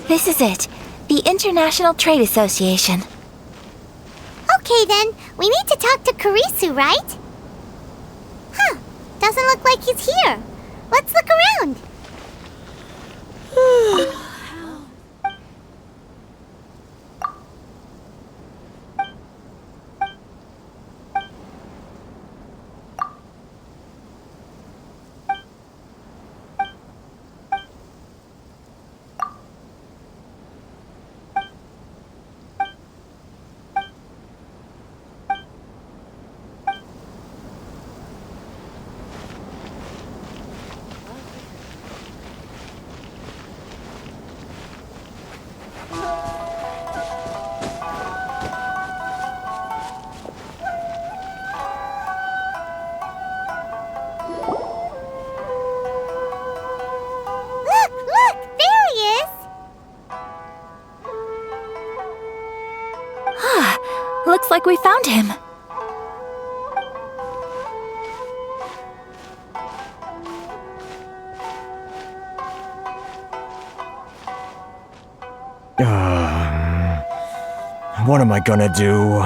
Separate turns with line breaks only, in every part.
This is it. The International Trade Association.
Okay then, we need to talk to Kurisu, right? Huh, doesn't look like he's here. Let's look around.
Looks like we found him.
What am I gonna do?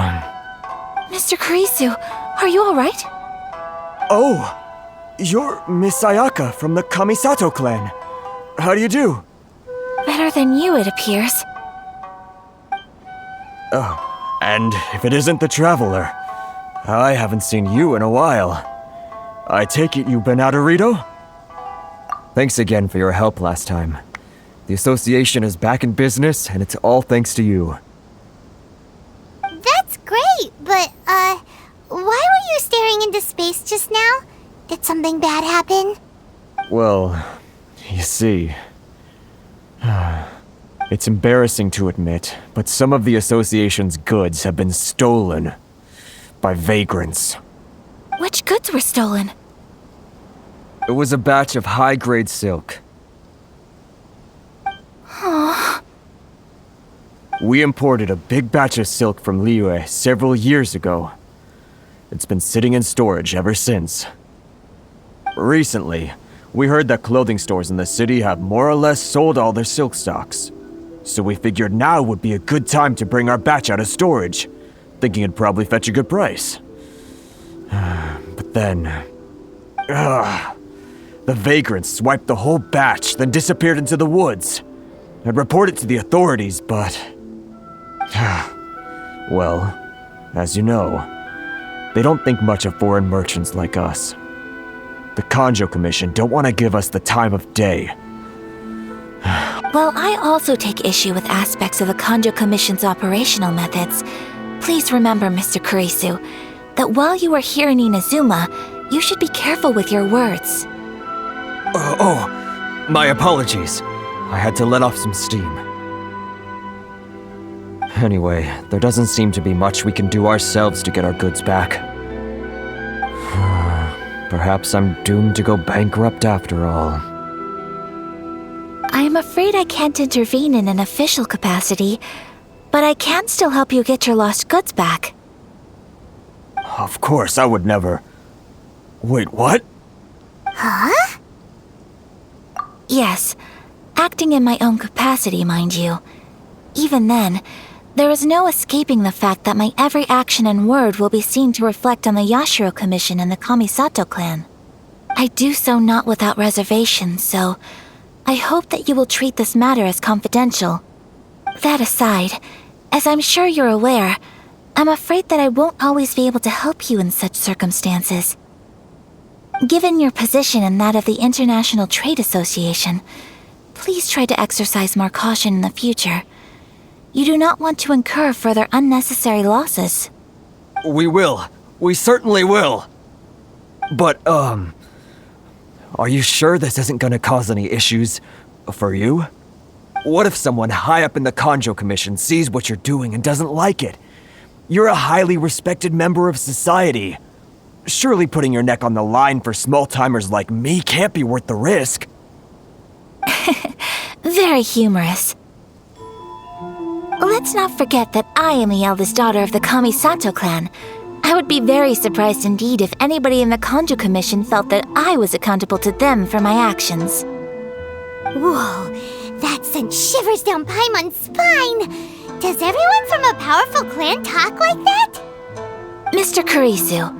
Mr. Kurisu, are you alright?
Oh! You're Miss Ayaka from the Kamisato clan. How do you do?
Better than you, it appears.
Oh. And if it isn't the Traveler, I haven't seen you in a while. I take it you've been out of Rito? Thanks again for your help last time. The association is back in business, and it's all thanks to you.
That's great, but, why were you staring into space just now? Did something bad happen?
Well, you see... It's embarrassing to admit, but some of the association's goods have been stolen by vagrants.
Which goods were stolen?
It was a batch of high-grade silk. We imported a big batch of silk from Liyue several years ago. It's been sitting in storage ever since. Recently, we heard that clothing stores in the city have more or less sold all their silk stocks. So we figured now would be a good time to bring our batch out of storage, thinking it'd probably fetch a good price. But then... the vagrants swiped the whole batch, then disappeared into the woods. I'd reported to the authorities, but... well, as you know, they don't think much of foreign merchants like us. The Kanjo Commission don't want to give us the time of day.
Well, I also take issue with aspects of the Kanjo Commission's operational methods. Please remember, Mr. Kurisu, that while you are here in Inazuma, you should be careful with your words.
My apologies. I had to let off some steam. Anyway, there doesn't seem to be much we can do ourselves to get our goods back. Perhaps I'm doomed to go bankrupt after all.
I am afraid I can't intervene in an official capacity, but I can still help you get your lost goods back.
Of course, I would never... Wait, what?
Huh?
Yes, acting in my own capacity, mind you. Even then, there is no escaping the fact that my every action and word will be seen to reflect on the Yashiro Commission and the Kamisato clan. I do so not without reservation, so I hope that you will treat this matter as confidential. That aside, as I'm sure you're aware, I'm afraid that I won't always be able to help you in such circumstances. Given your position and that of the International Trade Association, please try to exercise more caution in the future. You do not want to incur further unnecessary losses.
We will. We certainly will. But, are you sure this isn't gonna cause any issues for you? What if someone high up in the Kanjo Commission sees what you're doing and doesn't like it? You're a highly respected member of society. Surely putting your neck on the line for small-timers like me can't be worth the risk.
Very humorous. Let's not forget that I am the eldest daughter of the Kamisato clan. I would be very surprised indeed if anybody in the Kanjo Commission felt that I was accountable to them for my actions.
Whoa, that sent shivers down Paimon's spine. Does everyone from a powerful clan talk like that?
Mr. Kurisu,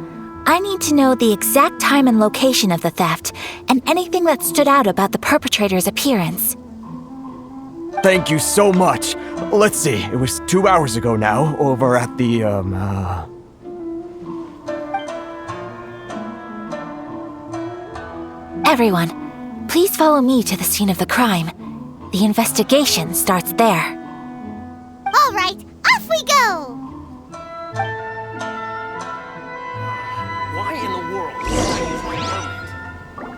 I need to know the exact time and location of the theft, and anything that stood out about the perpetrator's appearance.
Thank you so much. Let's see, it was 2 hours ago now, over at the,
Everyone, please follow me to the scene of the crime. The investigation starts there.
All right, off we go!
Why in the world would I use my permit?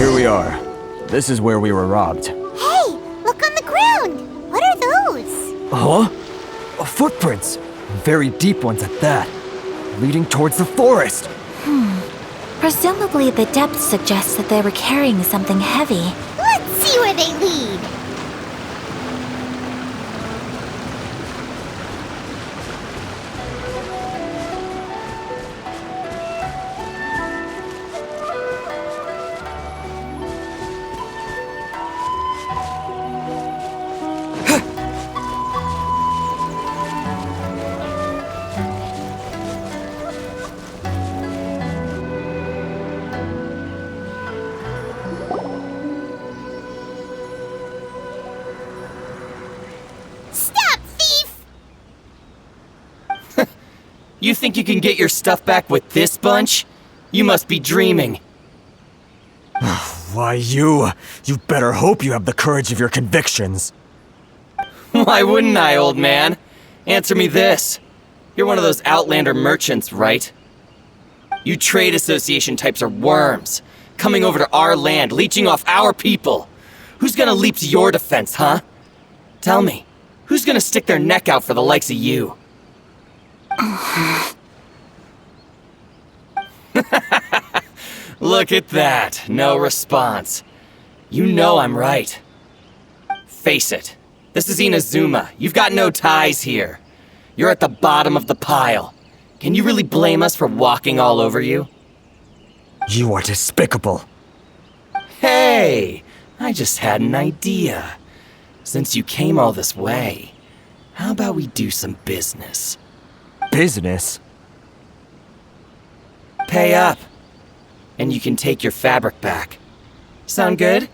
here we are. This is where we were robbed.
Hey, look on the ground! What are those?
Huh? Footprints. Very deep ones at that. Leading towards the forest.
Presumably the depth suggests that they were carrying something heavy.
Let's see where they lead! Stop, thief!
You think you can get your stuff back with this bunch? You must be dreaming.
Why, you better hope you have the courage of your convictions.
Why wouldn't I, old man? Answer me this. You're one of those Outlander merchants, right? You trade association types are worms, coming over to our land, leeching off our people. Who's gonna leap to your defense, huh? Tell me, who's gonna stick their neck out for the likes of you? Look at that, no response. You know I'm right. Face it, this is Inazuma. You've got no ties here. You're at the bottom of the pile. Can you really blame us for walking all over you?
You are despicable.
Hey, I just had an idea. Since you came all this way, how about we do some business?
Business?
Pay up, and you can take your fabric back. Sound good?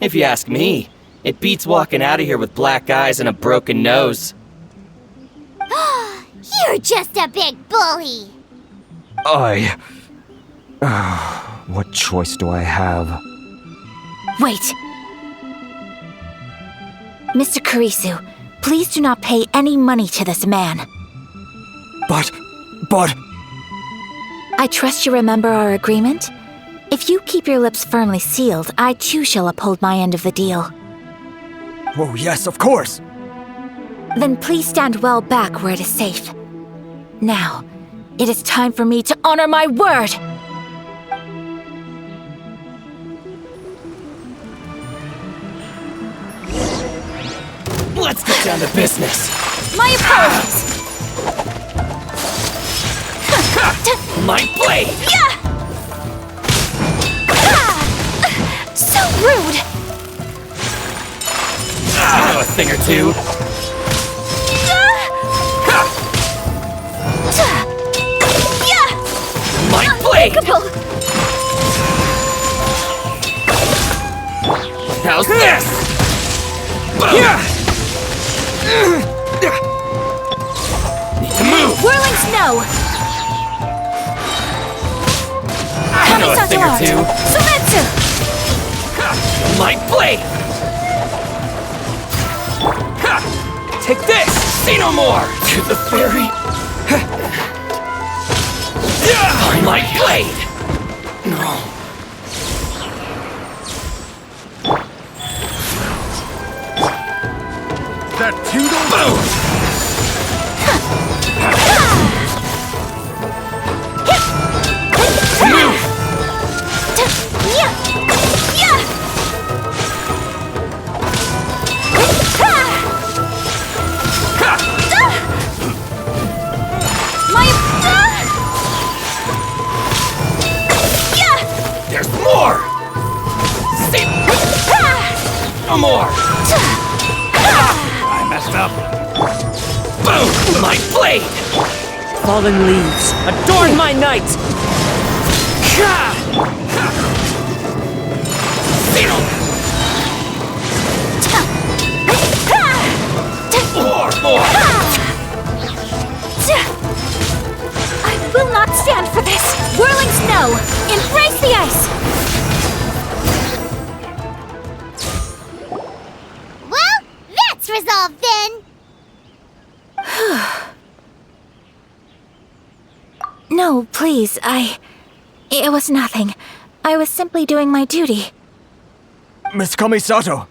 If you ask me, it beats walking out of here with black eyes and a broken nose.
You're just a big bully!
What choice do I have?
Wait! Mr. Kurisu, please do not pay any money to this man.
But...
I trust you remember our agreement? If you keep your lips firmly sealed, I too shall uphold my end of the deal.
Oh, yes, of course!
Then please stand well back where it is safe. Now, it is time for me to honor my word!
Let's get down to business.
My apologies!
My blade!
Yeah! So rude!
I know a thing or two. My blade!
Unthinkable!
How's this? Need to move!
Whirling snow!
I know a thing or two.
Sumetsu!
My blade! Take this! See no more! To the fairy! My blade! No.
that tingle?
Boom! There's more! See? No more!
I messed up.
Boom! My blade!
Fallen leaves, adorn my night!
More!
I will not stand for this! Whirling snow! Embrace the ice!
Well, that's resolved then.
No, please, It was nothing. I was simply doing my duty.
Miss Kamisato!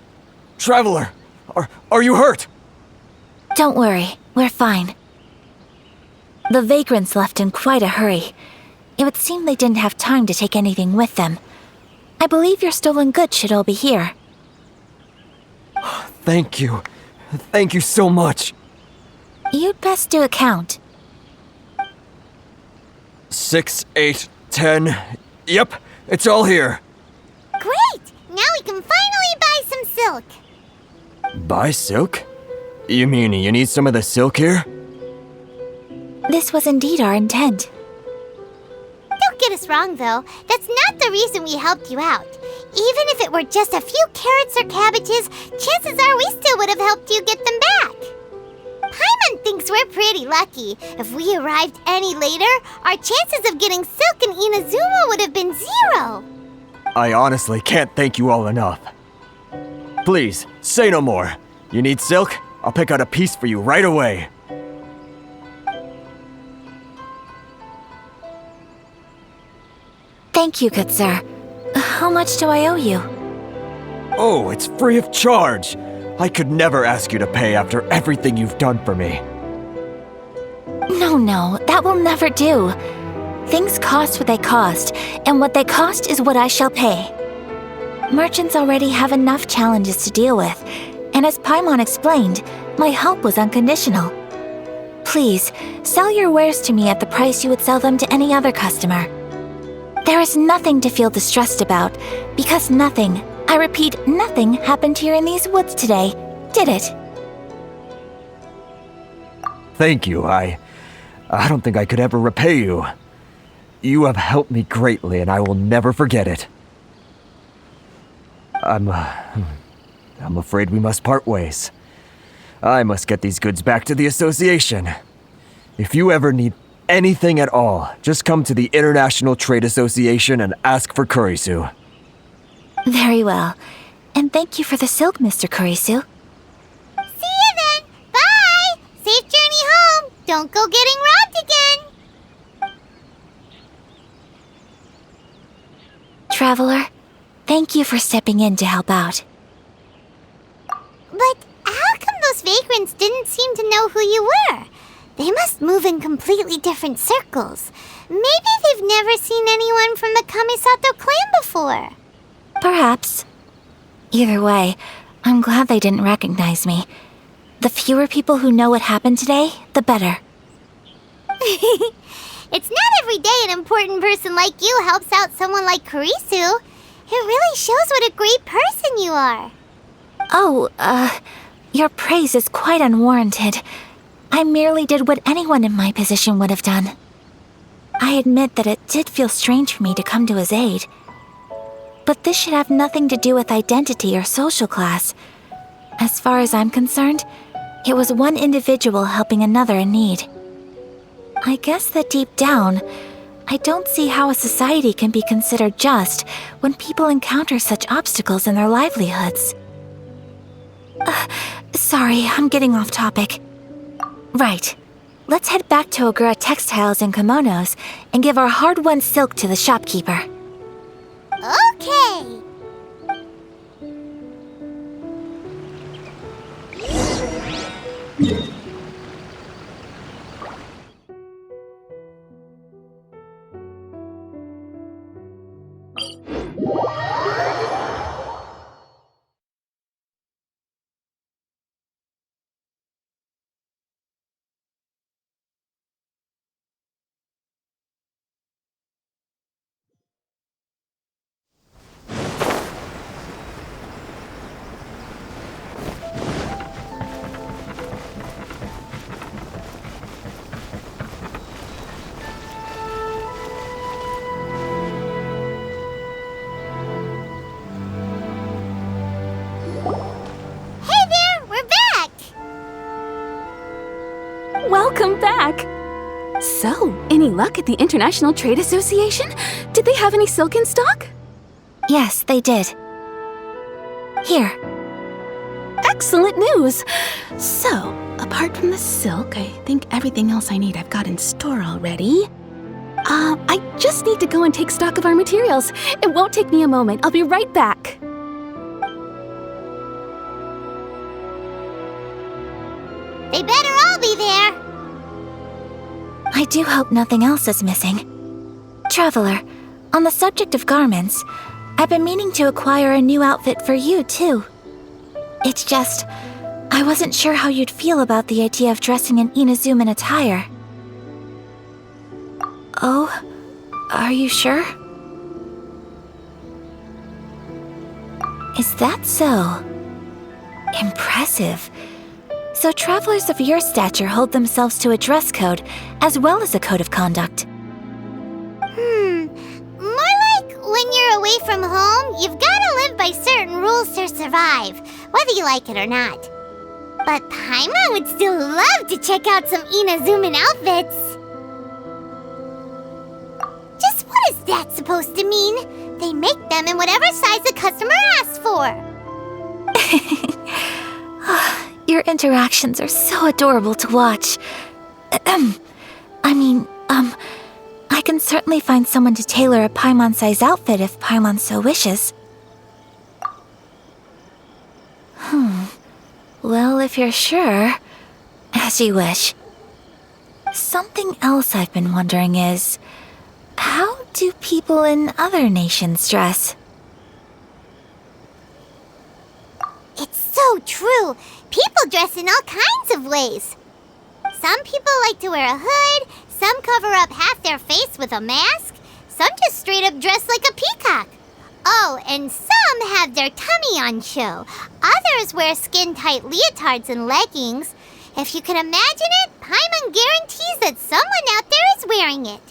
Traveler! Are you hurt?
Don't worry, we're fine. The vagrants left in quite a hurry. It would seem they didn't have time to take anything with them. I believe your stolen goods should all be here.
Thank you. Thank you so much.
You'd best do a count.
6, 8, 10. Yep, it's all here.
Great! Now we can finally buy some silk.
Buy silk? You mean you need some of the silk here?
This was indeed our intent.
Don't get us wrong, though. That's not the reason we helped you out. Even if it were just a few carrots or cabbages, chances are we still would have helped you get them back. Paimon thinks we're pretty lucky. If we arrived any later, our chances of getting silk in Inazuma would have been 0.
I honestly can't thank you all enough. Please, say no more. You need silk? I'll pick out a piece for you right away.
Thank you, good sir. How much do I owe you?
Oh, it's free of charge. I could never ask you to pay after everything you've done for me.
No, that will never do. Things cost what they cost, and what they cost is what I shall pay. Merchants already have enough challenges to deal with, and as Paimon explained, my help was unconditional. Please, sell your wares to me at the price you would sell them to any other customer. There is nothing to feel distressed about, because nothing, I repeat, nothing happened here in these woods today, did it?
Thank you. I don't think I could ever repay you. You have helped me greatly, and I will never forget it. I'm afraid we must part ways. I must get these goods back to the association. If you ever need anything at all, just come to the International Trade Association and ask for Kurisu.
Very well. And thank you for the silk, Mr. Kurisu.
See you then! Bye! Safe journey home! Don't go getting robbed again!
Traveler, thank you for stepping in to help out.
But how come those vagrants didn't seem to know who you were? They must move in completely different circles. Maybe they've never seen anyone from the Kamisato clan before.
Perhaps. Either way, I'm glad they didn't recognize me. The fewer people who know what happened today, the better.
It's not every day an important person like you helps out someone like Kurisu. It really shows what a great person you are.
Oh, your praise is quite unwarranted. I merely did what anyone in my position would have done. I admit that it did feel strange for me to come to his aid. But this should have nothing to do with identity or social class. As far as I'm concerned, it was one individual helping another in need. I guess that deep down, I don't see how a society can be considered just when people encounter such obstacles in their livelihoods. Sorry, I'm getting off topic. Right. Let's head back to Ogura Textiles and Kimonos and give our hard-won silk to the shopkeeper.
Okay. Hey there, we're back!
Welcome back! So, any luck at the International Trade Association? Did they have any silk in stock?
Yes, they did. Here.
Excellent news! So, apart from the silk, I think everything else I need I've got in store already. I just need to go and take stock of our materials. It won't take me a moment. I'll be right back.
They better all be there!
I do hope nothing else is missing. Traveler, on the subject of garments, I've been meaning to acquire a new outfit for you, too. It's just, I wasn't sure how you'd feel about the idea of dressing in Inazuman attire. Oh, are you sure? Is that so? Impressive. So travelers of your stature hold themselves to a dress code, as well as a code of conduct.
More like when you're away from home, you've gotta live by certain rules to survive, whether you like it or not. But Paimon would still love to check out some Inazuman outfits. Just what is that supposed to mean? They make them in whatever size the customer asks for.
Your interactions are so adorable to watch. I can certainly find someone to tailor a Paimon-size outfit if Paimon so wishes. Well, if you're sure, as you wish. Something else I've been wondering is, how do people in other nations dress?
It's so true. People dress in all kinds of ways. Some people like to wear a hood, some cover up half their face with a mask, some just straight up dress like a peacock. Oh, and some have their tummy on show. Others wear skin-tight leotards and leggings. If you can imagine it, Paimon guarantees that someone out there is wearing it.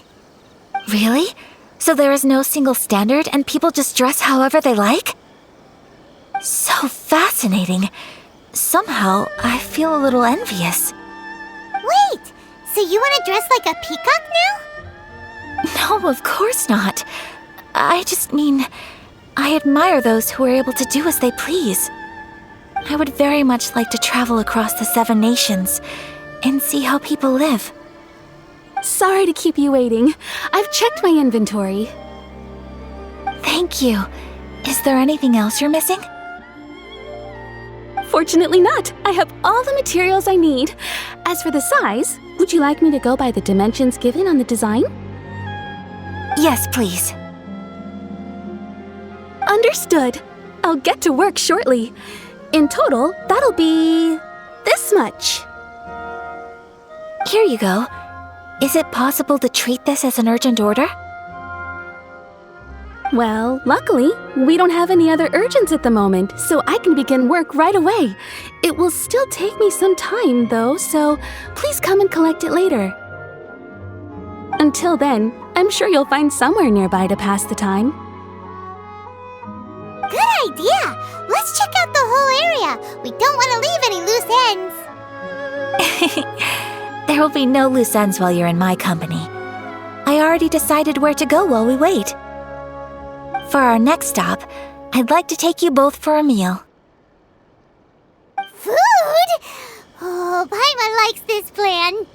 Really? So there is no single standard and people just dress however they like? So fascinating. Somehow, I feel a little envious.
Wait, so you want to dress like a peacock now?
No, of course not. I just mean, I admire those who are able to do as they please. I would very much like to travel across the 7 nations and see how people live.
Sorry to keep you waiting. I've checked my inventory.
Thank you. Is there anything else you're missing?
Fortunately not. I have all the materials I need. As for the size, would you like me to go by the dimensions given on the design?
Yes, please.
Understood. I'll get to work shortly. In total, that'll be this much.
Here you go. Is it possible to treat this as an urgent order?
Well, luckily, we don't have any other urgents at the moment, so I can begin work right away. It will still take me some time, though, so please come and collect it later. Until then, I'm sure you'll find somewhere nearby to pass the time.
Good idea! Let's check out the whole area. We don't want to leave any loose ends.
There will be no loose ends while you're in my company. I already decided where to go while we wait. For our next stop, I'd like to take you both for a meal.
Food? Oh, Paimon likes this plan.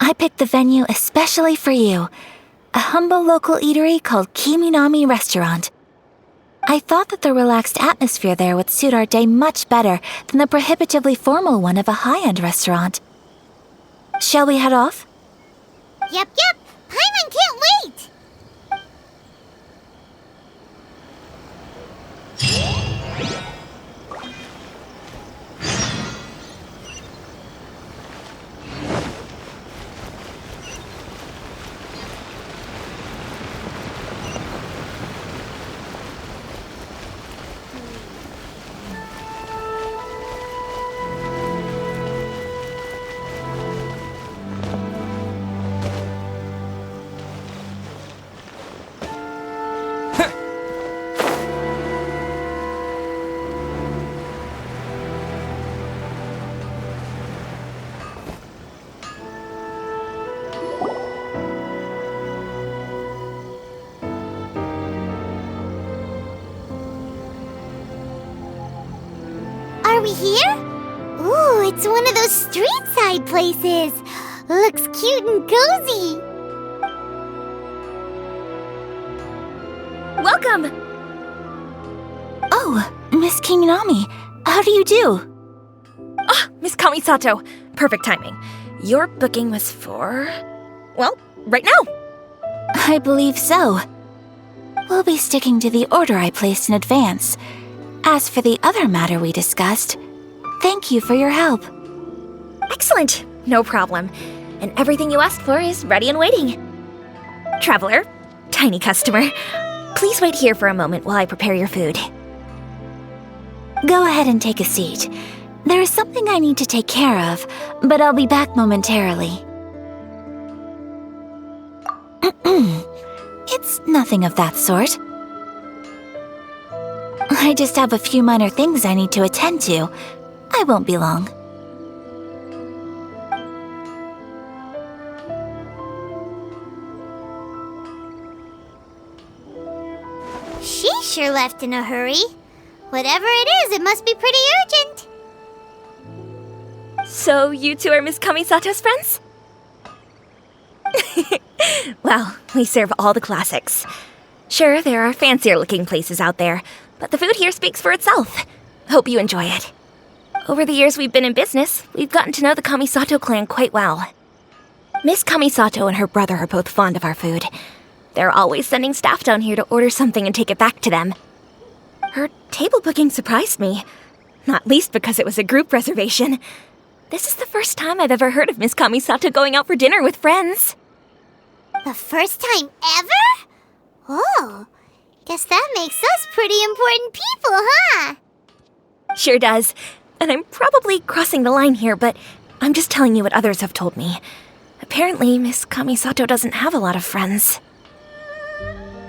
I picked the venue especially for you. A humble local eatery called Kiminami Restaurant. I thought that the relaxed atmosphere there would suit our day much better than the prohibitively formal one of a high-end restaurant. Shall we head off?
Yep. Paimon can't wait! Are we here? Ooh, it's one of those street-side places. Looks cute and cozy.
Welcome! Oh, Miss Kiminami, how do you do?
Ah, Miss Kamisato. Perfect timing. Your booking was for... well, right now.
I believe so. We'll be sticking to the order I placed in advance. As for the other matter we discussed, thank you for your help.
Excellent. No problem. And everything you asked for is ready and waiting. Traveler, tiny customer, please wait here for a moment while I prepare your food.
Go ahead and take a seat. There is something I need to take care of, but I'll be back momentarily. It's nothing of that sort. I just have a few minor things I need to attend to. I won't be long.
She sure left in a hurry. Whatever it is, it must be pretty urgent.
So you two are Miss Kamisato's friends? Well, we serve all the classics. Sure, there are fancier-looking places out there, but the food here speaks for itself. Hope you enjoy it. Over the years we've been in business, we've gotten to know the Kamisato clan quite well. Miss Kamisato and her brother are both fond of our food. They're always sending staff down here to order something and take it back to them. Her table booking surprised me, not least because it was a group reservation. This is the first time I've ever heard of Miss Kamisato going out for dinner with friends.
The first time ever? Oh, guess that makes us pretty important people, huh?
Sure does. And I'm probably crossing the line here, but I'm just telling you what others have told me. Apparently, Miss Kamisato doesn't have a lot of friends.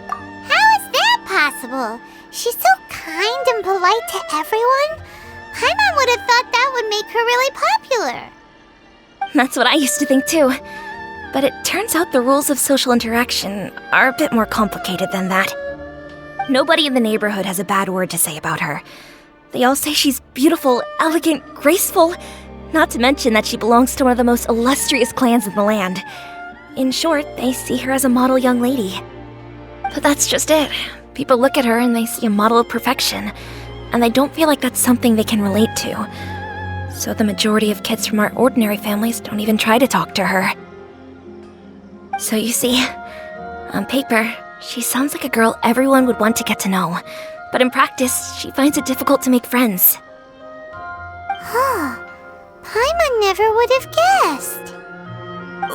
How is that possible? She's so kind and polite to everyone. Paimon would have thought that would make her really popular.
That's what I used to think too. But it turns out the rules of social interaction are a bit more complicated than that. Nobody in the neighborhood has a bad word to say about her. They all say she's beautiful, elegant, graceful, not to mention that she belongs to one of the most illustrious clans in the land. In short, they see her as a model young lady. But that's just it. People look at her and they see a model of perfection, and they don't feel like that's something they can relate to. So the majority of kids from our ordinary families don't even try to talk to her. So you see, on paper, she sounds like a girl everyone would want to get to know. But in practice, she finds it difficult to make friends.
Huh. Paimon never would have guessed.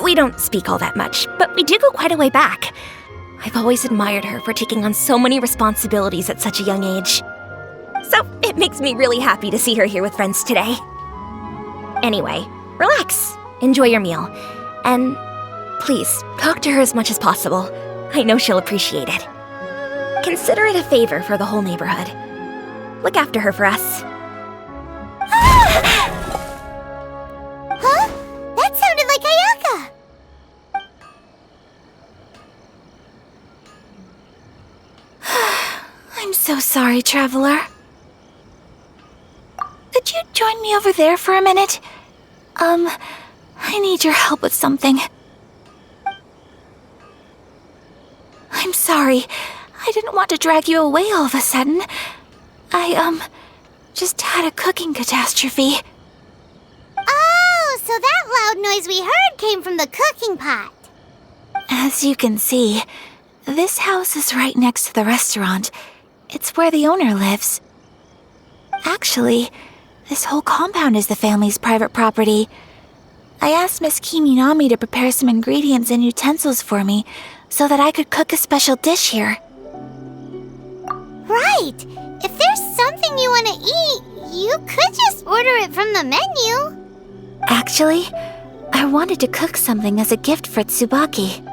We don't speak all that much, but we do go quite a way back. I've always admired her for taking on so many responsibilities at such a young age. So it makes me really happy to see her here with friends today. Anyway, relax, enjoy your meal, and please talk to her as much as possible. I know she'll appreciate it. Consider it a favor for the whole neighborhood. Look after her for us.
Huh? That sounded like Ayaka.
I'm so sorry, traveler. Could you join me over there for a minute? I need your help with something. I'm sorry. I didn't want to drag you away all of a sudden. Just had a cooking catastrophe.
Oh, so that loud noise we heard came from the cooking pot.
As you can see, this house is right next to the restaurant. It's where the owner lives. Actually, this whole compound is the family's private property. I asked Miss Kiminami to prepare some ingredients and utensils for me so that I could cook a special dish here.
Right! If there's something you want to eat, you could just order it from the menu.
Actually, I wanted to cook something as a gift for Tsubaki.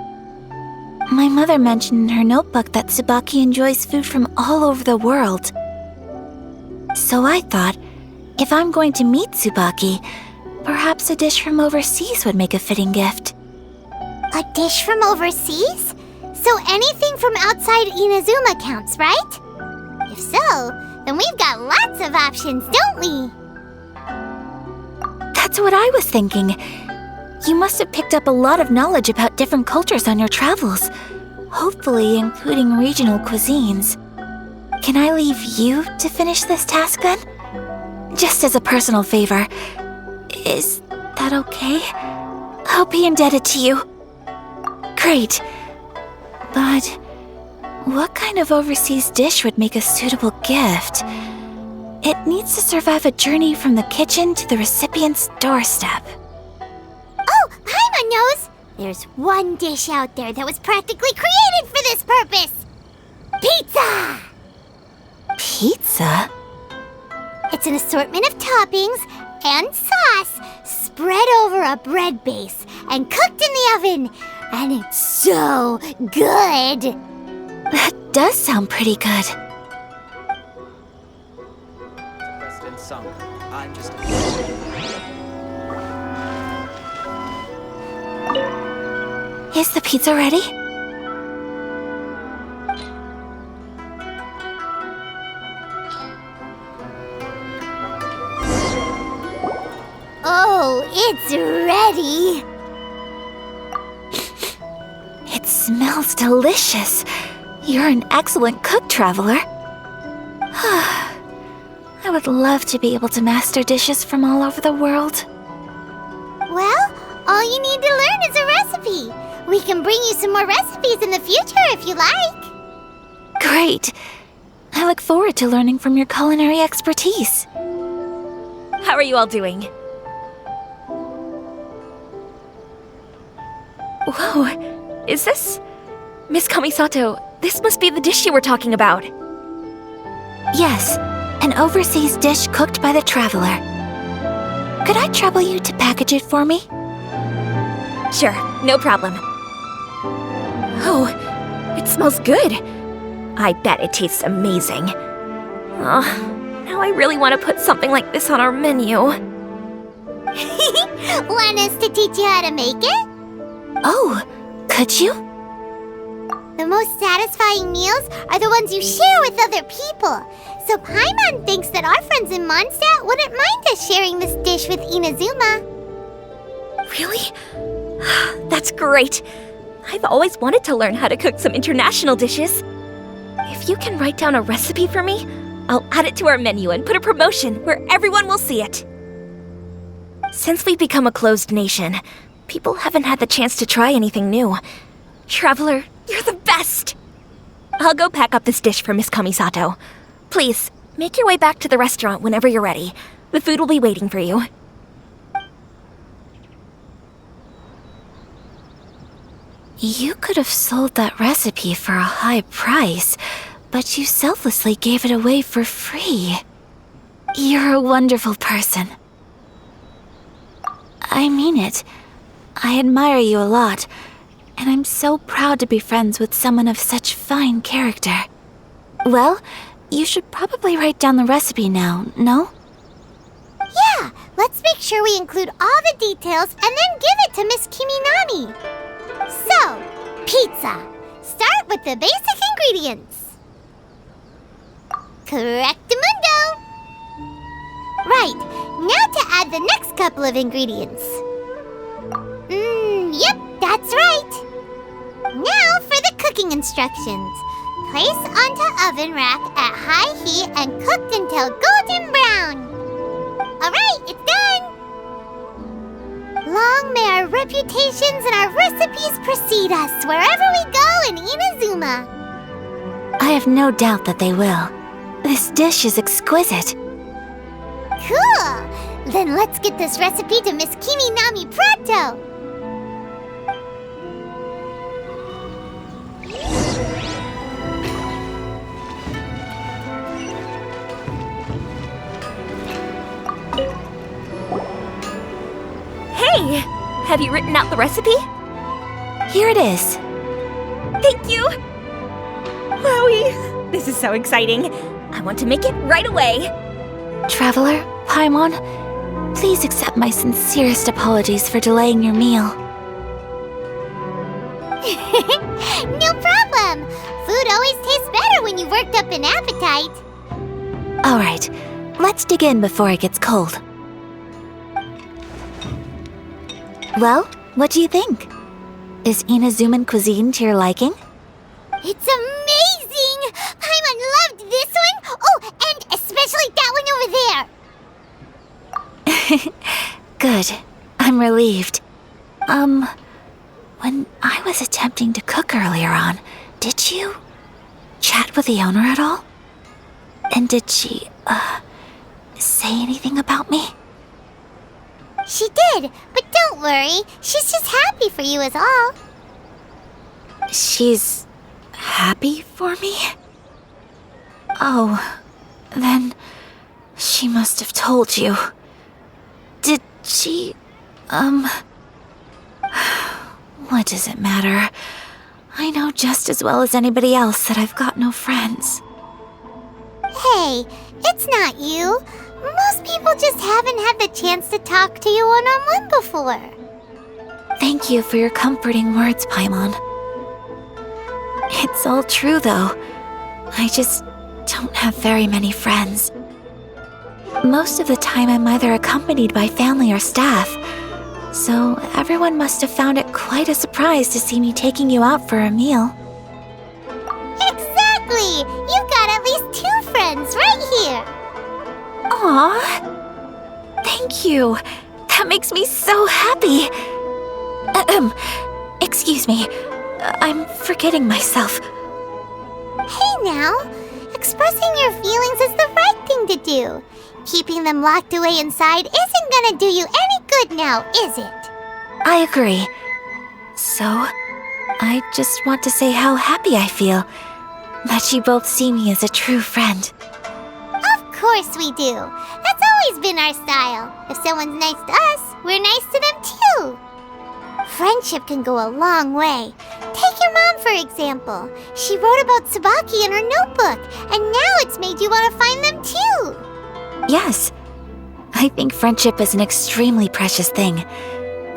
My mother mentioned in her notebook that Tsubaki enjoys food from all over the world. So I thought, if I'm going to meet Tsubaki, perhaps a dish from overseas would make a fitting gift.
A dish from overseas? So anything from outside Inazuma counts, right? If so, then we've got lots of options, don't we?
That's what I was thinking. You must have picked up a lot of knowledge about different cultures on your travels, hopefully including regional cuisines. Can I leave you to finish this task then? Just as a personal favor. Is that okay? I'll be indebted to you. Great. But what kind of overseas dish would make a suitable gift? It needs to survive a journey from the kitchen to the recipient's doorstep.
Oh, Paimon knows! There's one dish out there that was practically created for this purpose! Pizza!
Pizza?
It's an assortment of toppings and sauce spread over a bread base and cooked in the oven. And it's so good!
That does sound pretty good.
President Sung, I'm just...
Is the pizza ready?
Oh, it's ready!
It smells delicious. You're an excellent cook, traveler. I would love to be able to master dishes from all over the world.
Well, all you need to learn is a recipe. We can bring you some more recipes in the future if you like.
Great. I look forward to learning from your culinary expertise.
How are you all doing? Whoa, is this... Miss Kamisato, this must be the dish you were talking about.
Yes, an overseas dish cooked by the traveler. Could I trouble you to package it for me?
Sure, no problem. Oh, it smells good. I bet it tastes amazing. Now I really want to put something like this on our menu.
Want us to teach you how to make it?
Oh, could you?
The most satisfying meals are the ones you share with other people. So Paimon thinks that our friends in Mondstadt wouldn't mind us sharing this dish with Inazuma.
Really? That's great. I've always wanted to learn how to cook some international dishes. If you can write down a recipe for me, I'll add it to our menu and put a promotion where everyone will see it. Since we've become a closed nation, people haven't had the chance to try anything new. Traveler, you're the best! I'll go pack up this dish for Miss Kamisato. Please, make your way back to the restaurant whenever you're ready. The food will be waiting for you.
You could have sold that recipe for a high price, but you selflessly gave it away for free. You're a wonderful person. I mean it. I admire you a lot, and I'm so proud to be friends with someone of such fine character. Well, you should probably write down the recipe now, no?
Yeah, let's make sure we include all the details and then give it to Miss Kiminami. So, pizza. Start with the basic ingredients. Correctamundo. Right, now to add the next couple of ingredients. Yep, that's right. Now for the cooking instructions. Place onto oven rack at high heat and cooked until golden brown. Alright, it's done! Long may our reputations and our recipes precede us wherever we go in Inazuma.
I have no doubt that they will. This dish is exquisite.
Cool! Then let's get this recipe to Miss Kiminami pronto!
Hey! Have you written out the recipe?
Here it is.
Thank you! Wowie! This is so exciting. I want to make it right away.
Traveler, Paimon, please accept my sincerest apologies for delaying your meal.
No problem! Food always tastes better when you've worked up an appetite.
Alright, let's dig in before it gets cold. Well, what do you think? Is Inazuman cuisine to your liking?
It's amazing! Paimon loved this one! Oh, and especially that one over there!
Good. I'm relieved. When I was attempting to cook earlier on, did you chat with the owner at all? And did she, say anything about me?
She did, but don't worry. She's just happy for you is all.
She's happy for me? Oh, then she must have told you. Did she, what does it matter? I know just as well as anybody else that I've got no friends.
Hey, it's not you. Most people just haven't had the chance to talk to you one-on-one before.
Thank you for your comforting words, Paimon. It's all true, though. I just don't have very many friends. Most of the time I'm either accompanied by family or staff, so everyone must have found it quite a surprise to see me taking you out for a meal.
Exactly! You've got at least 2 friends right here.
Aw, thank you. That makes me so happy. Excuse me. I'm forgetting myself.
Hey now, expressing your feelings is the right thing to do. Keeping them locked away inside isn't gonna do you any good now, is it?
I agree. So, I just want to say how happy I feel that you both see me as a true friend.
Of course we do. That's always been our style. If someone's nice to us, we're nice to them too. Friendship can go a long way. Take your mom, for example. She wrote about Tsubaki in her notebook, and now it's made you want to find them too.
Yes, I think friendship is an extremely precious thing,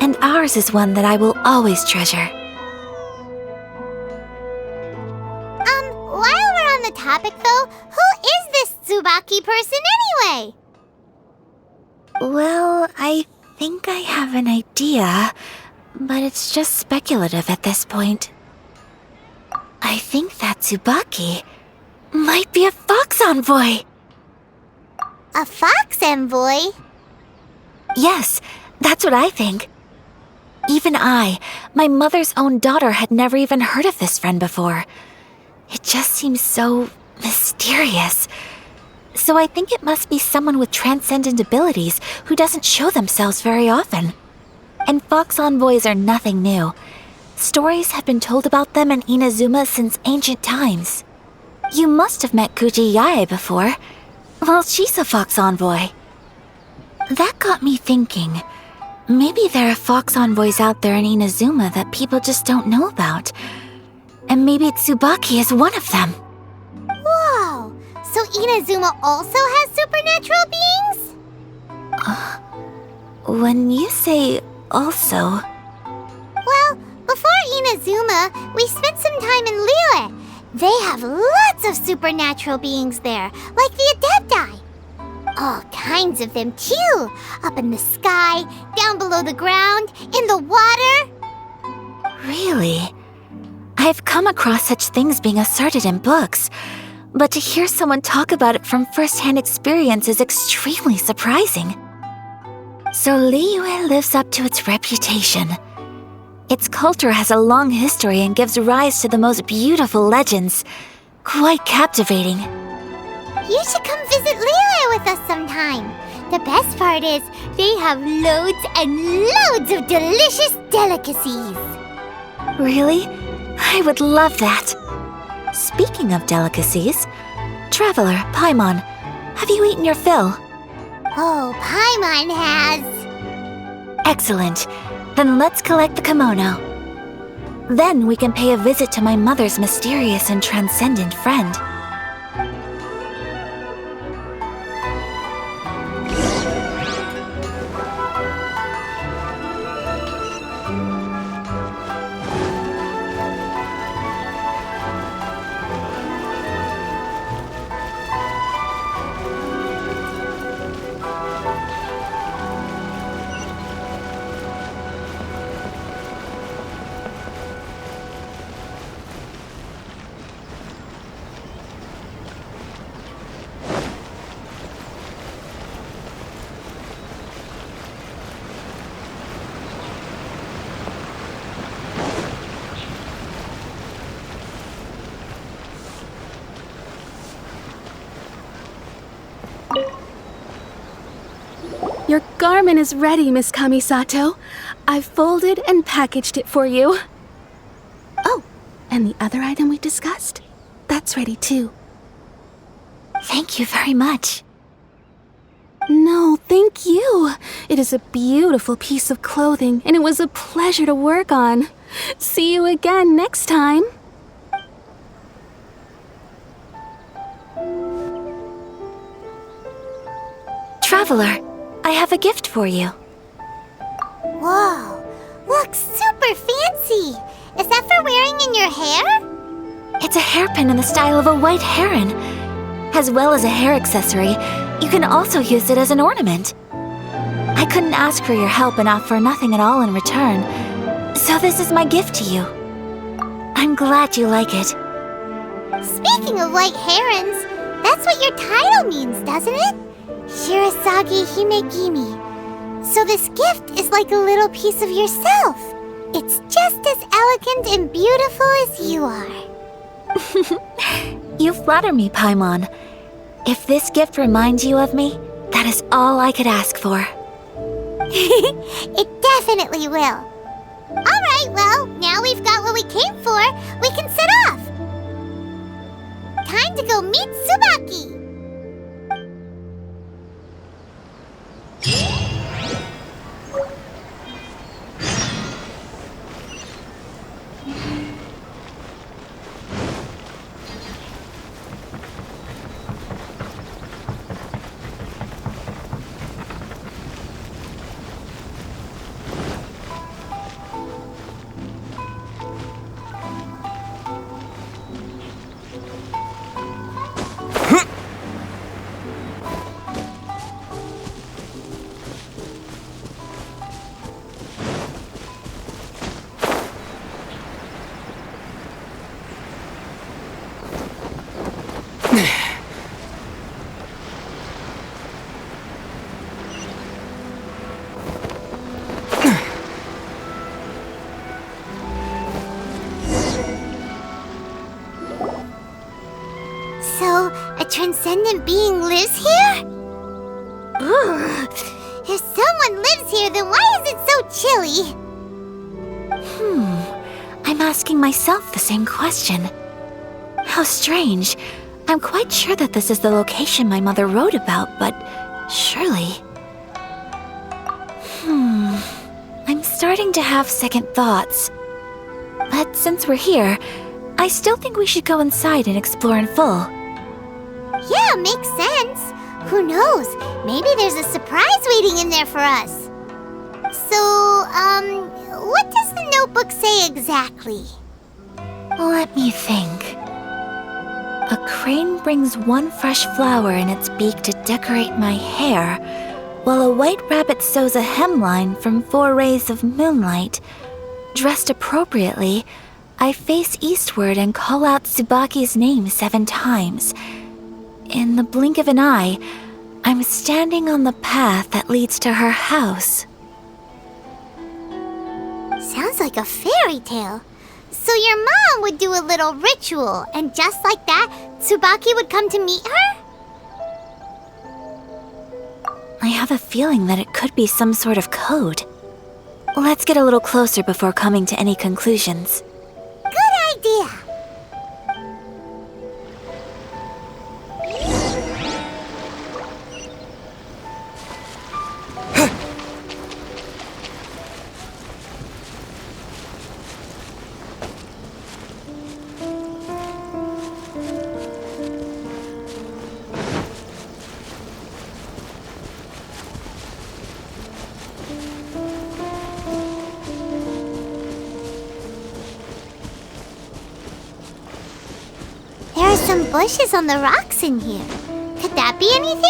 and ours is one that I will always treasure.
While we're on the topic though, who is this Tsubaki person anyway?
Well, I think I have an idea, but it's just speculative at this point. I think that Tsubaki might be a fox envoy.
A fox envoy?
Yes, that's what I think. Even I, my mother's own daughter, had never even heard of this friend before. It just seems so mysterious. So I think it must be someone with transcendent abilities who doesn't show themselves very often. And fox envoys are nothing new. Stories have been told about them in Inazuma since ancient times. You must have met Kuji Yae before. Well, she's a fox envoy. That got me thinking. Maybe there are fox envoys out there in Inazuma that people just don't know about. And maybe Tsubaki is one of them.
Whoa! So Inazuma also has supernatural beings?
When you say also...
Well, before Inazuma, we spent some time in Liyue. They have lots of supernatural beings there, like the Adepti. All kinds of them too. Up in the sky, down below the ground, in the water.
Really? I've come across such things being asserted in books, but to hear someone talk about it from first-hand experience is extremely surprising. So Liyue lives up to its reputation. Its culture has a long history and gives rise to the most beautiful legends. Quite captivating.
You should come visit Liyue with us sometime. The best part is, they have loads and loads of delicious delicacies.
Really? I would love that. Speaking of delicacies, Traveler, Paimon, have you eaten your fill?
Oh, Paimon has.
Excellent. Then let's collect the kimono. Then we can pay a visit to my mother's mysterious and transcendent friend.
Your garment is ready, Miss Kamisato. I've folded and packaged it for you. Oh, and the other item we discussed? That's ready too.
Thank you very much.
No, thank you. It is a beautiful piece of clothing, and it was a pleasure to work on. See you again next time.
Traveler, I have a gift for you.
Whoa, looks super fancy. Is that for wearing in your hair?
It's a hairpin in the style of a white heron. As well as a hair accessory, you can also use it as an ornament. I couldn't ask for your help and offer nothing at all in return, so this is my gift to you. I'm glad you like it.
Speaking of white herons, that's what your title means, doesn't it? Shirasagi Himegimi. So this gift is like a little piece of yourself. It's just as elegant and beautiful as you are.
You flatter me, Paimon. If this gift reminds you of me, that is all I could ask for.
It definitely will. Alright, well, now we've got what we came for, we can set off. Time to go meet Tsubaki. So, a transcendent being lives here? Ugh. If someone lives here, then why is it so chilly?
I'm asking myself the same question. How strange. I'm quite sure that this is the location my mother wrote about, but surely... I'm starting to have second thoughts. But since we're here, I still think we should go inside and explore in full.
Yeah, makes sense. Who knows? Maybe there's a surprise waiting in there for us. So, what does the notebook say exactly?
Let me think. A crane brings one fresh flower in its beak to decorate my hair, while a white rabbit sews a hemline from 4 rays of moonlight. Dressed appropriately, I face eastward and call out Tsubaki's name 7 times. In the blink of an eye, I'm standing on the path that leads to her house.
Sounds like a fairy tale. So your mom would do a little ritual, and just like that, Tsubaki would come to meet her?
I have a feeling that it could be some sort of code. Let's get a little closer before coming to any conclusions.
Good idea. There are some bushes on the rocks in here. Could that be anything?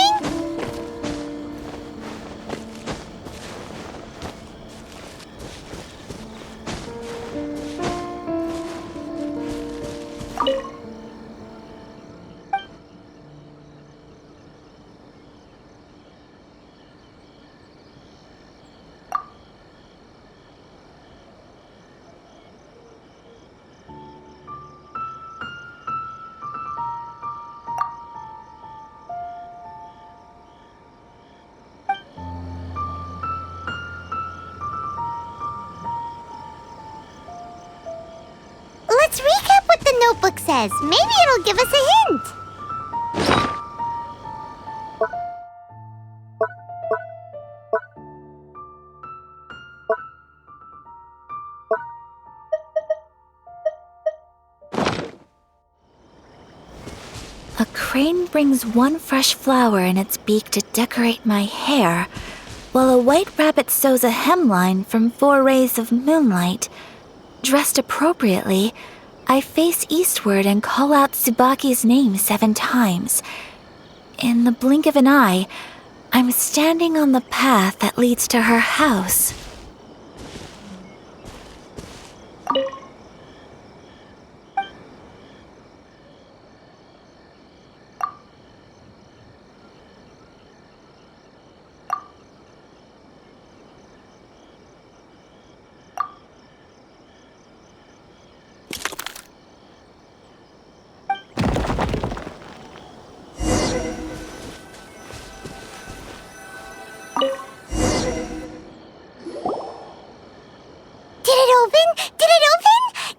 Let's recap what the notebook says. Maybe it'll give us a hint.
A crane brings one fresh flower in its beak to decorate my hair, while a white rabbit sews a hemline from 4 rays of moonlight. Dressed appropriately, I face eastward and call out Tsubaki's name 7 times. In the blink of an eye, I'm standing on the path that leads to her house.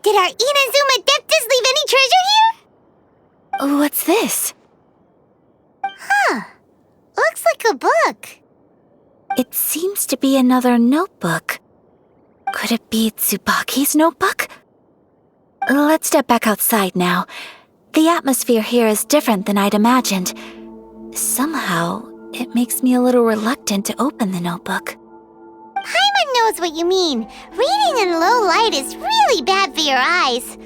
Did our Inazuma Deptus leave any treasure here?
What's this?
Huh. Looks like a book.
It seems to be another notebook. Could it be Tsubaki's notebook? Let's step back outside now. The atmosphere here is different than I'd imagined. Somehow, it makes me a little reluctant to open the notebook.
Paimon knows what you mean. Reading in low light is really bad for your eyes.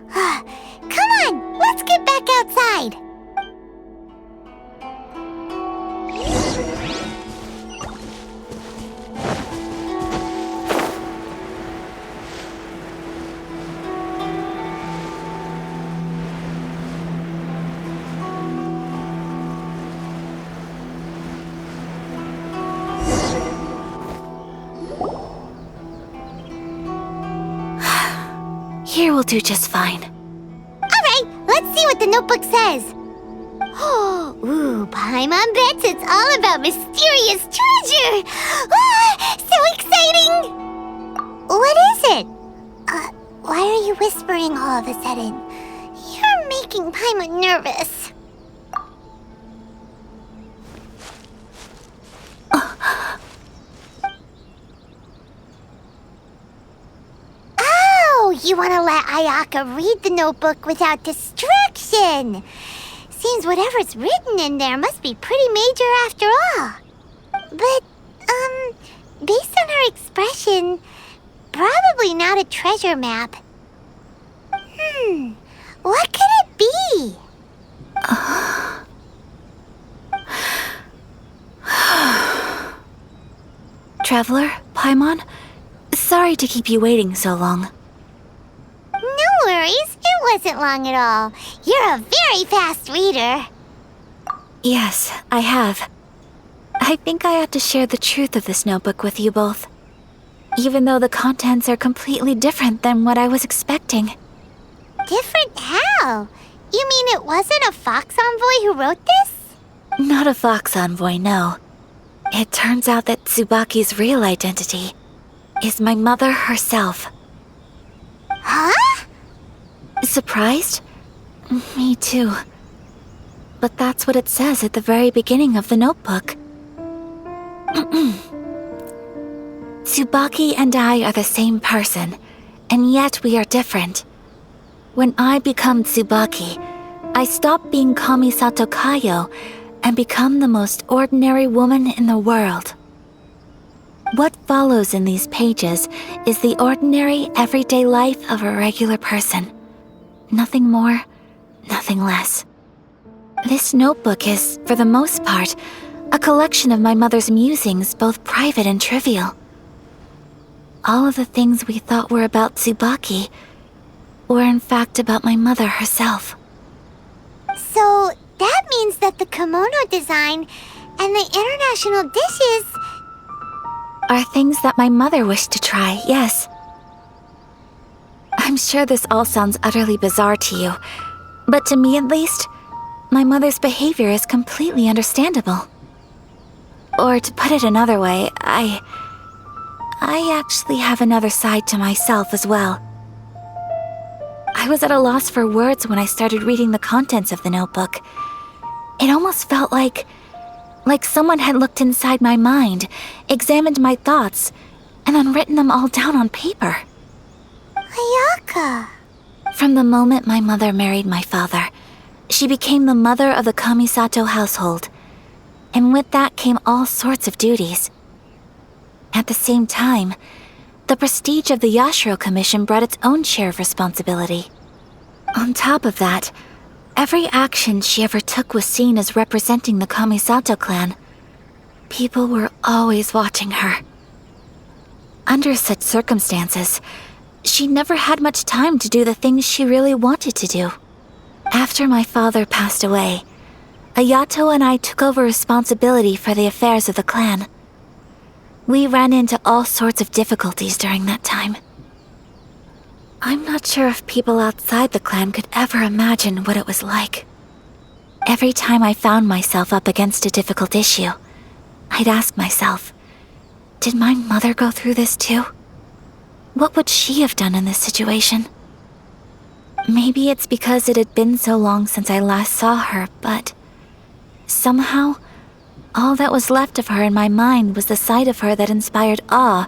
Come on, let's get back outside.
Here will do just fine.
Alright, let's see what the notebook says. Ooh, Paimon bets it's all about mysterious treasure! So exciting! What is it? Why are you whispering all of a sudden? You're making Paimon nervous. You want to let Ayaka read the notebook without distraction. Seems whatever's written in there must be pretty major after all. But, based on her expression, probably not a treasure map. What could it be?
Traveler, Paimon, sorry to keep you waiting so long.
No worries. It wasn't long at all. You're a very fast reader.
Yes, I have. I think I ought to share the truth of this notebook with you both. Even though the contents are completely different than what I was expecting.
Different how? You mean it wasn't a Fox Envoy who wrote this?
Not a Fox Envoy, no. It turns out that Tsubaki's real identity is my mother herself.
Huh?
Surprised? Me too. But that's what it says at the very beginning of the notebook. Tsubaki and I are the same person, and yet we are different. When I become Tsubaki, I stop being Kamisato Kayo and become the most ordinary woman in the world. What follows in these pages is the ordinary, everyday life of a regular person. Nothing more, nothing less. This notebook is, for the most part, a collection of my mother's musings, both private and trivial. All of the things we thought were about Tsubaki were in fact about my mother herself.
So that means that the kimono design and the international dishes
are things that my mother wished to try, yes. I'm sure this all sounds utterly bizarre to you, but to me at least, my mother's behavior is completely understandable. Or to put it another way, I actually have another side to myself as well. I was at a loss for words when I started reading the contents of the notebook. It almost felt like someone had looked inside my mind, examined my thoughts, and then written them all down on paper.
Ayaka.
From the moment my mother married my father, she became the mother of the Kamisato household, and with that came all sorts of duties. At the same time, the prestige of the Yashiro Commission brought its own share of responsibility. On top of that, every action she ever took was seen as representing the Kamisato clan. People were always watching her. Under such circumstances, she never had much time to do the things she really wanted to do. After my father passed away, Ayato and I took over responsibility for the affairs of the clan. We ran into all sorts of difficulties during that time. I'm not sure if people outside the clan could ever imagine what it was like. Every time I found myself up against a difficult issue, I'd ask myself, did my mother go through this too? What would she have done in this situation? Maybe it's because it had been so long since I last saw her, but somehow, all that was left of her in my mind was the sight of her that inspired awe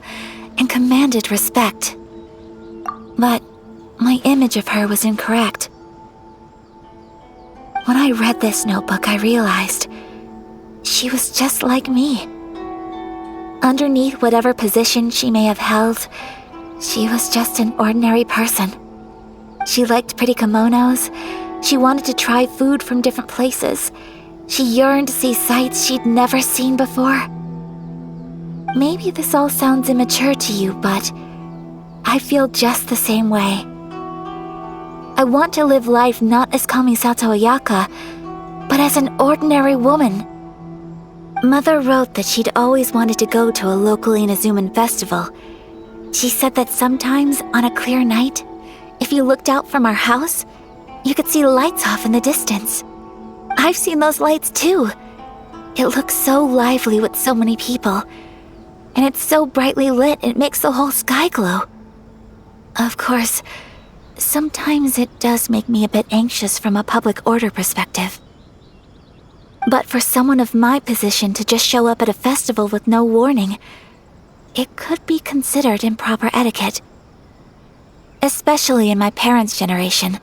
and commanded respect. But my image of her was incorrect. When I read this notebook, I realized she was just like me. Underneath whatever position she may have held, she was just an ordinary person. She liked pretty kimonos. She wanted to try food from different places. She yearned to see sights she'd never seen before. Maybe this all sounds immature to you, but I feel just the same way. I want to live life not as Kamisato Ayaka, but as an ordinary woman. Mother wrote that she'd always wanted to go to a local Inazuman festival. She said that sometimes, on a clear night, if you looked out from our house, you could see lights off in the distance. I've seen those lights too. It looks so lively with so many people. And it's so brightly lit, it makes the whole sky glow. Of course, sometimes it does make me a bit anxious from a public order perspective. But for someone of my position to just show up at a festival with no warning, it could be considered improper etiquette. Especially in my parents' generation,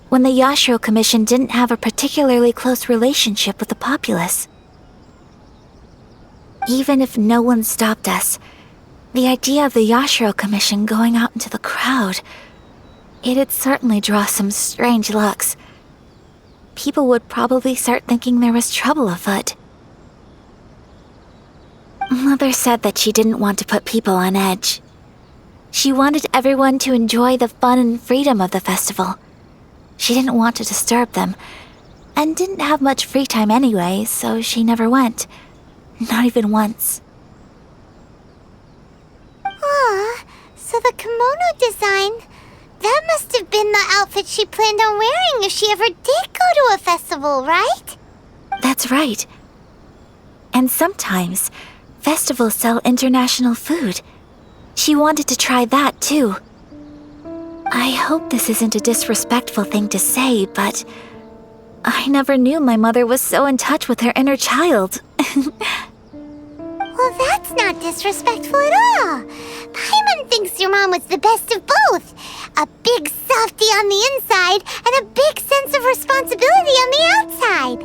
when the Yashiro Commission didn't have a particularly close relationship with the populace. Even if no one stopped us, the idea of the Yashiro Commission going out into the crowd, it'd certainly draw some strange looks. People would probably start thinking there was trouble afoot. Mother said that she didn't want to put people on edge. She wanted everyone to enjoy the fun and freedom of the festival. She didn't want to disturb them, and didn't have much free time anyway, so she never went. Not even once.
Aw, so the kimono design, that must have been the outfit she planned on wearing if she ever did go to a festival, right?
That's right. And sometimes, festivals sell international food. She wanted to try that too. I hope this isn't a disrespectful thing to say, but I never knew my mother was so in touch with her inner child.
Well, that's not disrespectful at all. Paimon thinks your mom was the best of both. A big softie on the inside and a big sense of responsibility on the outside.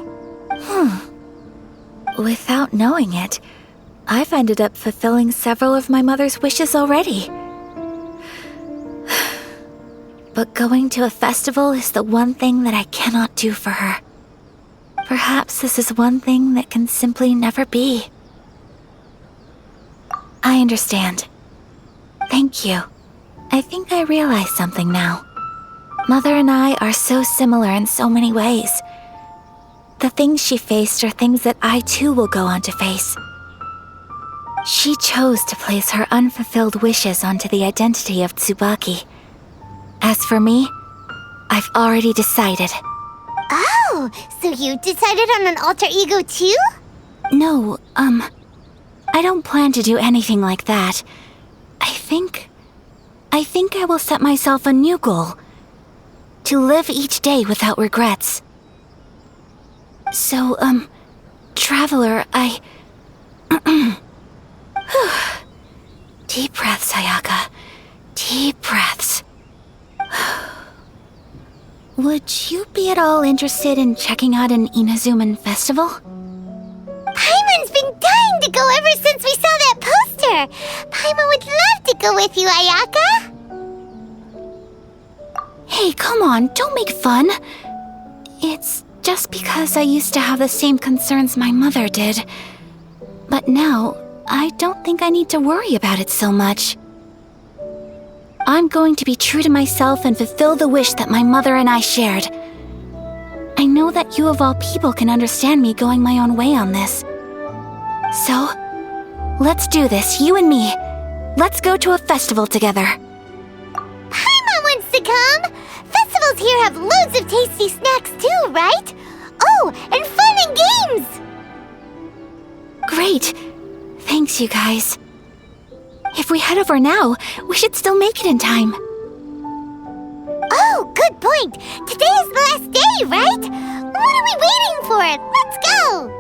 Without knowing it, I've ended up fulfilling several of my mother's wishes already. But going to a festival is the one thing that I cannot do for her. Perhaps this is one thing that can simply never be. I understand. Thank you. I think I realize something now. Mother and I are so similar in so many ways. The things she faced are things that I too will go on to face. She chose to place her unfulfilled wishes onto the identity of Tsubaki. As for me, I've already decided.
Oh, so you decided on an alter ego too?
No, I don't plan to do anything like that. I think I will set myself a new goal. To live each day without regrets. So, Traveler, Deep breaths, Ayaka. Deep breaths. Would you be at all interested in checking out an Inazuman festival?
Paimon's been dying to go ever since we saw that poster. Paimon would love to go with you, Ayaka.
Hey, come on, don't make fun. It's just because I used to have the same concerns my mother did. But now, I don't think I need to worry about it so much. I'm going to be true to myself and fulfill the wish that my mother and I shared. I know that you of all people can understand me going my own way on this. So, let's do this, you and me. Let's go to a festival together.
Paimon wants to come. Festivals here have loads of tasty snacks too, right? Oh, and fun and games!
Great. Thanks, you guys. If we head over now, we should still make it in time.
Oh, good point. Today is the last day, right? What are we waiting for? Let's go!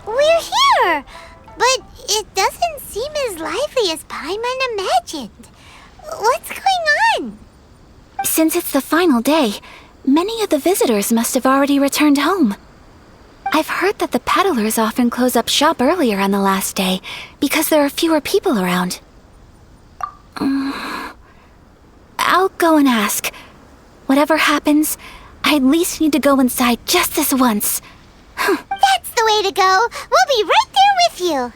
We're here! But it doesn't seem as lively as Paimon imagined. What's going on?
Since it's the final day, many of the visitors must have already returned home. I've heard that the peddlers often close up shop earlier on the last day because there are fewer people around. I'll go and ask. Whatever happens, I at least need to go inside just this once.
That's the way to go. We'll be right there with you.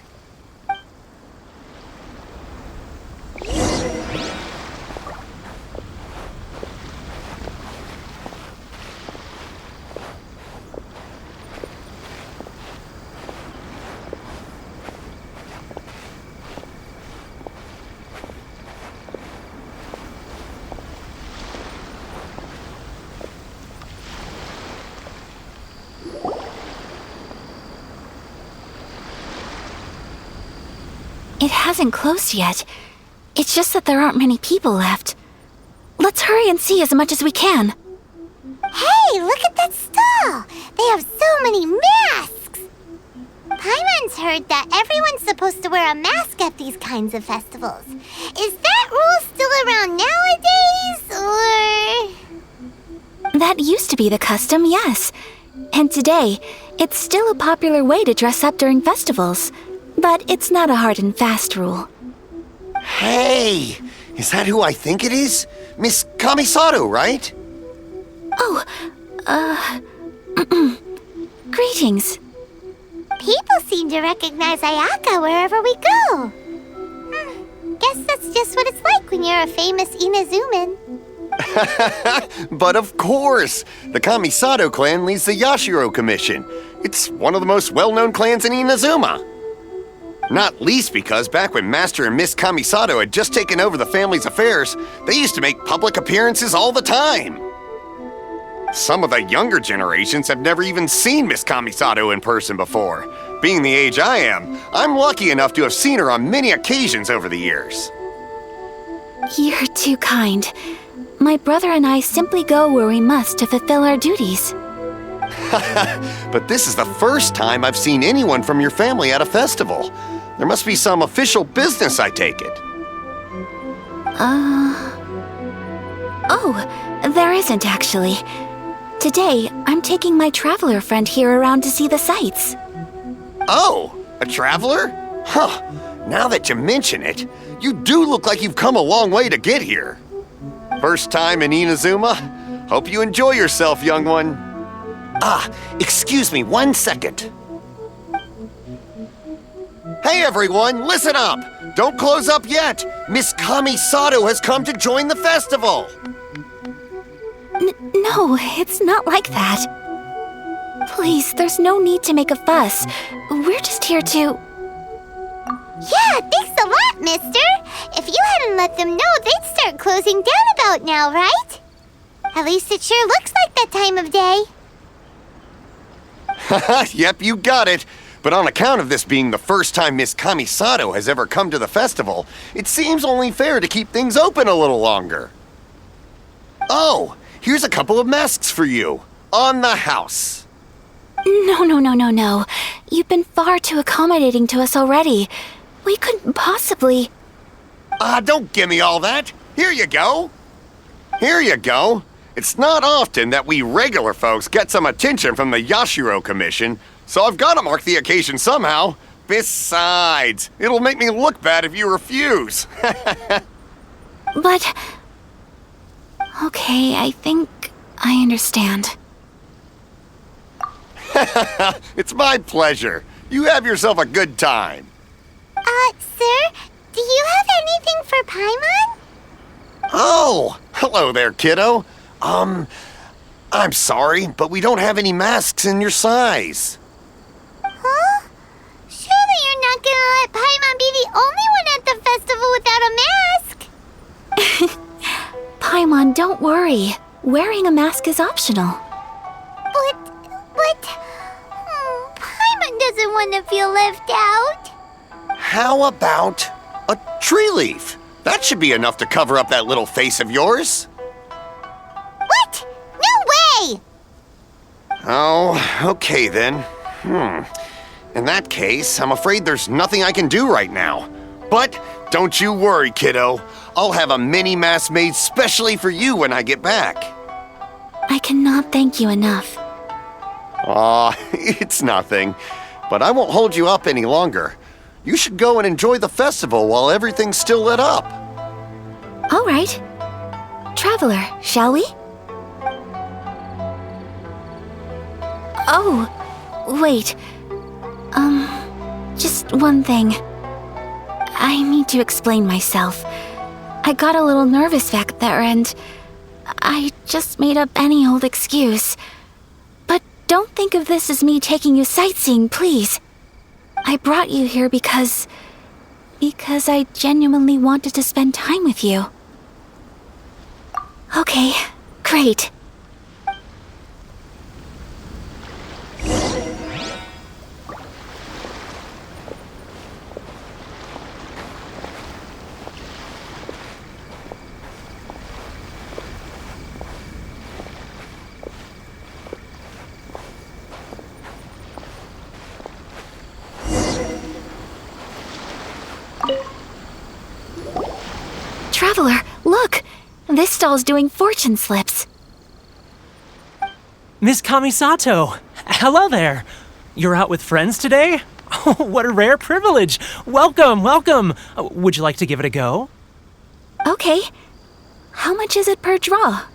It hasn't closed yet. It's just that there aren't many people left. Let's hurry and see as much as we can.
Hey, look at that stall! They have so many masks! Paimon's heard that everyone's supposed to wear a mask at these kinds of festivals. Is that rule still around nowadays, or...?
That used to be the custom, yes. And today, it's still a popular way to dress up during festivals. But it's not a hard and fast rule.
Hey! Is that who I think it is? Miss Kamisato, right?
Oh, greetings.
People seem to recognize Ayaka wherever we go. Guess that's just what it's like when you're a famous Inazuman.
But of course! The Kamisato clan leads the Yashiro Commission. It's one of the most well-known clans in Inazuma. Not least because back when Master and Miss Kamisato had just taken over the family's affairs, they used to make public appearances all the time. Some of the younger generations have never even seen Miss Kamisato in person before. Being the age I am, I'm lucky enough to have seen her on many occasions over the years.
You're too kind. My brother and I simply go where we must to fulfill our duties.
But this is the first time I've seen anyone from your family at a festival. There must be some official business, I take it.
Oh, there isn't actually. Today, I'm taking my traveler friend here around to see the sights.
Oh, a traveler? Huh, now that you mention it, you do look like you've come a long way to get here. First time in Inazuma? Hope you enjoy yourself, young one. Excuse me 1 second. Hey everyone, listen up! Don't close up yet! Miss Kamisato has come to join the festival!
No, it's not like that. Please, there's no need to make a fuss. We're just here to...
Yeah, thanks a lot, mister. If you hadn't let them know, they'd start closing down about now, right? At least it sure looks like that time of day.
Yep, you got it. But on account of this being the first time Miss Kamisato has ever come to the festival, it seems only fair to keep things open a little longer. Oh, here's a couple of masks for you. On the house.
No. You've been far too accommodating to us already. We couldn't possibly...
Don't give me all that. Here you go. Here you go. It's not often that we regular folks get some attention from the Yashiro Commission, so I've got to mark the occasion somehow. Besides, it'll make me look bad if you refuse.
But... Okay, I think I understand.
It's my pleasure. You have yourself a good time.
Sir, do you have anything for Paimon?
Oh, hello there, kiddo. I'm sorry, but we don't have any masks in your size.
Huh? Surely you're not gonna let Paimon be the only one at the festival without a mask?
Paimon, don't worry. Wearing a mask is optional.
But... Paimon doesn't want to feel left out.
How about a tree leaf? That should be enough to cover up that little face of yours.
What? No way!
Oh, okay then. In that case, I'm afraid there's nothing I can do right now. But don't you worry, kiddo. I'll have a mini mask made specially for you when I get back.
I cannot thank you enough.
Aw, it's nothing. But I won't hold you up any longer. You should go and enjoy the festival while everything's still lit up.
All right. Traveler, shall we? Oh, wait. Just one thing. I need to explain myself. I got a little nervous back there and I just made up any old excuse. But don't think of this as me taking you sightseeing, please. I brought you here because I genuinely wanted to spend time with you. Okay, great. Traveler, look! This stall's doing fortune slips.
Miss Kamisato! Hello there! You're out with friends today? Oh, what a rare privilege! Welcome, welcome! Would you like to give it a go?
Okay. How much is it per draw?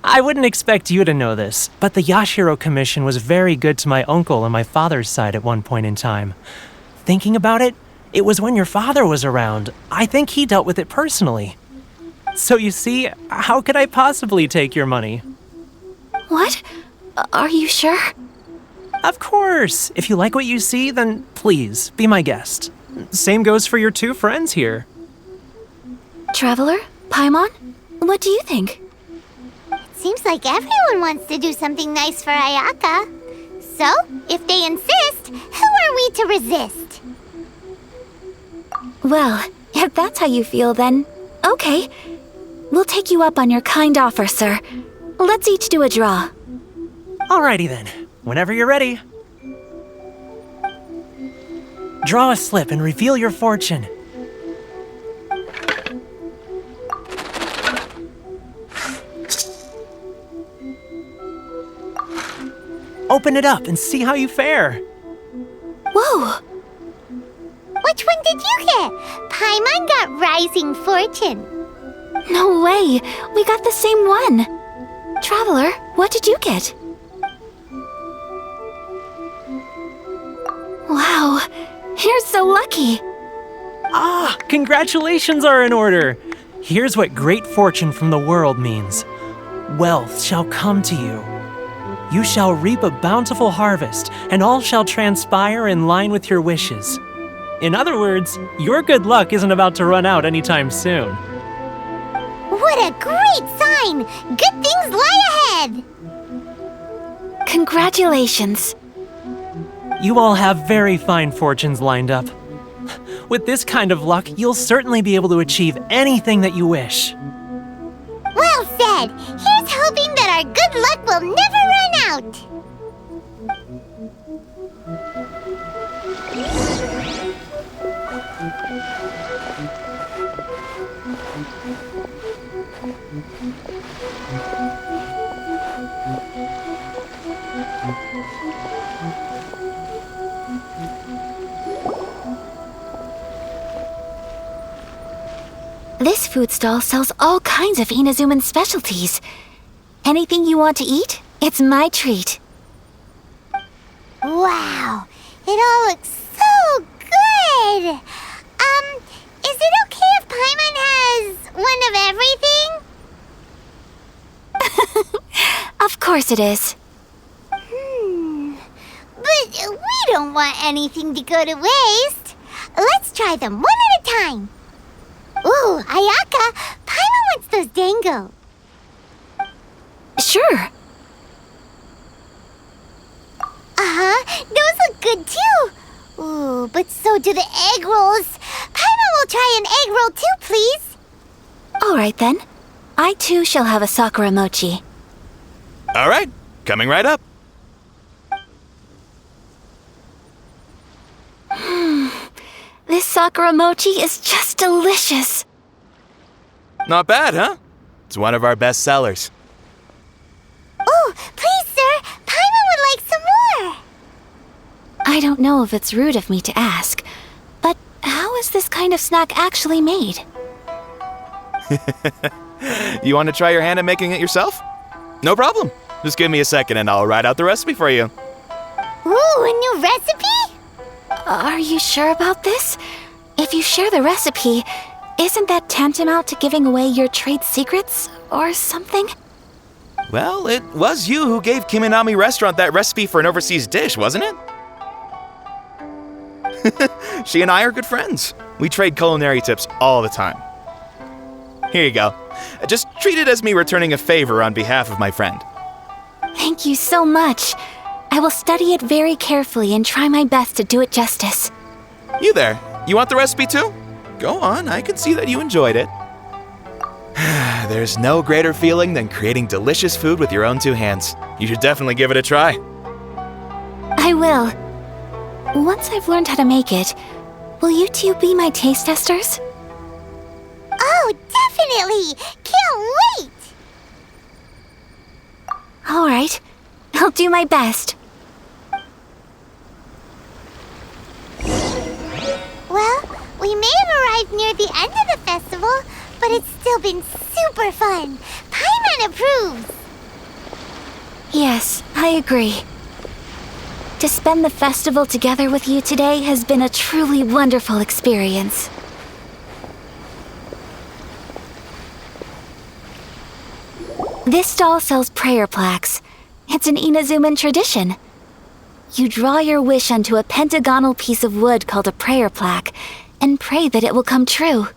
I wouldn't expect you to know this, but the Yashiro Commission was very good to my uncle on my father's side at one point in time. Thinking about it, it was when your father was around. I think he dealt with it personally. So you see, how could I possibly take your money?
What? Are you sure?
Of course! If you like what you see, then please, be my guest. Same goes for your two friends here.
Traveler? Paimon? What do you think?
Seems like everyone wants to do something nice for Ayaka. So, if they insist, who are we to resist?
Well, if that's how you feel, then okay. We'll take you up on your kind offer, sir. Let's each do a draw.
Alrighty then, whenever you're ready. Draw a slip and reveal your fortune. Open it up and see how you fare.
Whoa!
Which one did you get? Paimon got Rising Fortune.
No way! We got the same one! Traveler, what did you get? Wow, you're so lucky!
Ah, congratulations are in order. Here's what great fortune from the world means. Wealth shall come to you. You shall reap a bountiful harvest, and all shall transpire in line with your wishes. In other words, your good luck isn't about to run out anytime soon.
What a great sign! Good things lie ahead!
Congratulations.
You all have very fine fortunes lined up. With this kind of luck, you'll certainly be able to achieve anything that you wish.
Well said! Here's hoping that our good luck will never run out!
This food stall sells all kinds of Inazuman specialties. Anything you want to eat, it's my treat.
Wow! It all looks so good! Is it okay if Paimon has one of everything?
Of course it is.
But we don't want anything to go to waste. Let's try them one at a time. Ooh, Ayaka, Paimon wants those dango.
Sure.
Those look good too. Ooh, but so do the egg rolls. Paimon will try an egg roll too, please.
All right then. I too shall have a sakura mochi.
All right, coming right up.
This sakura mochi is just delicious.
Not bad, huh? It's one of our best sellers.
Oh, please, sir. Paimon would like some more.
I don't know if it's rude of me to ask, but how is this kind of snack actually made?
You want to try your hand at making it yourself? No problem. Just give me a second and I'll write out the recipe for you.
Ooh, a new recipe?
Are you sure about this? If you share the recipe, isn't that tantamount to giving away your trade secrets or something?
Well, it was you who gave Kiminami Restaurant that recipe for an overseas dish, wasn't it? She and I are good friends. We trade culinary tips all the time. Here you go. Just treat it as me returning a favor on behalf of my friend.
Thank you so much. I will study it very carefully and try my best to do it justice.
You there, you want the recipe too? Go on, I can see that you enjoyed it. There's no greater feeling than creating delicious food with your own two hands. You should definitely give it a try.
I will. Once I've learned how to make it, will you two be my taste testers?
Oh, definitely! Can't wait!
All right. I'll do my best.
Well, we may have arrived near the end of the festival, but it's still been super fun. Paimon approves!
Yes, I agree. To spend the festival together with you today has been a truly wonderful experience. This stall sells prayer plaques. It's an Inazuman tradition. You draw your wish onto a pentagonal piece of wood called a prayer plaque and pray that it will come true.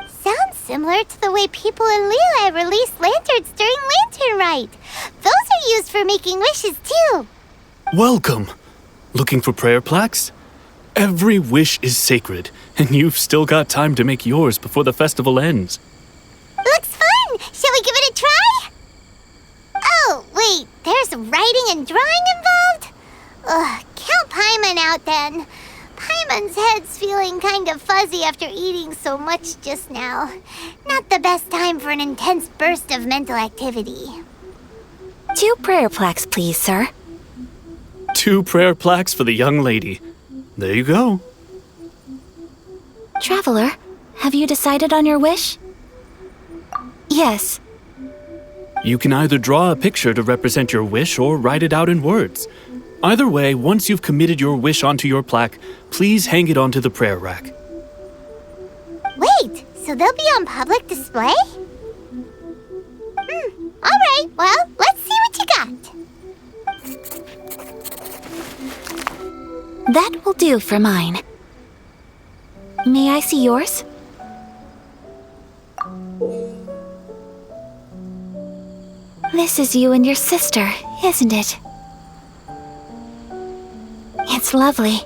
Sounds similar to the way people in Liyue release lanterns during Lantern Rite. Those are used for making wishes too.
Welcome. Looking for prayer plaques? Every wish is sacred, and you've still got time to make yours before the festival ends.
Looks fun! Shall we give it a try? Oh, wait, there's writing and drawing involved? Ugh, count Paimon out then. Paimon's head's feeling kind of fuzzy after eating so much just now. Not the best time for an intense burst of mental activity.
2 prayer plaques, please, sir.
2 prayer plaques for the young lady. There you go.
Traveler, have you decided on your wish? Yes.
You can either draw a picture to represent your wish or write it out in words. Either way, once you've committed your wish onto your plaque, please hang it onto the prayer rack.
Wait, so they'll be on public display? Alright, well, let's see what you got.
That will do for mine. May I see yours? This is you and your sister, isn't it? It's lovely.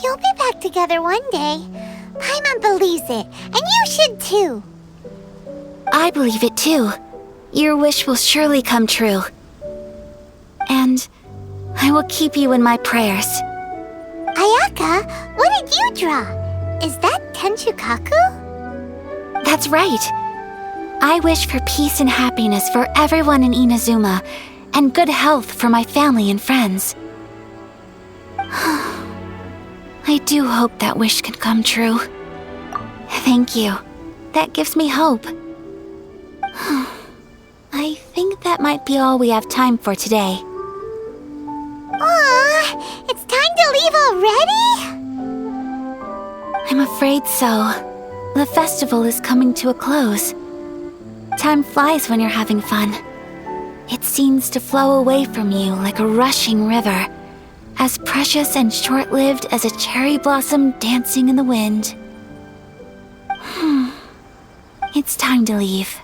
You'll be back together one day. Paimon believes it, and you should too.
I believe it too. Your wish will surely come true. And I will keep you in my prayers.
Ayaka, what did you draw? Is that Tenchukaku?
That's right. I wish for peace and happiness for everyone in Inazuma, and good health for my family and friends. I do hope that wish can come true. Thank you. That gives me hope. I think that might be all we have time for today.
Aw, it's time to leave already?
I'm afraid so. The festival is coming to a close. Time flies when you're having fun. It seems to flow away from you like a rushing river, as precious and short-lived as a cherry blossom dancing in the wind. It's time to leave.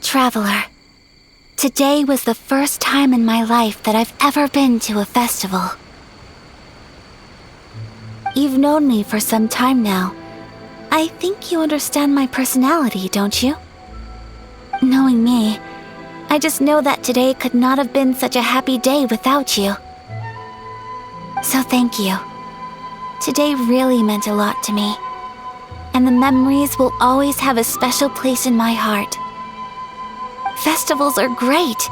Traveler, today was the first time in my life that I've ever been to a festival. You've known me for some time now. I think you understand my personality, don't you? Knowing me, I just know that today could not have been such a happy day without you. So thank you. Today really meant a lot to me, and the memories will always have a special place in my heart. Festivals are great.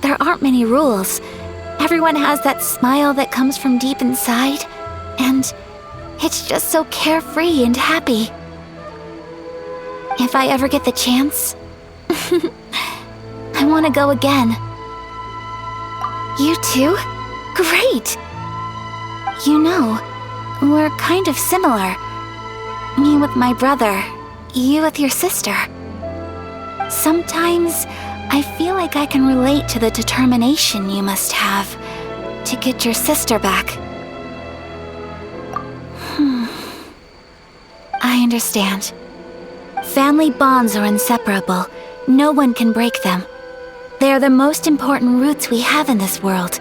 There aren't many rules, Everyone has that smile that comes from deep inside, and it's just so carefree and happy. If I ever get the chance, I want to go again. You too? Great! You know, we're kind of similar. Me with my brother, you with your sister. Sometimes I feel like I can relate to the determination you must have to get your sister back. I understand. Family bonds are inseparable. No one can break them. They are the most important roots we have in this world.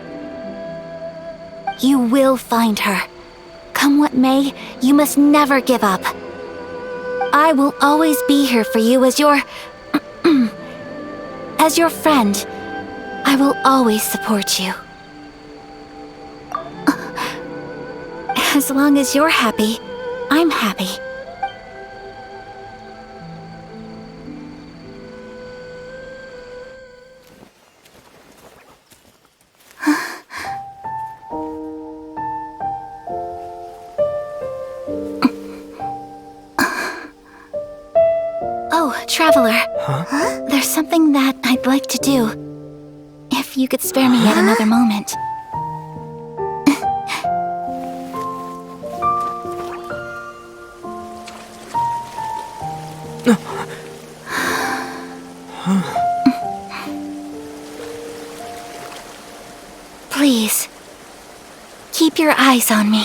You will find her. Come what may, you must never give up. I will always be here for you as your... as your friend. I will always support you. As long as you're happy, I'm happy. Oh, Traveler.
Huh?
There's something that I'd like to do. If you could spare me yet another moment. Please, keep your eyes on me.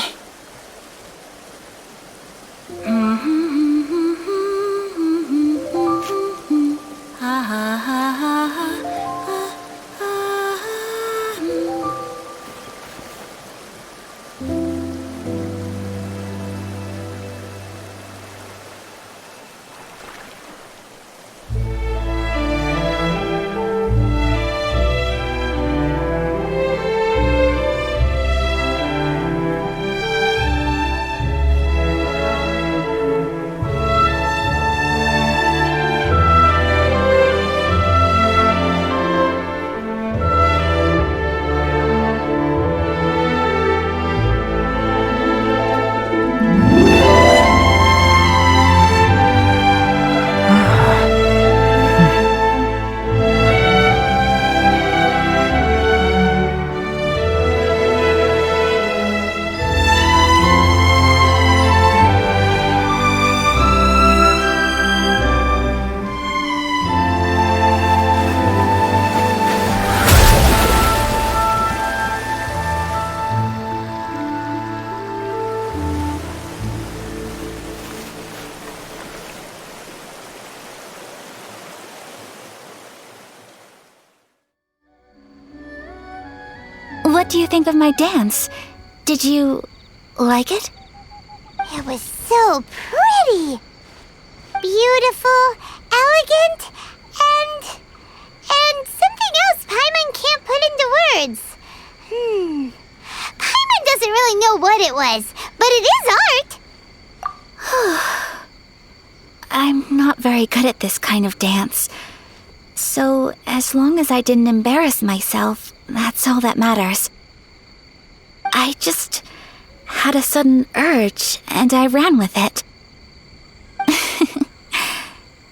What do you think of my dance? Did you like it?
It was so pretty. Beautiful, elegant, and something else Paimon can't put into words. Paimon doesn't really know what it was, but it is art.
I'm not very good at this kind of dance. So, as long as I didn't embarrass myself, that's all that matters. I just had a sudden urge, and I ran with it.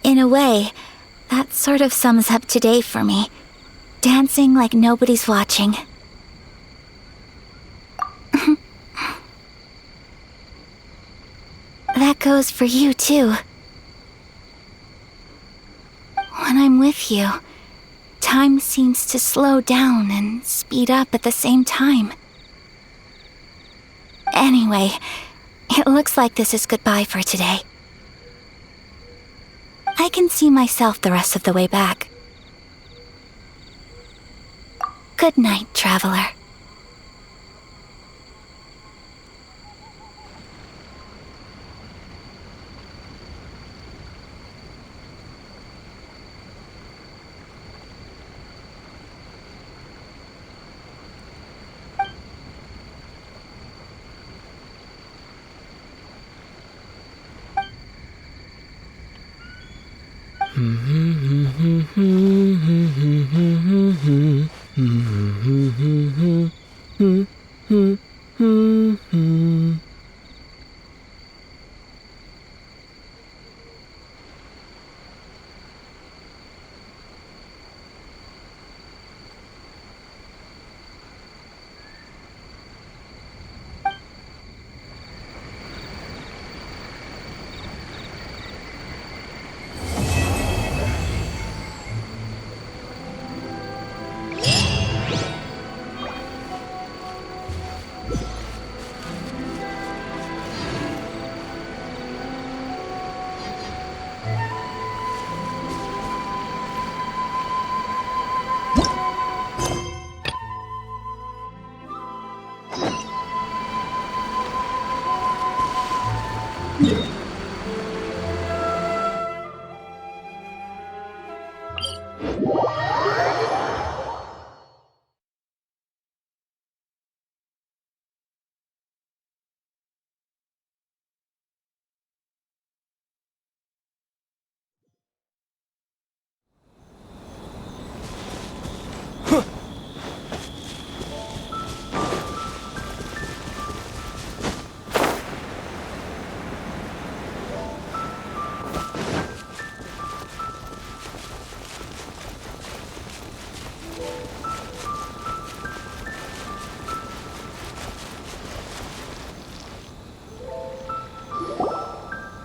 In a way, that sort of sums up today for me. Dancing like nobody's watching. That goes for you, too. When I'm with you, time seems to slow down and speed up at the same time. Anyway, it looks like this is goodbye for today. I can see myself the rest of the way back. Good night, Traveler.
Mm-hmm.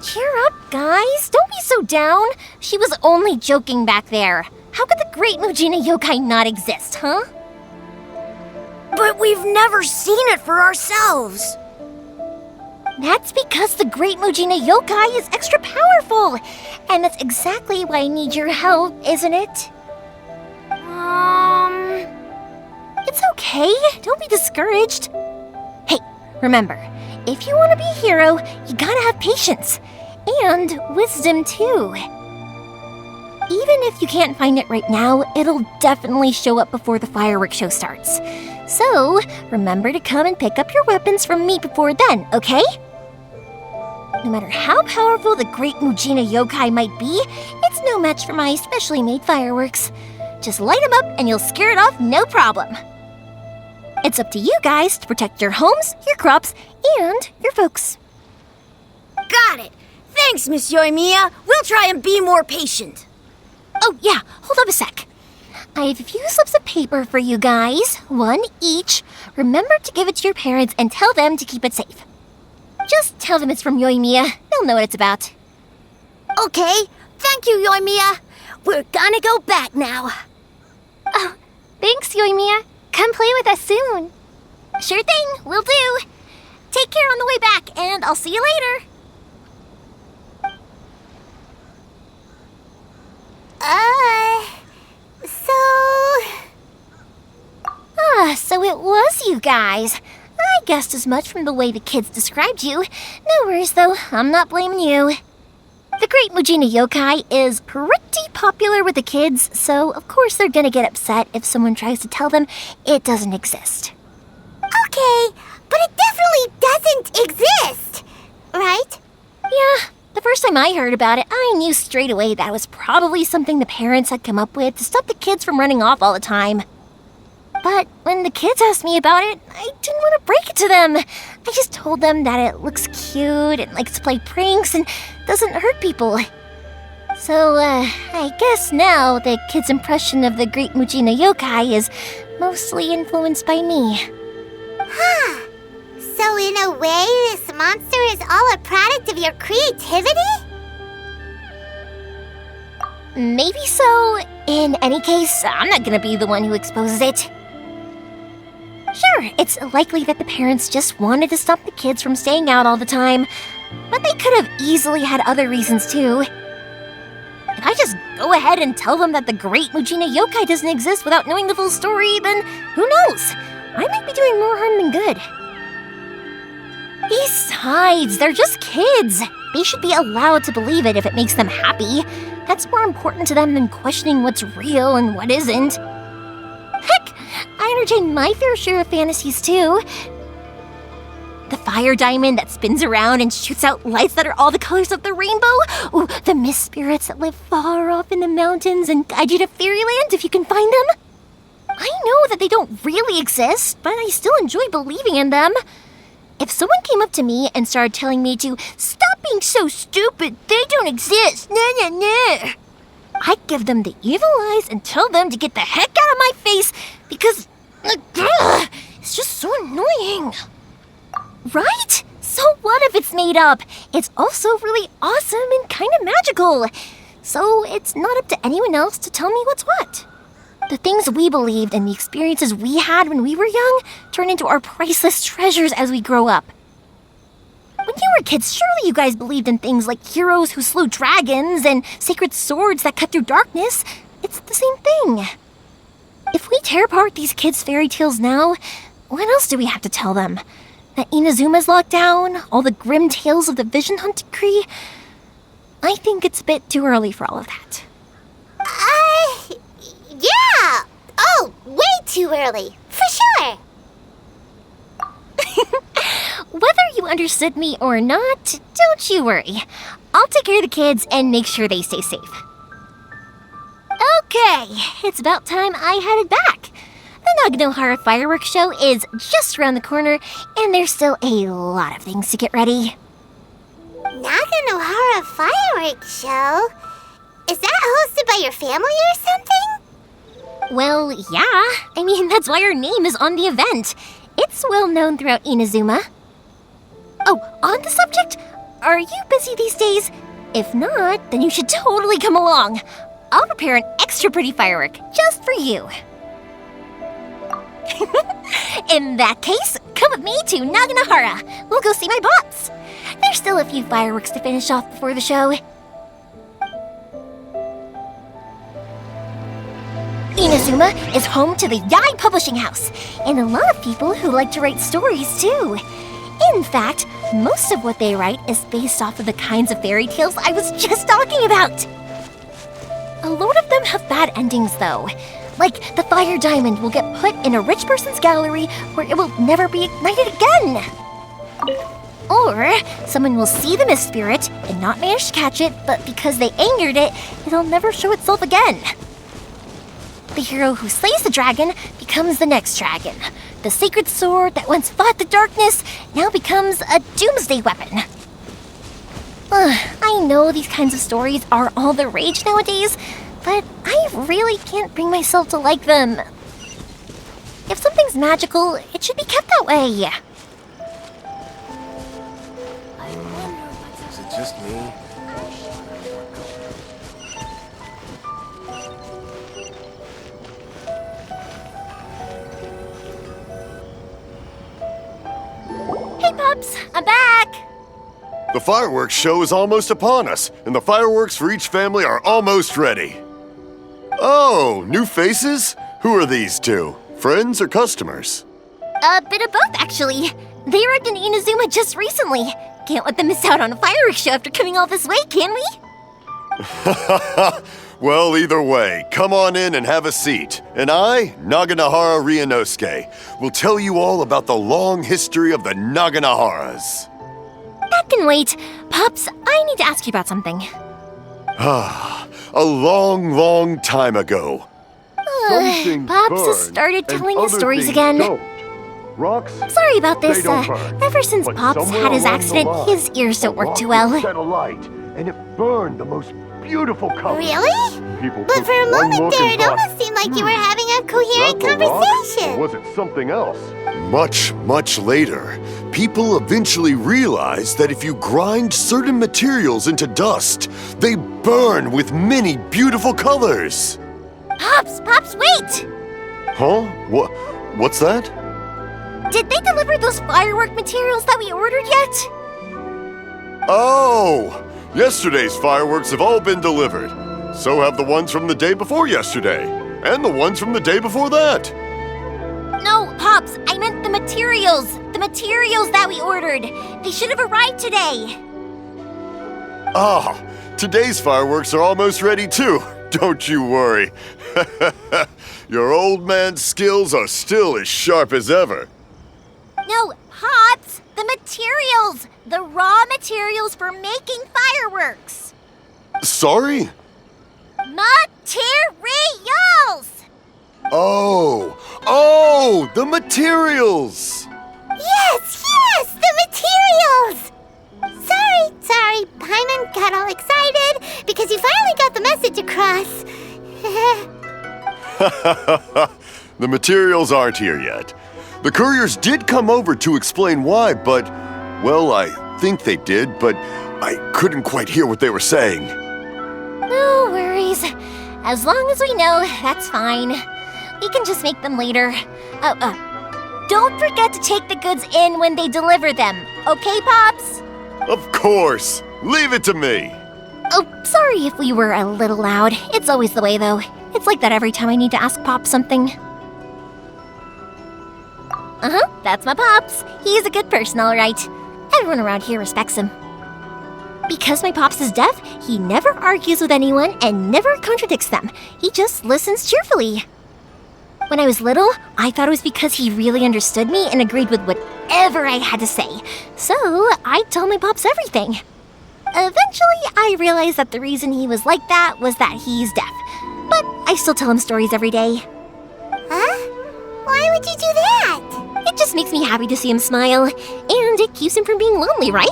Cheer up, guys. Don't be so down. She was only joking back there. How could the Great Mujina Yokai not exist, huh?
But we've never seen it for ourselves.
That's because the Great Mujina Yokai is extra powerful. And that's exactly why I need your help, isn't it? It's okay. Don't be discouraged. Hey, remember, if you want to be a hero, you gotta have patience. And wisdom, too. Even if you can't find it right now, it'll definitely show up before the fireworks show starts. So, remember to come and pick up your weapons from me before then, okay? No matter how powerful the Great Mujina Yokai might be, it's no match for my specially made fireworks. Just light them up and you'll scare it off no problem. It's up to you guys to protect your homes, your crops, and your folks.
Got it. Thanks, Miss Yoimiya. We'll try and be more patient.
Oh, yeah, hold up a sec. I have a few slips of paper for you guys, one each. Remember to give it to your parents and tell them to keep it safe. Just tell them it's from Yoimiya. They'll know what it's about.
Okay, thank you, Yoimiya. We're gonna go back now.
Oh, thanks, Yoimiya. Come play with us soon. Sure thing, will do. Take care on the way back, and I'll see you later. So it was you guys. I guessed as much from the way the kids described you. No worries, though. I'm not blaming you. The Great Mujina Yokai is pretty popular with the kids, so of course they're gonna get upset if someone tries to tell them it doesn't exist.
Okay, but it definitely doesn't exist, right?
Yeah, the first time I heard about it, I knew straight away that was probably something the parents had come up with to stop the kids from running off all the time. But when the kids asked me about it, I didn't want to break it to them. I just told them that it looks cute and likes to play pranks and doesn't hurt people. So, I guess now the kids' impression of the Great Mujina Yokai is mostly influenced by me.
Huh. So in a way, this monster is all a product of your creativity?
Maybe so. In any case, I'm not gonna be the one who exposes it. Sure, it's likely that the parents just wanted to stop the kids from staying out all the time, but they could have easily had other reasons too. If I just go ahead and tell them that the Great Mujina Yokai doesn't exist without knowing the full story, then who knows? I might be doing more harm than good. Besides, they're just kids. They should be allowed to believe it if it makes them happy. That's more important to them than questioning what's real and what isn't. Heck, I entertain my fair share of fantasies too. The fire diamond that spins around and shoots out lights that are all the colors of the rainbow. Ooh, the mist spirits that live far off in the mountains and guide you to fairyland if you can find them. I know that they don't really exist, but I still enjoy believing in them.
If someone came up to me and started telling me to stop being so stupid, they don't exist, nah, I'd give them the evil eyes and tell them to get the heck out of my face because it's just so annoying. Right? So what if it's made up? It's also really awesome and kind of magical. So it's not up to anyone else to tell me what's what. The things we believed and the experiences we had when we were young turn into our priceless treasures as we grow up. When you were kids, surely you guys believed in things like heroes who slew dragons and sacred swords that cut through darkness. It's the same thing. If we tear apart these kids' fairy tales now, what else do we have to tell them? That Inazuma's locked down? All the grim tales of the Vision Hunt Decree? I think it's a bit too early for all of that.
Yeah! Oh, way too early. For sure.
Whether you understood me or not, don't you worry. I'll take care of the kids and make sure they stay safe. Okay, it's about time I headed back. The Naganohara fireworks show is just around the corner, and there's still a lot of things to get ready.
Naganohara fireworks show? Is that hosted by your family or something?
Well, yeah. I mean, that's why our name is on the event. It's well known throughout Inazuma. Oh, on the subject, are you busy these days? If not, then you should totally come along. I'll prepare an extra pretty firework just for you. In that case, come with me to Naganohara. We'll go see my bots. There's still a few fireworks to finish off before the show. Inazuma is home to the Yai Publishing House, and a lot of people who like to write stories too. In fact, most of what they write is based off of the kinds of fairy tales I was just talking about. A lot of them have bad endings though. Like the fire diamond will get put in a rich person's gallery where it will never be ignited again. Or someone will see the mist spirit and not manage to catch it, but because they angered it, it'll never show itself again. The hero who slays the dragon becomes the next dragon. The sacred sword that once fought the darkness now becomes a doomsday weapon. I know these kinds of stories are all the rage nowadays, but I really can't bring myself to like them. If something's magical, it should be kept that way.
Is it just me?
Hey, Pups, I'm back!
The fireworks show is almost upon us, and the fireworks for each family are almost ready. Oh, new faces? Who are these two? Friends or customers?
A bit of both, actually. They arrived in Inazuma just recently. Can't let them miss out on a fireworks show after coming all this way, can we?
Well, either way, come on in and have a seat. And I, Naganohara Ryunosuke, will tell you all about the long history of the Naganoharas.
That can wait. Pops, I need to ask you about something.
A long, long time ago.
Pops has started telling his stories again.
Rocks?
Sorry about this.
burn.
Ever since
But
Pops
somewhere
had his
along the
accident,
line,
his ears don't work too well.
Set alight, and it burned the most beautiful color.
Really?
People
But
took
for a
one
moment
look
there,
and
it
thought,
almost seemed like you were having a coherent conversation.
was it something else? Much, much later, people eventually realized that if you grind certain materials into dust, they burn with many beautiful colors.
Pops, wait!
Huh? What's that?
Did they deliver those firework materials that we ordered yet?
Oh! Yesterday's fireworks have all been delivered. So have the ones from the day before yesterday. And the ones from the day before that.
No, Pops, I meant the materials. The materials that we ordered. They should have arrived today.
Ah, today's fireworks are almost ready too. Don't you worry. Your old man's skills are still as sharp as ever.
No, Pops, the materials. The raw materials for making fireworks.
Sorry?
Materials!
Oh, the materials!
Yes, the
The materials aren't here yet. The couriers did come over to explain why, but, well, I think they did, but I couldn't quite hear what they were saying.
No worries. As long as we know, that's fine. We can just make them later. Don't forget to take the goods in when they deliver them, okay, Pops?
Of course. Leave it to me.
Oh, sorry if we were a little loud. It's always the way, though. It's like that every time I need to ask Pop something. That's my Pops. He's a good person, all right. Everyone around here respects him. Because my Pops is deaf, he never argues with anyone and never contradicts them. He just listens cheerfully. When I was little, I thought it was because he really understood me and agreed with whatever I had to say. So, I'd tell my Pops everything. Eventually, I realized that the reason he was like that was that he's deaf. But I still tell him stories every day.
Huh? Why would you do that?
It just makes me happy to see him smile, and it keeps him from being lonely, right?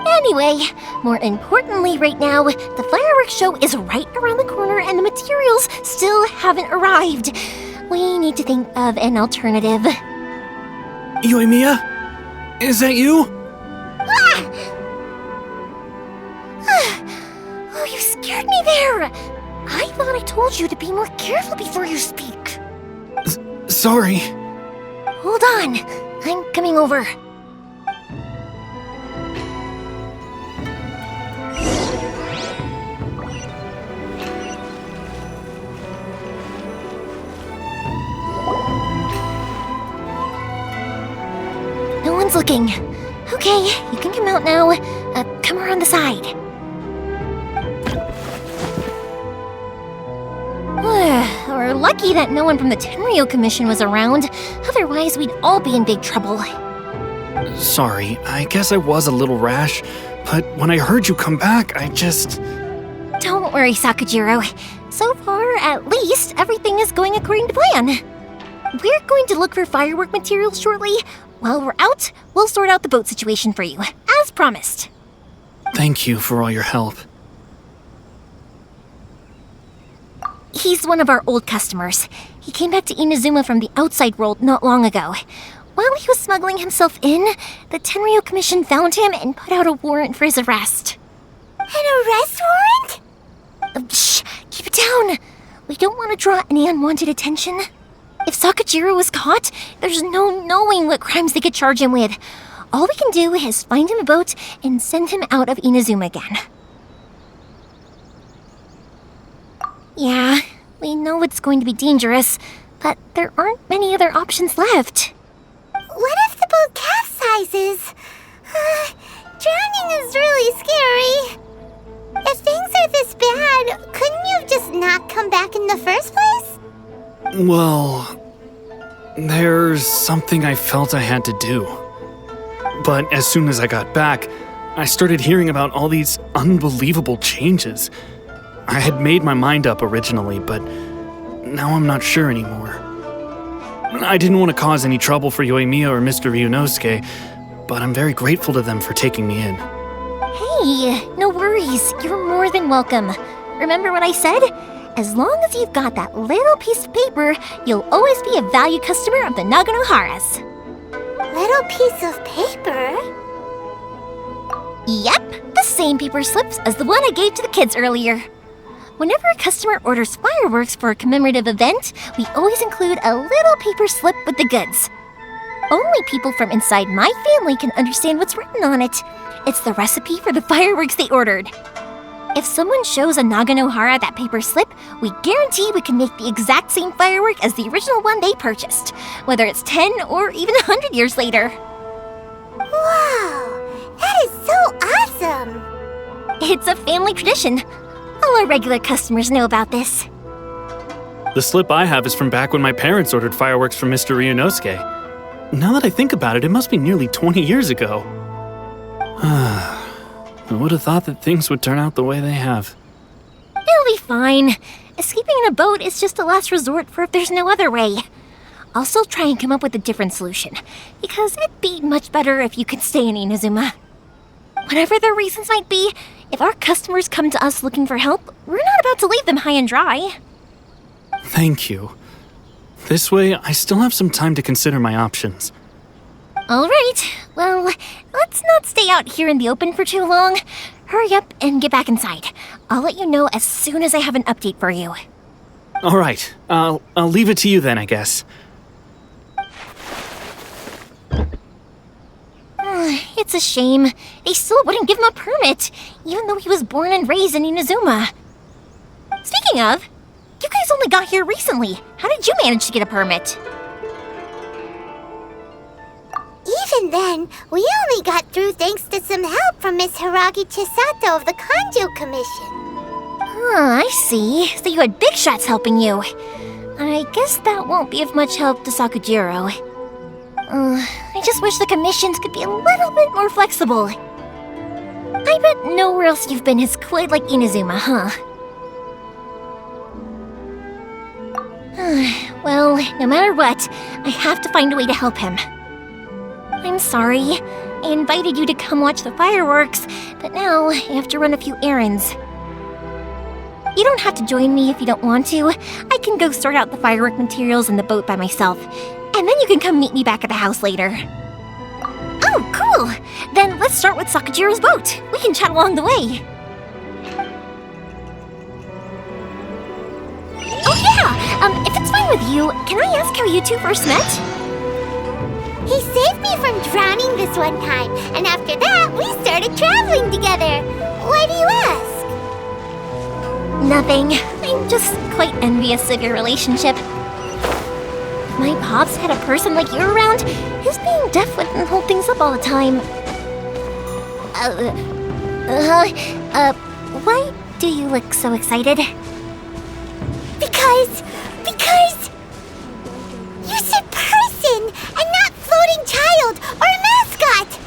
Anyway, more importantly right now, the fireworks show is right around the corner and the materials still haven't arrived. We need to think of an alternative.
Yoimiya? Is that you?
Oh, you scared me there! I thought I told you to be more careful before you speak.
Sorry.
Hold on, I'm coming over. No one's looking. Okay, you can come out now. Come around the side. We're lucky that no one from the Tenryo Commission was around. Otherwise, we'd all be in big trouble.
Sorry, I guess I was a little rash, but when I heard you come back, I just...
Don't worry, Sakajiro. So far, at least, everything is going according to plan. We're going to look for firework materials shortly. While we're out, we'll sort out the boat situation for you, as promised.
Thank you for all your help.
He's one of our old customers. He came back to Inazuma from the outside world not long ago. While he was smuggling himself in, the Tenryo Commission found him and put out a warrant for his arrest.
An arrest warrant?
Shh! Keep it down! We don't want to draw any unwanted attention. If Sakajiro was caught, there's no knowing what crimes they could charge him with. All we can do is find him a boat and send him out of Inazuma again. Yeah, we know it's going to be dangerous, but there aren't many other options left.
What if the boat capsizes? Drowning is really scary. If things are this bad, couldn't you have just not come back in the first place?
Well, there's something I felt I had to do. But as soon as I got back, I started hearing about all these unbelievable changes. I had made my mind up originally, but now I'm not sure anymore. I didn't want to cause any trouble for Yoimiya or Mr. Ryunosuke, but I'm very grateful to them for taking me in.
Hey, no worries. You're more than welcome. Remember what I said? As long as you've got that little piece of paper, you'll always be a valued customer of the Naganohara's.
Little piece of paper?
Yep, the same paper slips as the one I gave to the kids earlier. Whenever a customer orders fireworks for a commemorative event, we always include a little paper slip with the goods. Only people from inside my family can understand what's written on it. It's the recipe for the fireworks they ordered. If someone shows a Naganohara that paper slip, we guarantee we can make the exact same firework as the original one they purchased, whether it's 10 or even 100 years later.
Wow, that is so awesome!
It's a family tradition. All our regular customers know about this.
The slip I have is from back when my parents ordered fireworks from Mr. Ryunosuke. Now that I think about it, it must be nearly 20 years ago. I would have thought that things would turn out the way they have.
It'll be fine. Escaping in a boat is just a last resort for if there's no other way. I'll still try and come up with a different solution, because it'd be much better if you could stay in Inazuma. Whatever their reasons might be, if our customers come to us looking for help, we're not about to leave them high and dry.
Thank you. This way, I still have some time to consider my options.
All right. Well, let's not stay out here in the open for too long. Hurry up and get back inside. I'll let you know as soon as I have an update for you.
All right, I'll leave it to you then, I guess.
It's a shame. They still wouldn't give him a permit, even though he was born and raised in Inazuma. Speaking of, you guys only got here recently. How did you manage to get a permit?
Even then, we only got through thanks to some help from Miss Hiragi Chisato of the Kanjo Commission.
I see. So you had big shots helping you. I guess that won't be of much help to Sakujiro. I just wish the commissions could be a little bit more flexible. I bet nowhere else you've been is quite like Inazuma, huh? Well, no matter what, I have to find a way to help him. I'm sorry. I invited you to come watch the fireworks, but now I have to run a few errands. You don't have to join me if you don't want to. I can go sort out the firework materials in the boat by myself, and then you can come meet me back at the house later. Oh, cool! Then let's start with Sakujiro's boat. We can chat along the way. Oh yeah! If it's fine with you, can I ask how you two first met?
He saved me from drowning this one time, and after that, we started traveling together. Why do you ask?
Nothing. I'm just quite envious of your relationship. If my pops had a person like you around, his being deaf wouldn't hold things up all the time. Why do you look so excited?
Because you said person and not floating child or a mascot.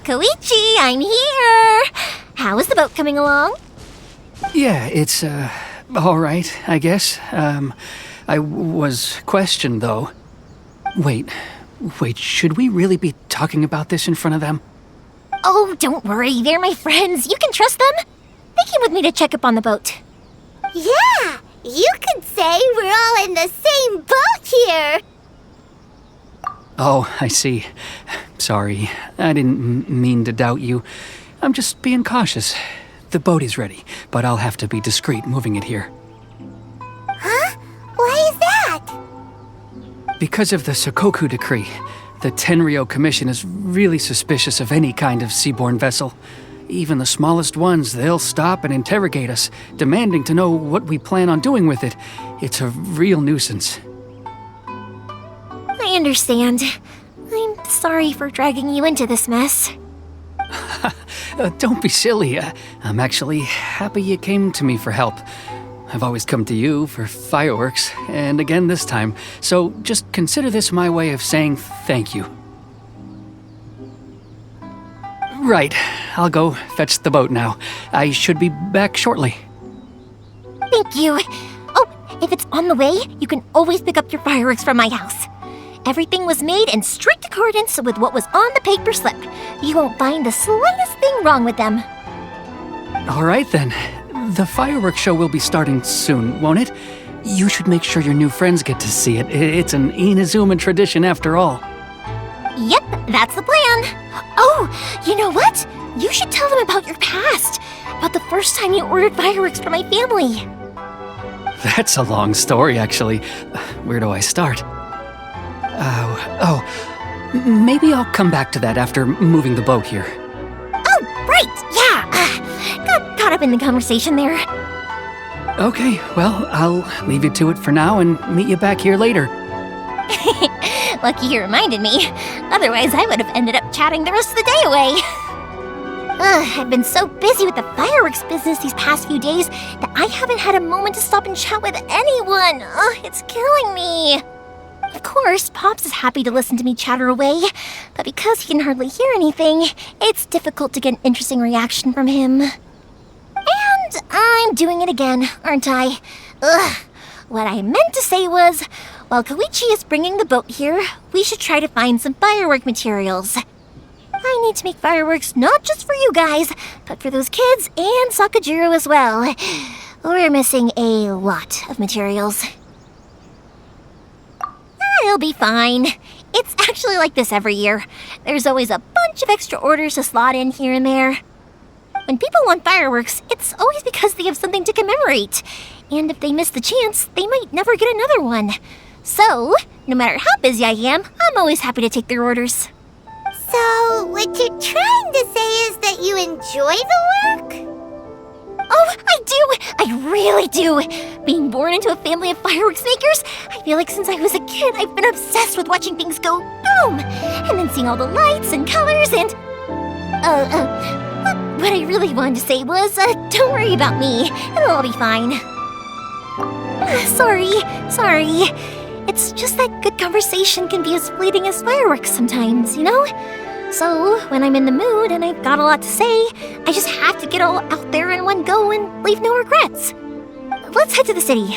Koichi, I'm here! How is the boat coming along?
Yeah, it's, all right, I guess. I was questioned, though. Wait, should we really be talking about this in front of them?
Oh, don't worry, they're my friends. You can trust them. They came with me to check up on the boat.
Yeah, you could say we're all in the same boat here.
Oh, I see. Sorry, I didn't mean to doubt you. I'm just being cautious. The boat is ready, but I'll have to be discreet moving it here.
Huh? Why is that?
Because of the Sokoku decree, the Tenryou Commission is really suspicious of any kind of seaborne vessel. Even the smallest ones, they'll stop and interrogate us, demanding to know what we plan on doing with it. It's a real nuisance.
I understand. I'm sorry for dragging you into this mess.
Don't be silly. I'm actually happy you came to me for help. I've always come to you for fireworks, and again this time, so just consider this my way of saying thank you. Right, I'll go fetch the boat now. I should be back shortly.
Thank you. Oh, if it's on the way, you can always pick up your fireworks from my house. Everything was made in strict accordance with what was on the paper slip. You won't find the slightest thing wrong with them.
All right then. The fireworks show will be starting soon, won't it? You should make sure your new friends get to see it. It's an Inazuma tradition after all.
Yep, that's the plan. Oh, you know what? You should tell them about your past. About the first time you ordered fireworks for my family.
That's a long story, actually. Where do I start? Maybe I'll come back to that after moving the boat here.
Oh, right, yeah. Got caught up in the conversation there.
Okay, well, I'll leave you to it for now and meet you back here later.
Lucky you reminded me. Otherwise, I would have ended up chatting the rest of the day away. I've been so busy with the fireworks business these past few days that I haven't had a moment to stop and chat with anyone. It's killing me. Of course, Pops is happy to listen to me chatter away, but because he can hardly hear anything, it's difficult to get an interesting reaction from him. And I'm doing it again, aren't I? What I meant to say was,
while Koichi is bringing the boat here, we should try to find some firework materials. I need to make fireworks not just for you guys, but for those kids and Sakajiro as well. We're missing a lot of materials. It'll be fine. It's actually like this every year. There's always a bunch of extra orders to slot in here and there. When people want fireworks, it's always because they have something to commemorate. And if they miss the chance, they might never get another one. So, no matter how busy I am, I'm always happy to take their orders.
So, what you're trying to say is that you enjoy the work?
Oh, I do! I really do! Being born into a family of fireworks makers, I feel like since I was a kid, I've been obsessed with watching things go boom! And then seeing all the lights and colors and... What I really wanted to say was, don't worry about me. It'll all be fine. Sorry. It's just that good conversation can be as fleeting as fireworks sometimes, you know? So, when I'm in the mood and I've got a lot to say, I just have to get all out there in one go and leave no regrets. Let's head to the city.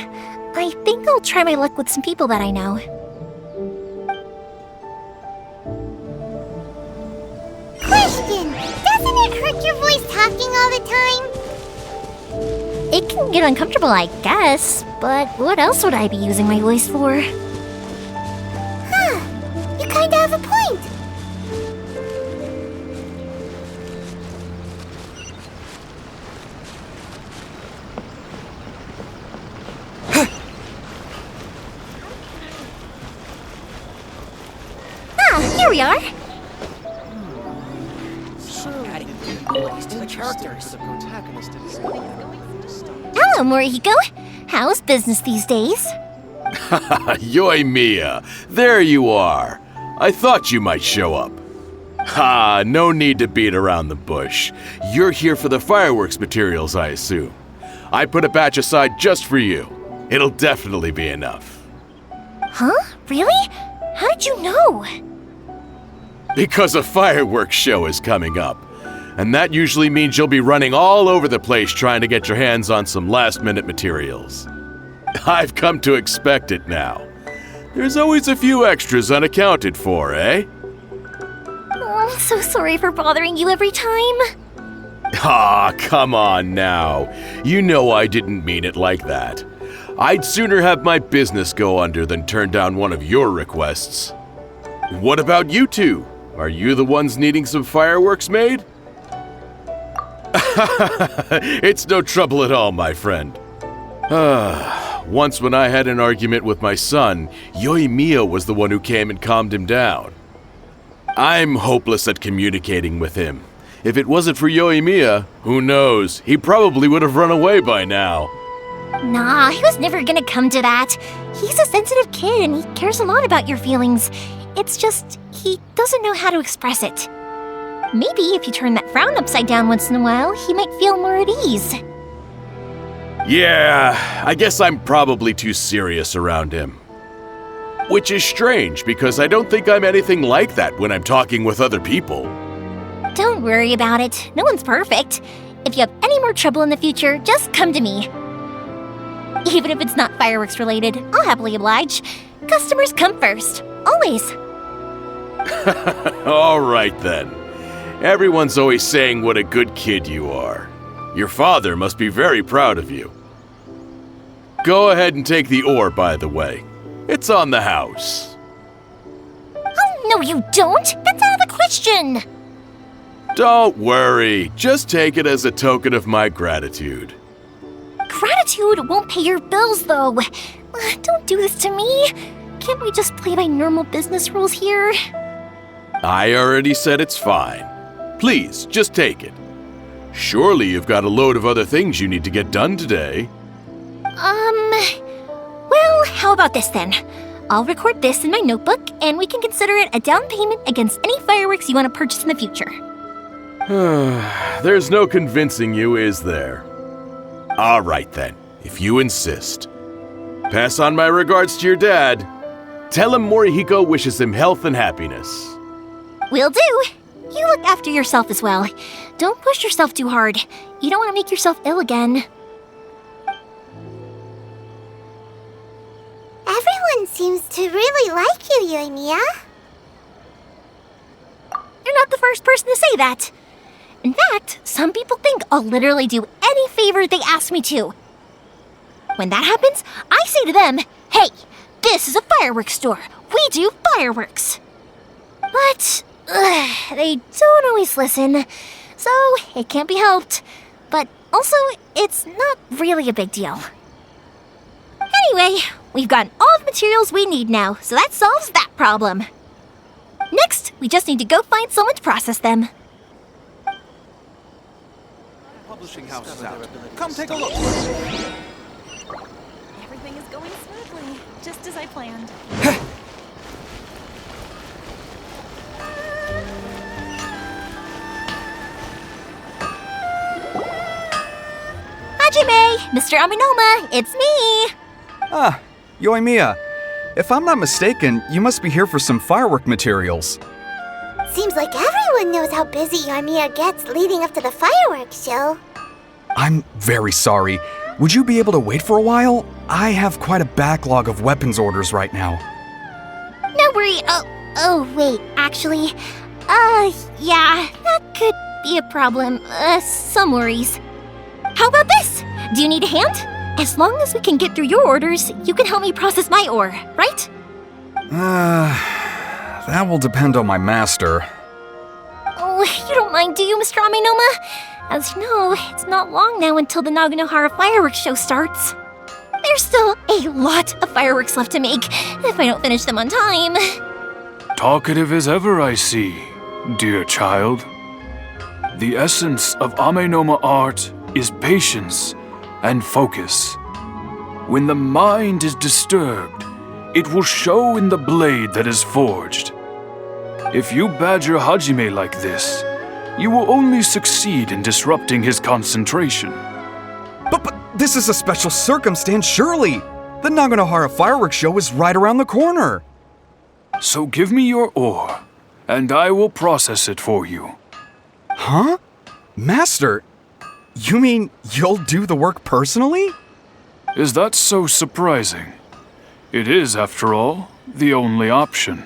I think I'll try my luck with some people that I know.
Question! Doesn't it hurt your voice talking all the time?
It can get uncomfortable, I guess, but what else would I be using my voice for?
Huh, you kinda have a point.
Here we are. Hello, Morihiko. How's business these days?
Yoimiya, there you are. I thought you might show up. Ha, no need to beat around the bush. You're here for the fireworks materials, I assume. I put a batch aside just for you. It'll definitely be enough.
Huh? Really? How did you know?
Because a fireworks show is coming up. And that usually means you'll be running all over the place trying to get your hands on some last-minute materials. I've come to expect it now. There's always a few extras unaccounted for, eh?
Oh, I'm so sorry for bothering you every time.
Ah, come on now. You know I didn't mean it like that. I'd sooner have my business go under than turn down one of your requests. What about you two? Are you the ones needing some fireworks made? It's no trouble at all, my friend. Once when I had an argument with my son, Yoimiya was the one who came and calmed him down. I'm hopeless at communicating with him. If it wasn't for Yoimiya, who knows, he probably would have run away by now.
Nah, he was never gonna come to that. He's a sensitive kid and he cares a lot about your feelings. It's just, he doesn't know how to express it. Maybe if you turn that frown upside down once in a while, he might feel more at ease.
Yeah, I guess I'm probably too serious around him. Which is strange, because I don't think I'm anything like that when I'm talking with other people.
Don't worry about it. No one's perfect. If you have any more trouble in the future, just come to me. Even if it's not fireworks related, I'll happily oblige. Customers come first. Always.
All right then. Everyone's always saying what a good kid you are. Your father must be very proud of you. Go ahead and take the ore, by the way. It's on the house.
Oh, no you don't! That's out of the question!
Don't worry. Just take it as a token of my gratitude.
Gratitude won't pay your bills, though. Don't do this to me. Can't we just play by normal business rules here?
I already said it's fine. Please, just take it. Surely you've got a load of other things you need to get done today.
Well, how about this then? I'll record this in my notebook, and we can consider it a down payment against any fireworks you want to purchase in the future.
There's no convincing you, is there? All right then, if you insist. Pass on my regards to your dad. Tell him Morihiko wishes him health and happiness.
Will do. You look after yourself as well. Don't push yourself too hard. You don't want to make yourself ill again.
Everyone seems to really like you, Yoimiya.
You're not the first person to say that. In fact, some people think I'll literally do any favor they ask me to. When that happens, I say to them, hey, this is a fireworks store. We do fireworks. But they don't always listen, so it can't be helped. But also, it's not really a big deal. Anyway, we've gotten all the materials we need now, so that solves that problem. Next, we just need to go find someone to process them.
Publishing house is out. Come take a look.
Everything is going smoothly, just as I planned.
Hajime! Mr. Aminoma, it's me!
Ah, Yoimiya. If I'm not mistaken, you must be here for some firework materials.
Seems like everyone knows how busy Yoimiya gets leading up to the fireworks show.
I'm very sorry. Would you be able to wait for a while? I have quite a backlog of weapons orders right now.
No worry. Oh, wait, actually. Yeah, that could be a problem. Some worries. How about this? Do you need a hand? As long as we can get through your orders, you can help me process my ore, right?
That will depend on my master.
Oh, you don't mind, do you, Mr. Aminoma? As you know, it's not long now until the Naganohara fireworks show starts. There's still a lot of fireworks left to make, if I don't finish them on time.
Talkative as ever, I see, dear child. The essence of Amenoma art is patience and focus. When the mind is disturbed, it will show in the blade that is forged. If you badger Hajime like this, you will only succeed in disrupting his concentration.
But this is a special circumstance, surely! The Naganohara fireworks show is right around the corner!
So give me your ore, and I will process it for you.
Huh? Master, you mean you'll do the work personally?
Is that so surprising? It is, after all, the only option.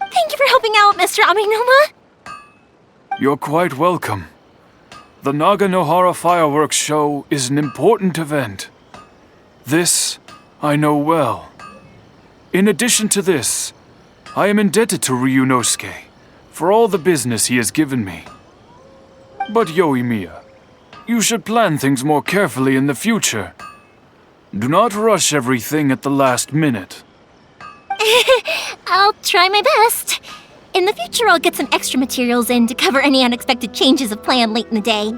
Thank you for helping out, Mr. Aminoma!
You're quite welcome. The Naganohara fireworks show is an important event. This I know well. In addition to this, I am indebted to Ryunosuke for all the business he has given me. But Yoimiya, you should plan things more carefully in the future. Do not rush everything at the last minute.
I'll try my best. In the future, I'll get some extra materials in to cover any unexpected changes of plan late in the day.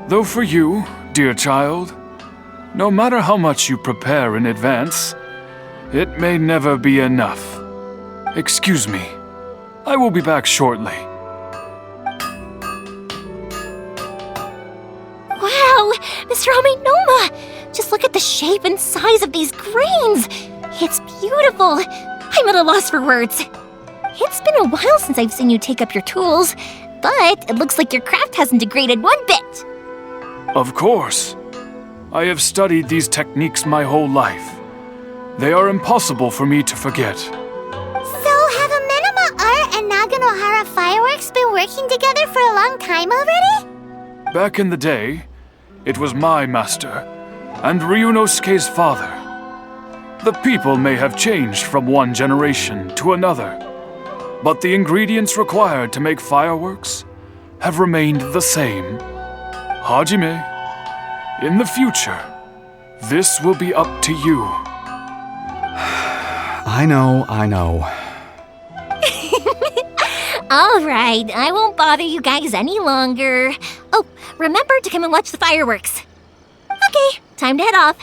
Though for you, dear child, no matter how much you prepare in advance, it may never be enough. Excuse me. I will be back shortly.
Wow, Mr. Aminoma! Just look at the shape and size of these grains! It's beautiful! I'm at a loss for words. It's been a while since I've seen you take up your tools, but it looks like your craft hasn't degraded one bit.
Of course. I have studied these techniques my whole life. They are impossible for me to forget.
So have Amenoma Art and Naganohara Fireworks been working together for a long time already?
Back in the day, it was my master and Ryunosuke's father. The people may have changed from one generation to another, but the ingredients required to make fireworks have remained the same. Hajime, in the future, this will be up to you.
I know.
All right, I won't bother you guys any longer. Oh, remember to come and watch the fireworks. Okay, time to head off.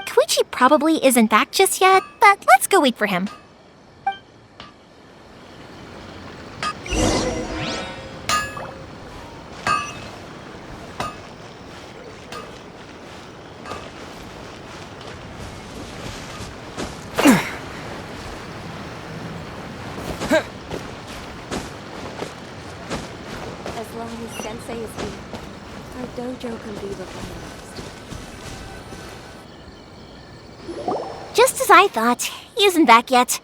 Koichi probably isn't back just yet, but let's go wait for him.
As long as Sensei is here, our dojo can be recognized.
just as I thought. He isn't back yet.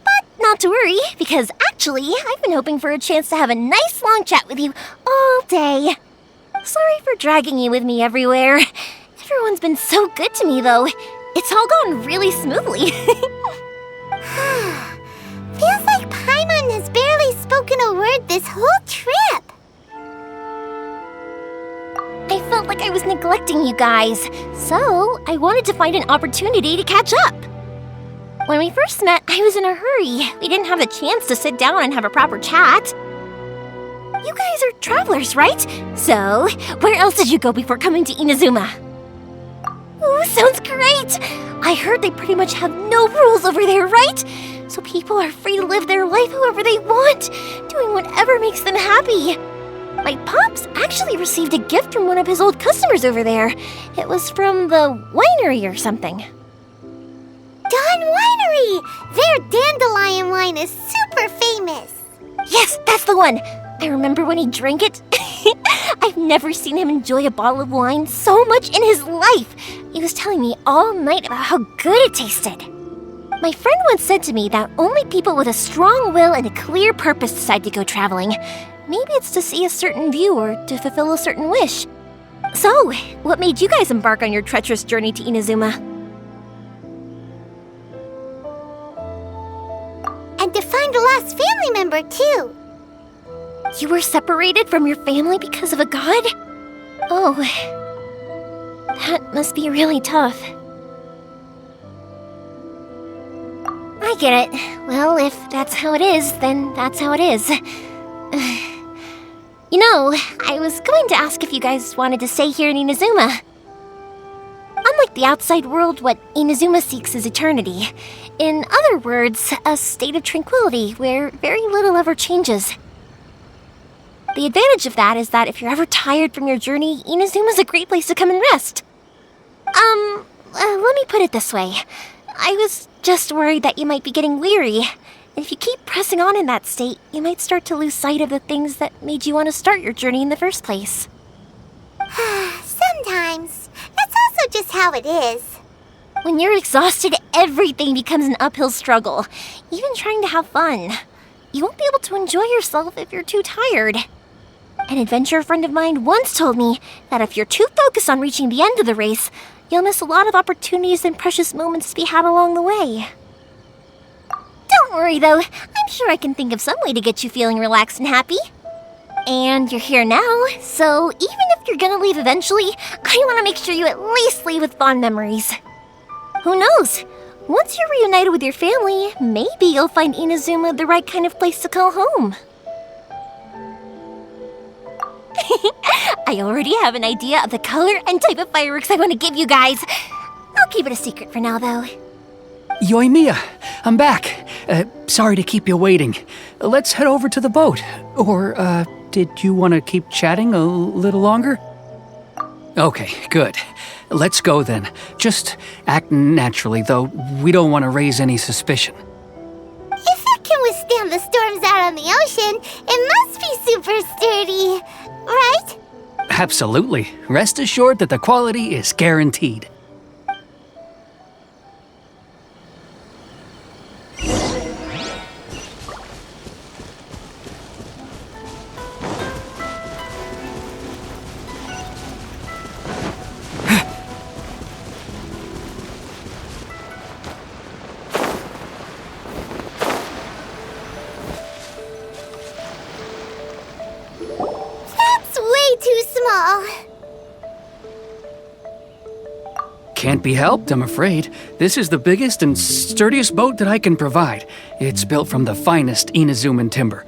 But not to worry, because actually, I've been hoping for a chance to have a nice long chat with you all day. Sorry for dragging you with me everywhere. Everyone's been so good to me, though. It's all gone really smoothly.
Feels like Paimon has barely spoken a word this whole trip.
I felt like I was neglecting you guys, so I wanted to find an opportunity to catch up. When we first met, I was in a hurry. We didn't have a chance to sit down and have a proper chat. You guys are travelers, right? So, where else did you go before coming to Inazuma? Ooh, sounds great! I heard they pretty much have no rules over there, right? So people are free to live their life however they want, doing whatever makes them happy. My pops actually received a gift from one of his old customers over there. It was from the winery or something.
Dawn Winery! Their dandelion wine is super famous.
Yes, that's the one! I remember when he drank it. I've never seen him enjoy a bottle of wine so much in his life. He was telling me all night about how good it tasted. My friend once said to me that only people with a strong will and a clear purpose decide to go traveling. Maybe it's to see a certain view or to fulfill a certain wish. So, what made you guys embark on your treacherous journey to Inazuma?
And to find a lost family member, too.
You were separated from your family because of a god? Oh, that must be really tough. I get it. Well, if that's how it is, then that's how it is. You know, I was going to ask if you guys wanted to stay here in Inazuma. Unlike the outside world, what Inazuma seeks is eternity. In other words, a state of tranquility where very little ever changes. The advantage of that is that if you're ever tired from your journey, Inazuma's a great place to come and rest. Let me put it this way. I was just worried that you might be getting weary. And if you keep pressing on in that state, you might start to lose sight of the things that made you want to start your journey in the first place.
Sometimes. That's also just how it is.
When you're exhausted, everything becomes an uphill struggle. Even trying to have fun. You won't be able to enjoy yourself if you're too tired. An adventurer friend of mine once told me that if you're too focused on reaching the end of the race, you'll miss a lot of opportunities and precious moments to be had along the way. Don't worry though, I'm sure I can think of some way to get you feeling relaxed and happy. And you're here now, so even if you're gonna leave eventually, I want to make sure you at least leave with fond memories. Who knows? Once you're reunited with your family, maybe you'll find Inazuma the right kind of place to call home. I already have an idea of the color and type of fireworks I want to give you guys. I'll keep it a secret for now, though.
Yoimiya, I'm back. Sorry to keep you waiting. Let's head over to the boat. Or, did you want to keep chatting a little longer? Okay, good. Let's go then. Just act naturally, though. We don't want to raise any suspicion.
If it can withstand the storms out on the ocean, it must be super sturdy, right?
Absolutely. Rest assured that the quality is guaranteed. Can't be helped, I'm afraid. This is the biggest and sturdiest boat that I can provide. It's built from the finest Inazuman timber.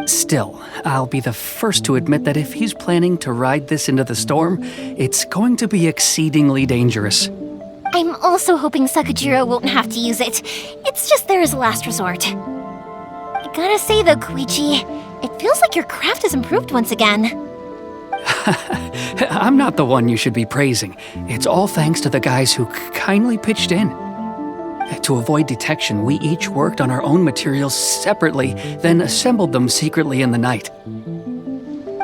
Still, I'll be the first to admit that if he's planning to ride this into the storm, it's going to be exceedingly dangerous.
I'm also hoping Sakajiro won't have to use it. It's just there as a last resort. I gotta say though, Koichi, it feels like your craft has improved once again.
I'm not the one you should be praising. It's all thanks to the guys who kindly pitched in. To avoid detection, we each worked on our own materials separately, then assembled them secretly in the night.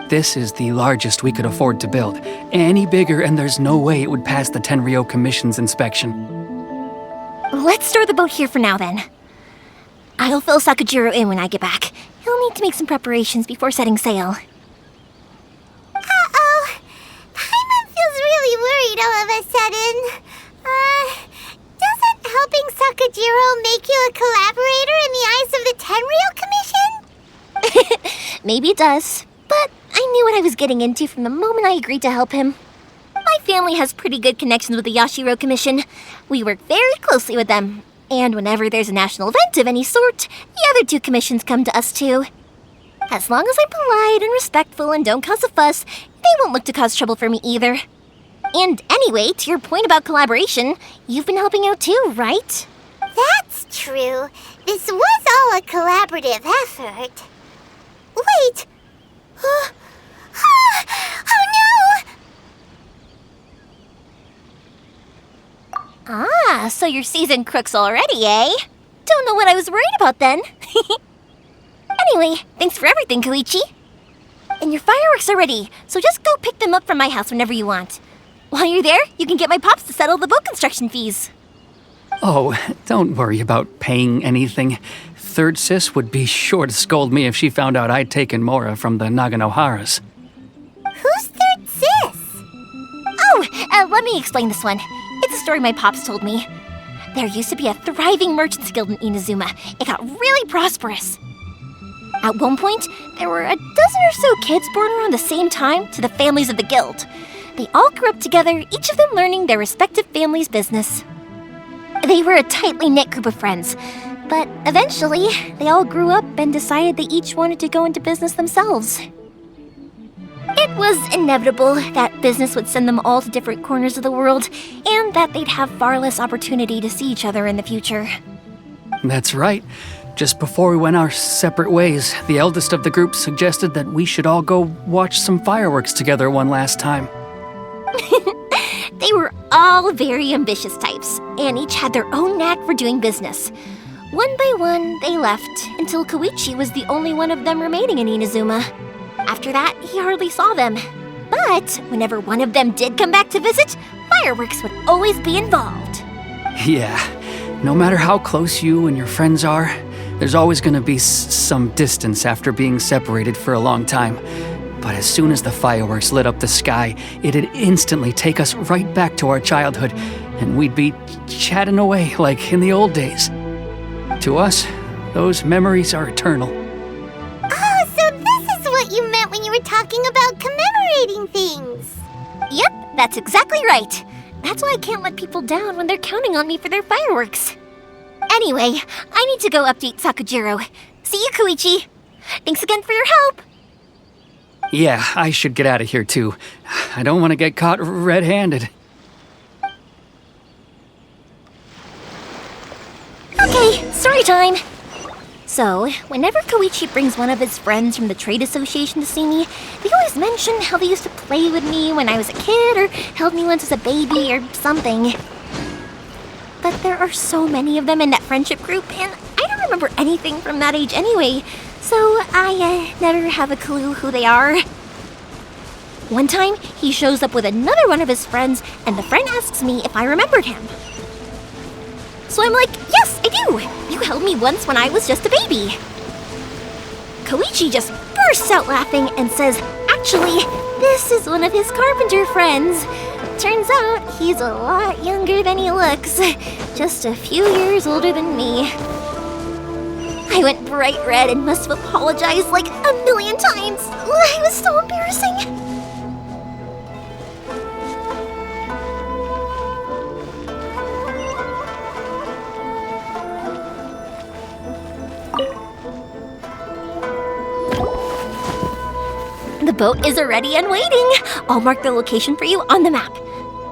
This is the largest we could afford to build. Any bigger and there's no way it would pass the Tenryo Commission's inspection.
Let's store the boat here for now, then. I'll fill Sakajiro in when I get back. He'll need to make some preparations before setting sail.
Uh-oh. Paimon feels really worried all of a sudden. Doesn't helping Sakajiro make you a collaborator in the eyes of the Tenryou Commission?
Maybe it does, but I knew what I was getting into from the moment I agreed to help him. My family has pretty good connections with the Yashiro Commission. We work very closely with them, and whenever there's a national event of any sort, the other two commissions come to us too. As long as I'm polite and respectful and don't cause a fuss, they won't look to cause trouble for me either. And anyway, to your point about collaboration, you've been helping out too, right?
That's true. This was all a collaborative effort. Wait! Oh no!
Ah, so you're seasoned crooks already, eh? Don't know what I was worried about then. Anyway, thanks for everything, Koichi. And your fireworks are ready, so just go pick them up from my house whenever you want. While you're there, you can get my pops to settle the boat construction fees.
Oh, don't worry about paying anything. Third Sis would be sure to scold me if she found out I'd taken Mora from the Naganoharas.
Who's Third Sis?
Oh, let me explain this one. It's a story my pops told me. There used to be a thriving merchants guild in Inazuma. It got really prosperous. At one point, there were a dozen or so kids born around the same time to the families of the guild. They all grew up together, each of them learning their respective family's business. They were a tightly knit group of friends, but eventually, they all grew up and decided they each wanted to go into business themselves. It was inevitable that business would send them all to different corners of the world, and that they'd have far less opportunity to see each other in the future.
That's right. Just before we went our separate ways, the eldest of the group suggested that we should all go watch some fireworks together one last time.
They were all very ambitious types, and each had their own knack for doing business. One by one, they left, until Koichi was the only one of them remaining in Inazuma. After that, he hardly saw them. But whenever one of them did come back to visit, fireworks would always be involved.
Yeah, no matter how close you and your friends are, there's always going to be some distance after being separated for a long time. But as soon as the fireworks lit up the sky, it'd instantly take us right back to our childhood, and we'd be chatting away like in the old days. To us, those memories are eternal.
Oh, so this is what you meant when you were talking about commemorating things.
Yep, that's exactly right. That's why I can't let people down when they're counting on me for their fireworks. Anyway, I need to go update Sakajiro. See you, Koichi. Thanks again for your help.
Yeah, I should get out of here too. I don't want to get caught red-handed.
Okay, story time. So, whenever Koichi brings one of his friends from the trade association to see me, they always mention how they used to play with me when I was a kid or held me once as a baby or something. But there are so many of them in that friendship group, and I don't remember anything from that age anyway, so I never have a clue who they are. One time, he shows up with another one of his friends, and the friend asks me if I remembered him. So I'm like, yes, I do! You held me once when I was just a baby. Koichi just bursts out laughing and says, actually, this is one of his carpenter friends. Turns out he's a lot younger than he looks, just a few years older than me. I went bright red and must have apologized like a million times. It was so embarrassing. The boat is ready and waiting. I'll mark the location for you on the map.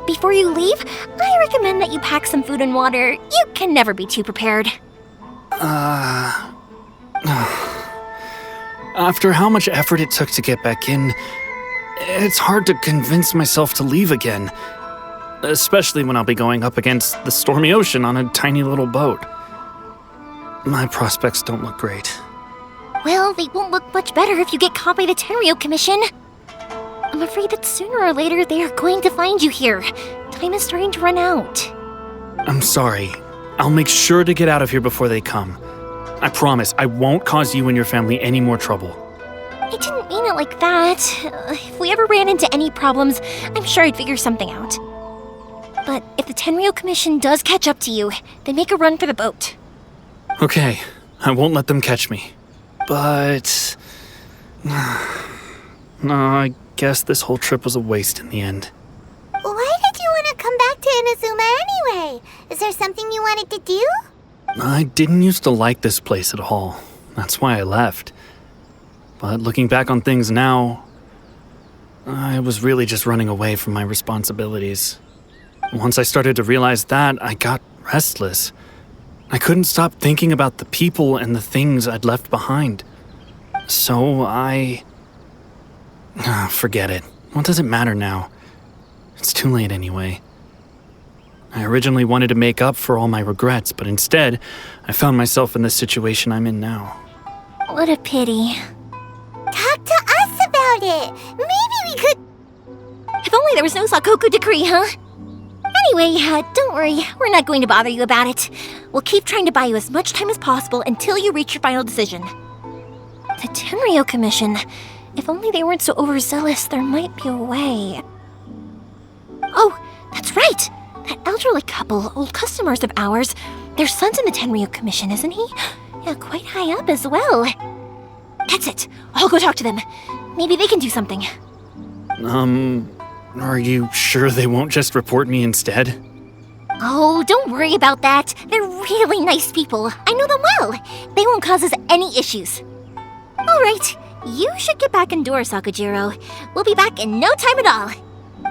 Before you leave, I recommend that you pack some food and water. You can never be too prepared.
After how much effort it took to get back in, it's hard to convince myself to leave again. Especially when I'll be going up against the stormy ocean on a tiny little boat. My prospects don't look great.
Well, they won't look much better if you get caught by the Tenryou Commission. I'm afraid that sooner or later they are going to find you here. Time is starting to run out.
I'm sorry. I'll make sure to get out of here before they come. I promise, I won't cause you and your family any more trouble.
I didn't mean it like that. If we ever ran into any problems, I'm sure I'd figure something out. But if the Tenryou Commission does catch up to you, then make a run for the boat.
Okay, I won't let them catch me. But... no, I guess this whole trip was a waste in the end.
Why did you want to come back to Inazuma anyway? Is there something you wanted to do?
I didn't used to like this place at all. That's why I left. But looking back on things now, I was really just running away from my responsibilities. Once I started to realize that, I got restless. I couldn't stop thinking about the people and the things I'd left behind. So forget it. What does it matter now? It's too late anyway. I originally wanted to make up for all my regrets, but instead, I found myself in the situation I'm in now.
What a pity.
Talk to us about it. Maybe we could...
If only there was no Sakoku decree, huh? Anyway, don't worry. We're not going to bother you about it. We'll keep trying to buy you as much time as possible until you reach your final decision. The Tenryou Commission. If only they weren't so overzealous, there might be a way. Oh, that's right! That elderly couple, old customers of ours, their son's in the Tenryou Commission, isn't he? Yeah, quite high up as well. That's it. I'll go talk to them. Maybe they can do something.
Are you sure they won't just report me instead?
Oh, don't worry about that. They're really nice people. I know them well. They won't cause us any issues. All right, you should get back indoors, Sakujiro. We'll be back in no time at all.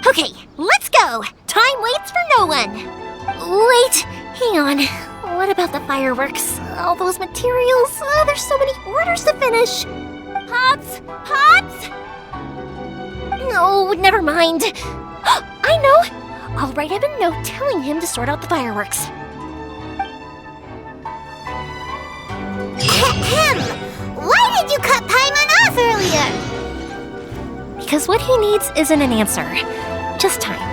Okay, let's go. Time waits for no one. Wait, hang on. What about the fireworks? All those materials? Oh, there's so many orders to finish. Pops! Pops! No, never mind. I know. I'll write him a note telling him to sort out the fireworks.
Why did you cut Paimon off earlier?
Because what he needs isn't an answer, just time.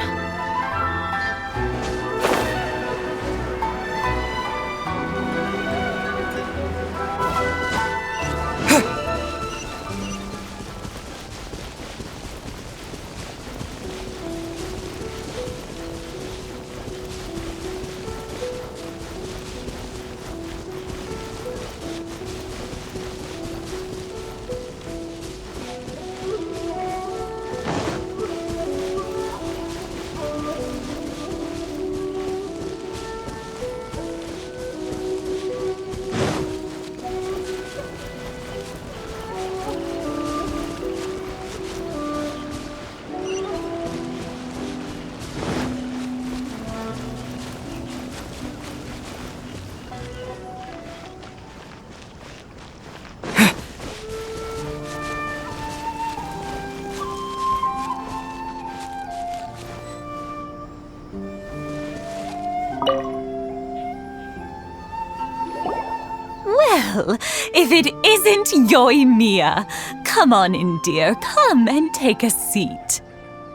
Well, if it isn't Yoimiya, come on in, dear. Come and take a seat.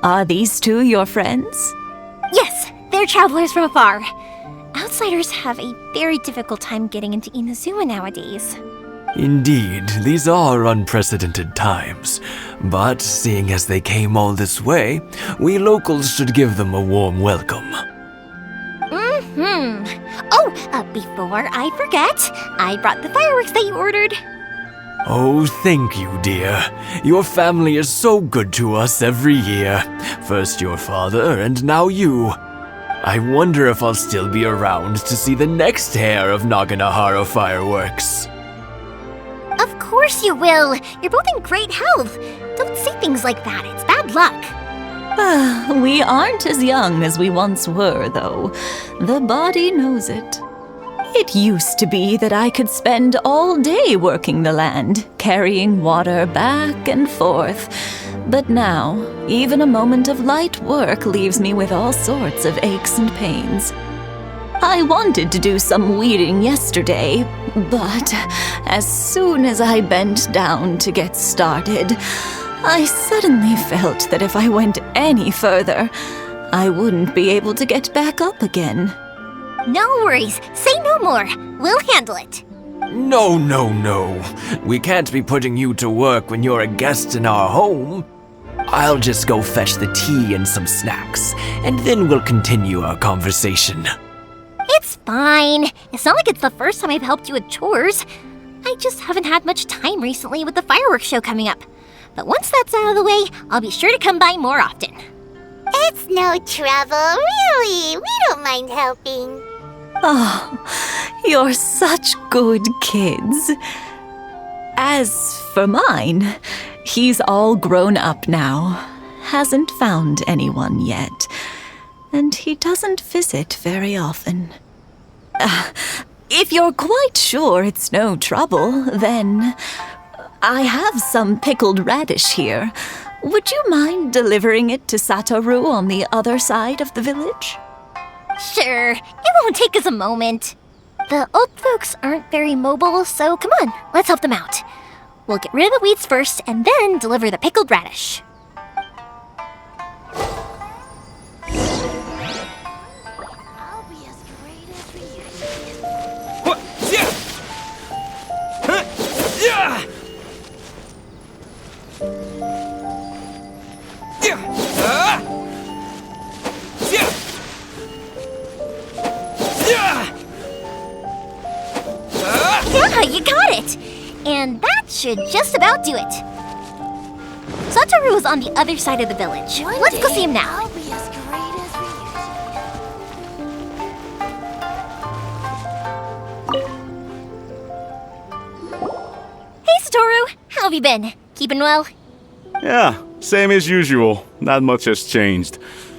Are these two your friends?
Yes, they're travelers from afar. Outsiders have a very difficult time getting into Inazuma nowadays.
Indeed, these are unprecedented times. But seeing as they came all this way, we locals should give them a warm welcome.
Oh, before I forget, I brought the fireworks that you ordered.
Oh, thank you, dear. Your family is so good to us every year. First your father, and now you. I wonder if I'll still be around to see the next hair of Naganohara fireworks.
Of course you will. You're both in great health. Don't say things like that. It's bad luck.
We aren't as young as we once were, though. The body knows it. It used to be that I could spend all day working the land, carrying water back and forth. But now, even a moment of light work leaves me with all sorts of aches and pains. I wanted to do some weeding yesterday, but as soon as I bent down to get started, I suddenly felt that if I went any further, I wouldn't be able to get back up again.
No worries. Say no more. We'll handle it.
No, no, no. We can't be putting you to work when you're a guest in our home. I'll just go fetch the tea and some snacks, and then we'll continue our conversation.
It's fine. It's not like it's the first time I've helped you with chores. I just haven't had much time recently with the fireworks show coming up. But once that's out of the way, I'll be sure to come by more often.
It's no trouble, really. We don't mind helping.
Oh, you're such good kids. As for mine, he's all grown up now, hasn't found anyone yet, and he doesn't visit very often. If you're quite sure it's no trouble, then I have some pickled radish here. Would you mind delivering it to Satoru on the other side of the village?
Sure, it won't take us a moment. The old folks aren't very mobile, so come on, let's help them out. We'll get rid of the weeds first and then deliver the pickled radish. Yeah, you got it! And that should just about do it. Satoru is on the other side of the village. Let's go see him now.
I'll be as great as
Hey, Satoru! How have you been? Keeping well?
Yeah, same as usual. Not much has changed.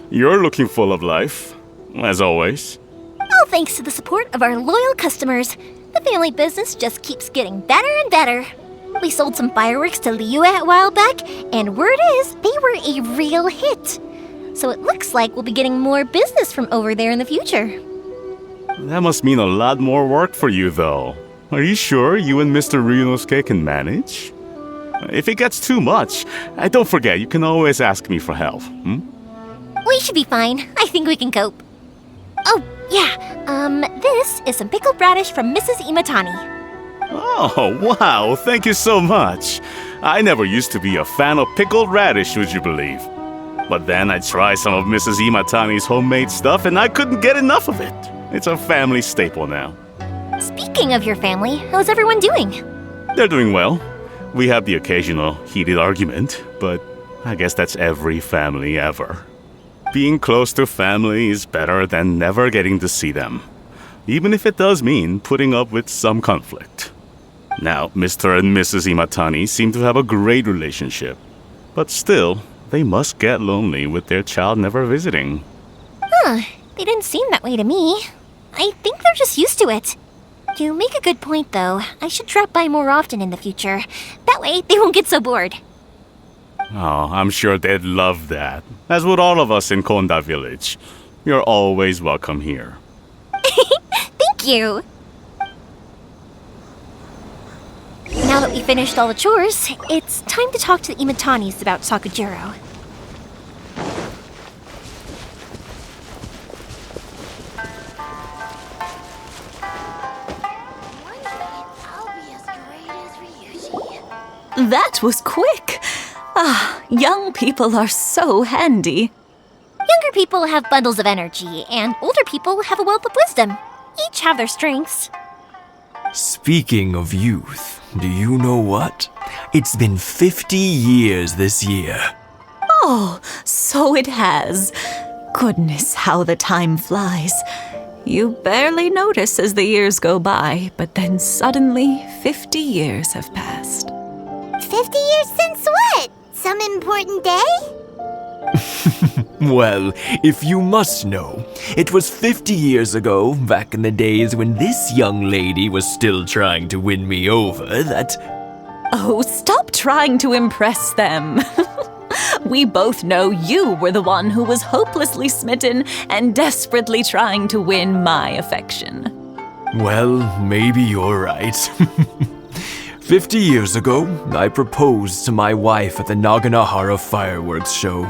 You're looking full of life, as always.
All thanks to the support of our loyal customers. The family business just keeps getting better and better. We sold some fireworks to Liyue a while back, and word is they were a real hit. So it looks like we'll be getting more business from over there in the future.
That must mean a lot more work for you, though. Are you sure you and Mr. Ryunosuke can manage? If it gets too much, don't forget, you can always ask me for help.
We should be fine. I think we can cope. Oh, yeah. This is some pickled radish from Mrs. Imatani.
Oh, wow, thank you so much. I never used to be a fan of pickled radish, would you believe? But then I tried some of Mrs. Imatani's homemade stuff and I couldn't get enough of it. It's a family staple now.
Speaking of your family, how's everyone doing?
They're doing well. We have the occasional heated argument, but I guess that's every family ever. Being close to family is better than never getting to see them, even if it does mean putting up with some conflict. Now, Mr. and Mrs. Imatani seem to have a great relationship, but still, they must get lonely with their child never visiting.
Huh, they didn't seem that way to me. I think they're just used to it. You make a good point, though. I should drop by more often in the future. That way, they won't get so bored.
Oh, I'm sure they'd love that, as would all of us in Konda Village. You're always welcome here.
Thank you! Now that we finished all the chores, it's time to talk to the Imatanis about Sakujiro.
That was quick! Young people are so handy.
Younger people have bundles of energy, and older people have a wealth of wisdom. Each have their strengths.
Speaking of youth, do you know what? It's been 50 years this year.
Oh, so it has. Goodness, how the time flies. You barely notice as the years go by, but then suddenly 50 years have passed.
50 years since what? Some important day?
Well, if you must know, it was 50 years ago, back in the days when this young lady was still trying to win me over, that...
Oh, stop trying to impress them. We both know you were the one who was hopelessly smitten and desperately trying to win my affection.
Well, maybe you're right. 50 years ago, I proposed to my wife at the Naganahara fireworks show.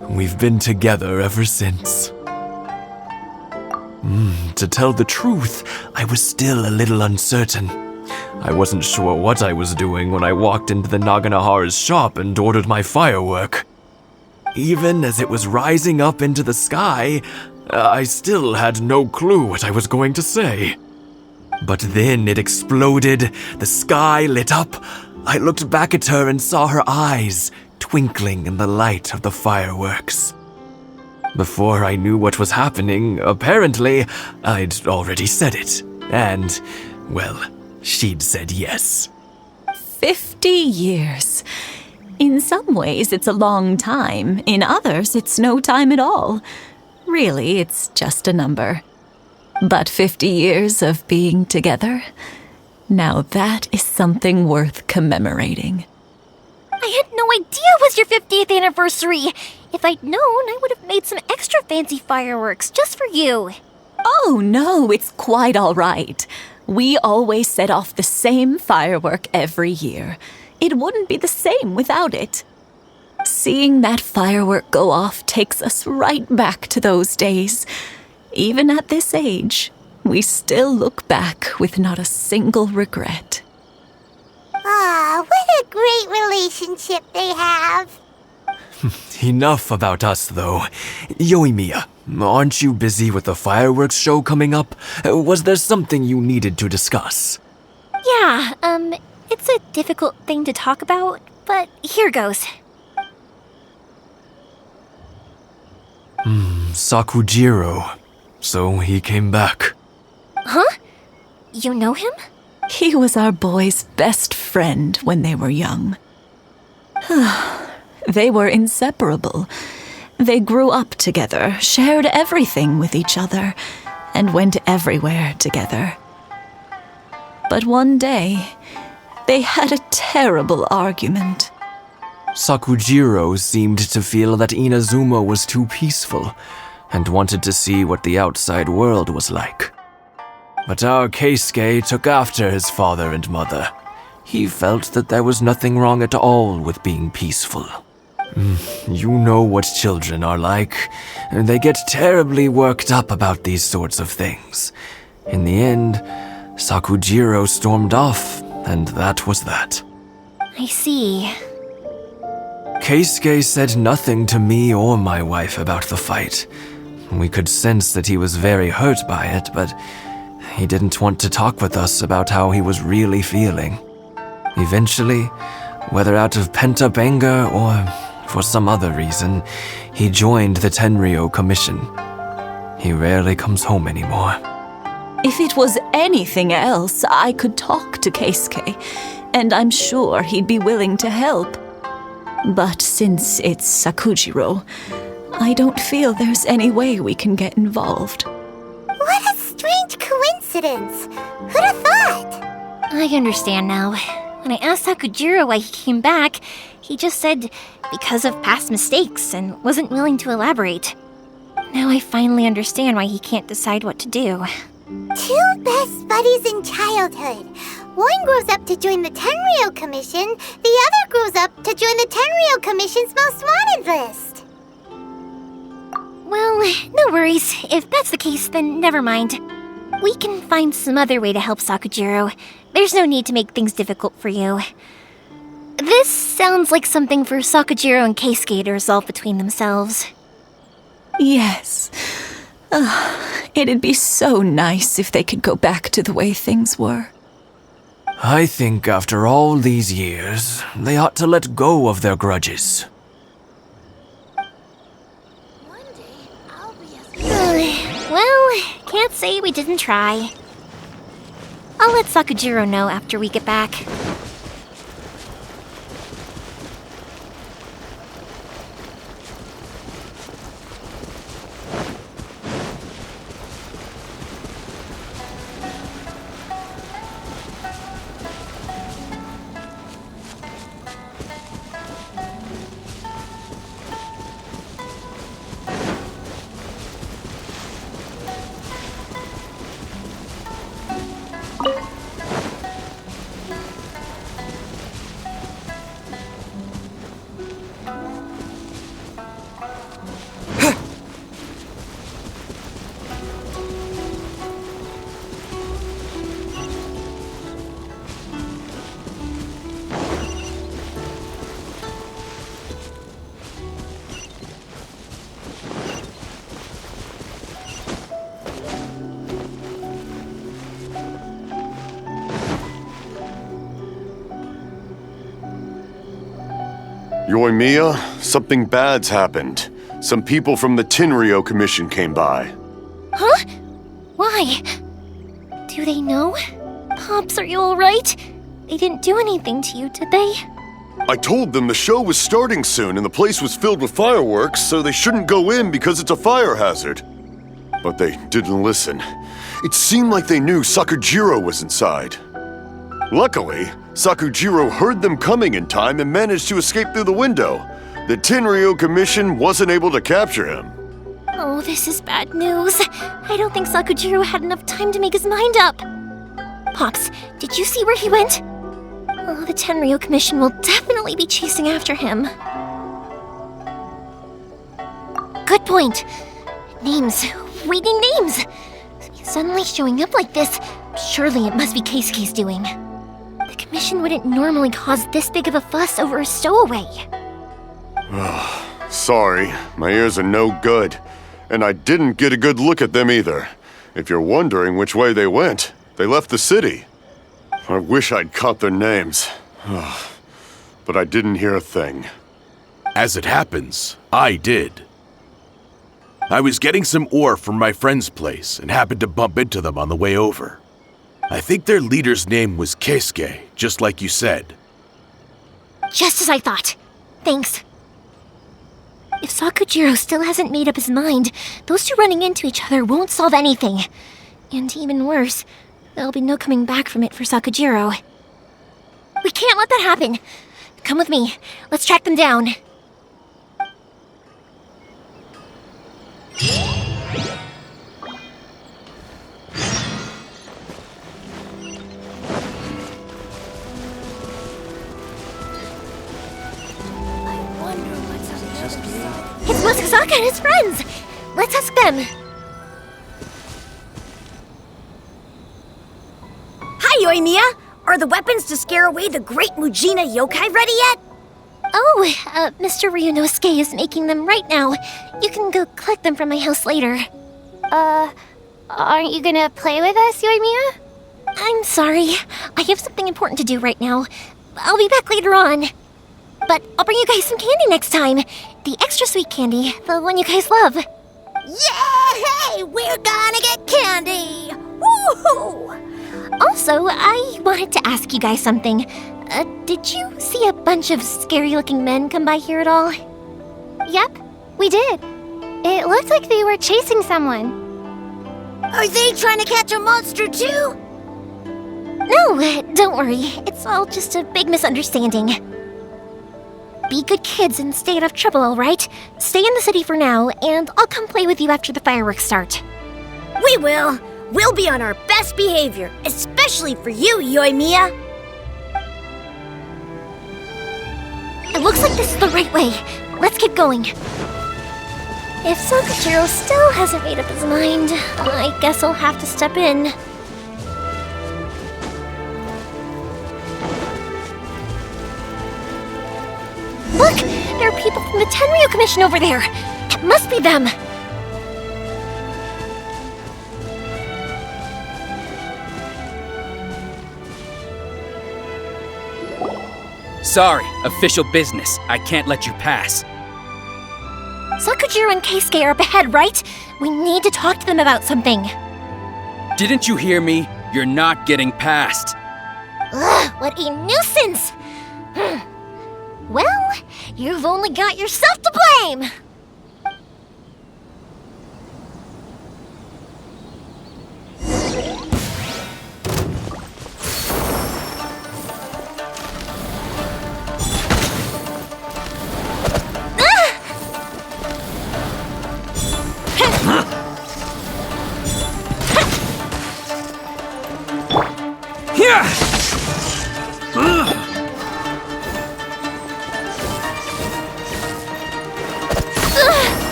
We've been together ever since.
To tell the truth, I was still a little uncertain. I wasn't sure what I was doing when I walked into the Naganahara's shop and ordered my firework. Even as it was rising up into the sky, I still had no clue what I was going to say. But then it exploded, the sky lit up. I looked back at her and saw her eyes twinkling in the light of the fireworks. Before I knew what was happening, apparently, I'd already said it. And, well, she'd said yes.
50 years. In some ways, it's a long time. In others, it's no time at all. Really, it's just a number. But 50 years of being together? Now that is something worth commemorating.
I had no idea it was your 50th anniversary. If I'd known, I would have made some extra fancy fireworks just for you.
Oh no, it's quite all right. We always set off the same firework every year. It wouldn't be the same without it. Seeing that firework go off takes us right back to those days. Even at this age, we still look back with not a single regret.
Ah, what a great relationship they have.
Enough about us, though. Yoimiya, aren't you busy with the fireworks show coming up? Was there something you needed to discuss?
Yeah, it's a difficult thing to talk about, but here goes.
Sakujiro. So he came back.
Huh? You know him?
He was our boy's best friend when they were young. They were inseparable. They grew up together, shared everything with each other, and went everywhere together. But one day, they had a terrible argument.
Sakujiro seemed to feel that Inazuma was too peaceful and wanted to see what the outside world was like. But our Keisuke took after his father and mother. He felt that there was nothing wrong at all with being peaceful. You know what children are like. They get terribly worked up about these sorts of things. In the end, Sakujiro stormed off, and that was that.
I see.
Keisuke said nothing to me or my wife about the fight. We could sense that he was very hurt by it, but he didn't want to talk with us about how he was really feeling. Eventually, whether out of pent-up anger or for some other reason, he joined the Tenryou Commission. He rarely comes home anymore.
If it was anything else, I could talk to Keisuke, and I'm sure he'd be willing to help. But since it's Sakujiro, I don't feel there's any way we can get involved.
What a strange coincidence. Who'd have thought?
I understand now. When I asked Sakujiro why he came back, he just said because of past mistakes and wasn't willing to elaborate. Now I finally understand why he can't decide what to do.
Two best buddies in childhood. One grows up to join the Tenryou Commission, the other grows up to join the Tenryou Commission's most wanted list.
Well, no worries. If that's the case, then never mind. We can find some other way to help Sakujiro. There's no need to make things difficult for you. This sounds like something for Sakujiro and Keisuke to resolve between themselves.
Yes. It'd be so nice if they could go back to the way things were.
I think after all these years, they ought to let go of their grudges.
Well, can't say we didn't try. I'll let Sakujiro know after we get back.
Yoimiya, something bad's happened. Some people from the Tenryou Commission came by.
Huh? Why? Do they know? Pops, are you alright? They didn't do anything to you, did they?
I told them the show was starting soon and the place was filled with fireworks, so they shouldn't go in because it's a fire hazard. But they didn't listen. It seemed like they knew Sakujiro was inside. Luckily, Sakujiro heard them coming in time and managed to escape through the window. The Tenryou Commission wasn't able to capture him.
Oh, this is bad news. I don't think Sakujiro had enough time to make his mind up. Pops, did you see where he went? Oh, the Tenryou Commission will definitely be chasing after him. Good point. Names. We need names. Suddenly showing up like this, surely it must be Keisuke's doing. The Commission wouldn't normally cause this big of a fuss over a stowaway.
Sorry, my ears are no good. And I didn't get a good look at them either. If you're wondering which way they went, they left the city. I wish I'd caught their names. But I didn't hear a thing.
As it happens, I did. I was getting some ore from my friend's place and happened to bump into them on the way over. I think their leader's name was Keisuke, just like you said.
Just as I thought. Thanks. If Sakujiro still hasn't made up his mind, those two running into each other won't solve anything. And even worse, there'll be no coming back from it for Sakujiro. We can't let that happen. Come with me. Let's track them down. It's Masasaka and his friends! Let's ask them!
Hi, Yoimiya! Are the weapons to scare away the great Mujina yokai ready yet?
Oh, Mr. Ryunosuke is making them right now. You can go collect them from my house later.
Aren't you gonna play with us, Yoimiya?
I'm sorry. I have something important to do right now. I'll be back later on. But I'll bring you guys some candy next time. The extra sweet candy, the one you guys love.
Yay! We're gonna get candy! Woohoo!
Also, I wanted to ask you guys something. Did you see a bunch of scary-looking men come by here at all?
Yep, we did. It looked like they were chasing someone.
Are they trying to catch a monster too?
No, don't worry. It's all just a big misunderstanding. Be good kids and stay out of trouble, alright? Stay in the city for now, and I'll come play with you after the fireworks start.
We will! We'll be on our best behavior, especially for you, Yoimiya!
It looks like this is the right way. Let's keep going. If Sakujiro still hasn't made up his mind, I guess I'll have to step in. Look! There are people from the Tenryou Commission over there! It must be them!
Sorry, official business. I can't let you pass.
Sakujiro and Keisuke are up ahead, right? We need to talk to them about something.
Didn't you hear me? You're not getting past.
Ugh, what a nuisance! Well, you've only got yourself to blame!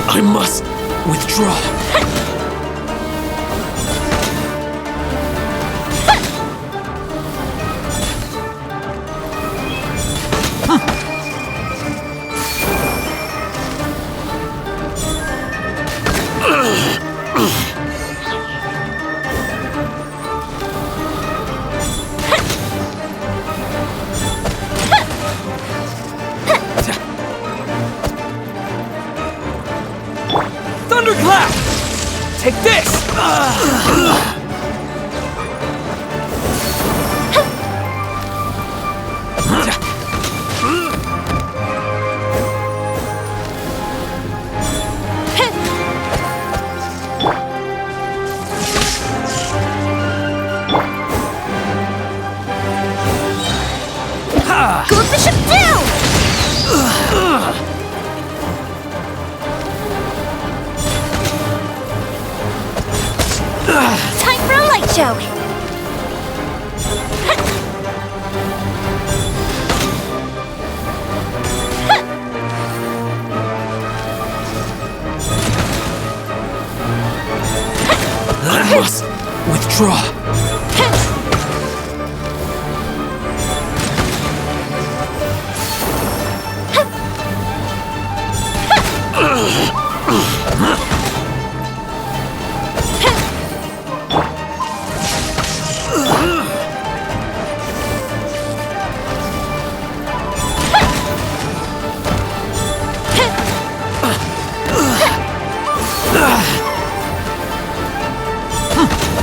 I must withdraw.
Thunderclap! Take this!
Go bishop down! Time for a light show!
I must withdraw.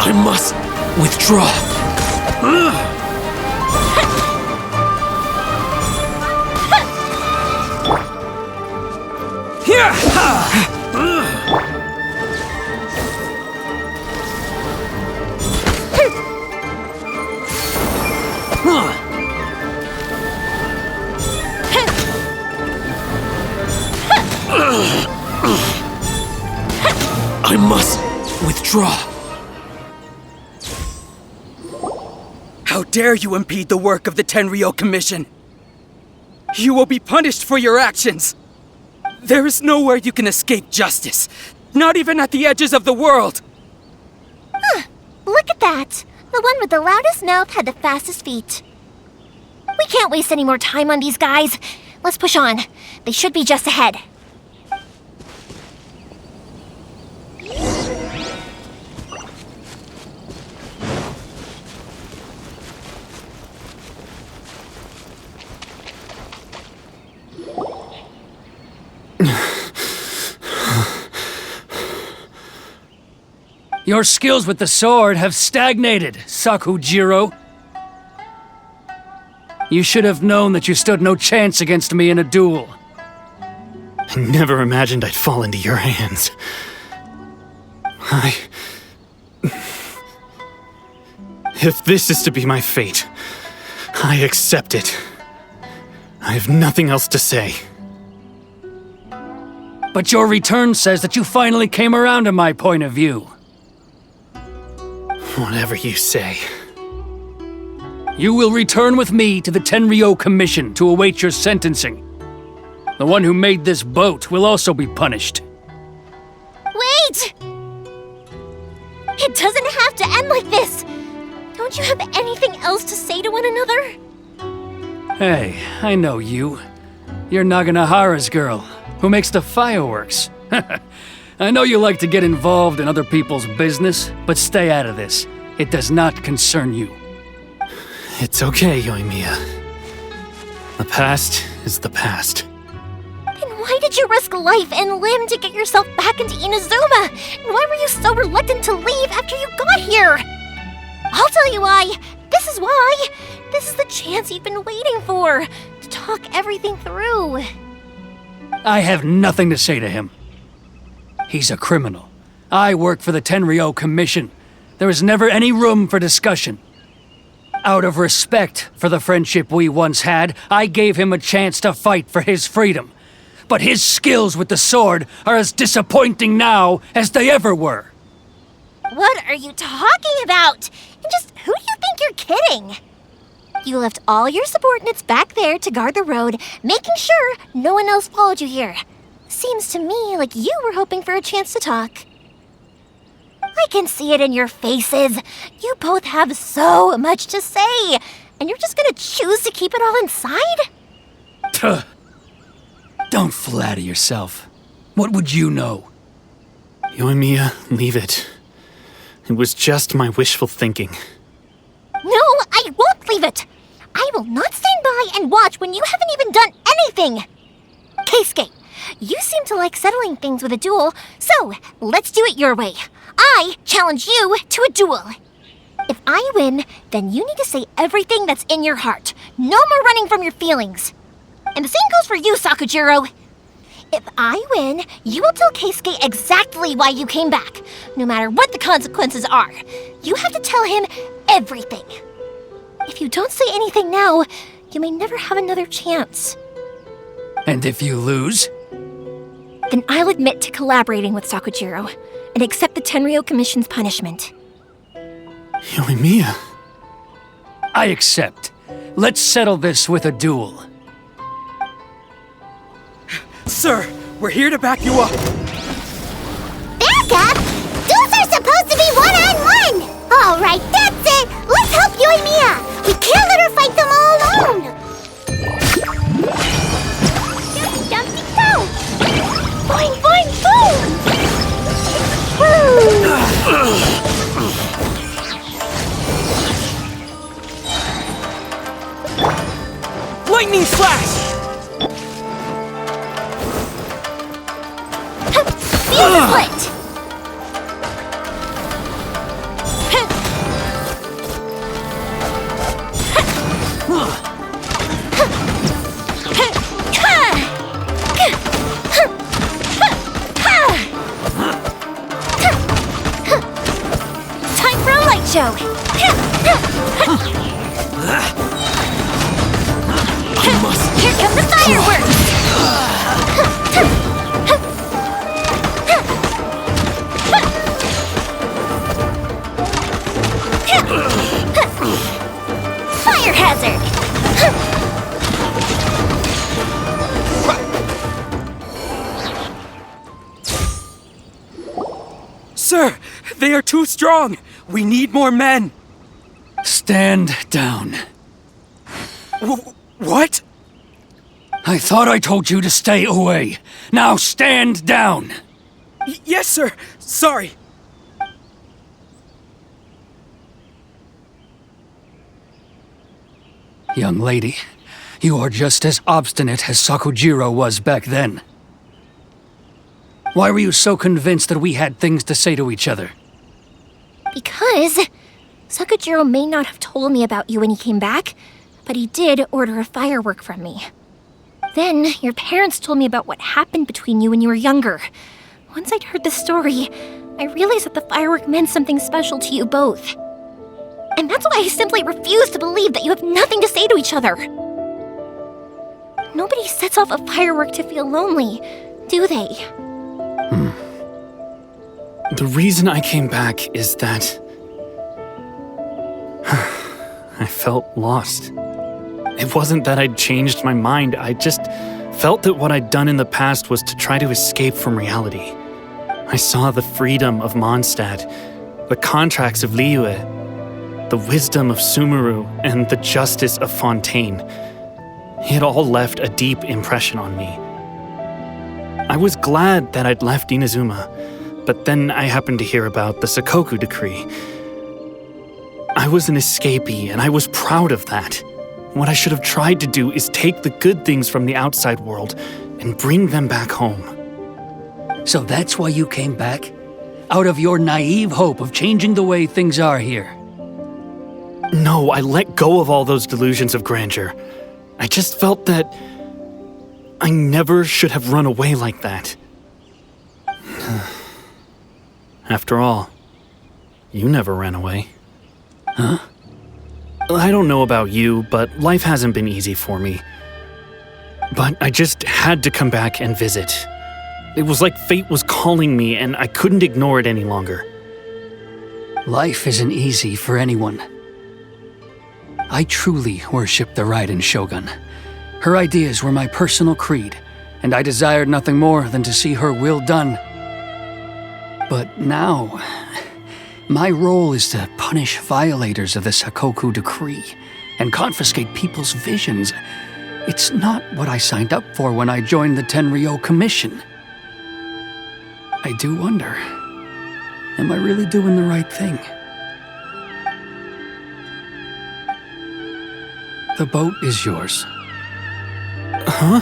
I must withdraw. I must withdraw.
How dare you impede the work of the Tenryou Commission? You will be punished for your actions. There is nowhere you can escape justice, not even at the edges of the world.
Look at that! The one with the loudest mouth had the fastest feet. We can't waste any more time on these guys. Let's push on. They should be just ahead.
Your skills with the sword have stagnated, Sakujiro. You should have known that you stood no chance against me in a duel.
I never imagined I'd fall into your hands. If this is to be my fate, I accept it. I have nothing else to say.
But your return says that you finally came around to my point of view.
Whatever you say.
You will return with me to the Tenryou Commission to await your sentencing. The one who made this boat will also be punished.
Wait! It doesn't have to end like this! Don't you have anything else to say to one another?
Hey, I know you. You're Naganohara's girl, who makes the fireworks. I know you like to get involved in other people's business, but stay out of this. It does not concern you.
It's okay, Yoimiya. The past is the past.
Then why did you risk life and limb to get yourself back into Inazuma? And why were you so reluctant to leave after you got here? I'll tell you why. This is why. This is the chance you've been waiting for, to talk everything through.
I have nothing to say to him. He's a criminal. I work for the Tenryou Commission. There is never any room for discussion. Out of respect for the friendship we once had, I gave him a chance to fight for his freedom. But his skills with the sword are as disappointing now as they ever were.
What are you talking about? And just who do you think you're kidding? You left all your subordinates back there to guard the road, making sure no one else followed you here. Seems to me like you were hoping for a chance to talk. I can see it in your faces. You both have so much to say, and you're just gonna choose to keep it all inside?
Don't flatter yourself. What would you know?
Yoimiya, leave it. It was just my wishful thinking.
No, I won't leave it! I will not stand by and watch when you haven't even done anything! Keisuke, you seem to like settling things with a duel, so let's do it your way. I challenge you to a duel. If I win, then you need to say everything that's in your heart. No more running from your feelings. And the same goes for you, Sakujiro. If I win, you will tell Keisuke exactly why you came back, no matter what the consequences are. You have to tell him everything. If you don't say anything now, you may never have another chance.
And if you lose?
Then I'll admit to collaborating with Sakujiro and accept the Tenryou Commission's punishment.
Yoimiya.
I accept. Let's settle this with a duel.
Sir, we're here to back you up.
Back up? Duels are supposed to be one-on-one! Alright, that's it! Let's help Yoimiya! We can't let her fight them all alone! Dumpty go! Boing, boing, boom!
Lightning slash!
Fuse is lit! Time for a light show! Here come the fireworks! Fire hazard!
Sir, they are too strong. We need more men.
Stand down.
What?
I thought I told you to stay away. Now stand down.
Yes, sir. Sorry.
Young lady, you are just as obstinate as Sakujiro was back then. Why were you so convinced that we had things to say to each other?
Because Sakujiro may not have told me about you when he came back, but he did order a firework from me. Then your parents told me about what happened between you when you were younger. Once I'd heard the story, I realized that the firework meant something special to you both. And that's why I simply refuse to believe that you have nothing to say to each other. Nobody sets off a firework to feel lonely, do they?
The reason I came back is that I felt lost. It wasn't that I'd changed my mind, I just felt that what I'd done in the past was to try to escape from reality. I saw the freedom of Mondstadt, the contracts of Liyue, the wisdom of Sumeru, and the justice of Fontaine. It all left a deep impression on me. I was glad that I'd left Inazuma, but then I happened to hear about the Sakoku decree. I was an escapee, and I was proud of that. What I should have tried to do is take the good things from the outside world and bring them back home.
So that's why you came back? Out of your naive hope of changing the way things are here?
No, I let go of all those delusions of grandeur. I just felt that I never should have run away like that. After all, you never ran away.
Huh?
I don't know about you, but life hasn't been easy for me. But I just had to come back and visit. It was like fate was calling me, and I couldn't ignore it any longer.
Life isn't easy for anyone. I truly worship the Raiden Shogun. Her ideas were my personal creed, and I desired nothing more than to see her will done. But now, my role is to punish violators of the Sakoku decree and confiscate people's visions. It's not what I signed up for when I joined the Tenryou Commission. I do wonder, Am I really doing the right thing? The boat is yours.
Huh?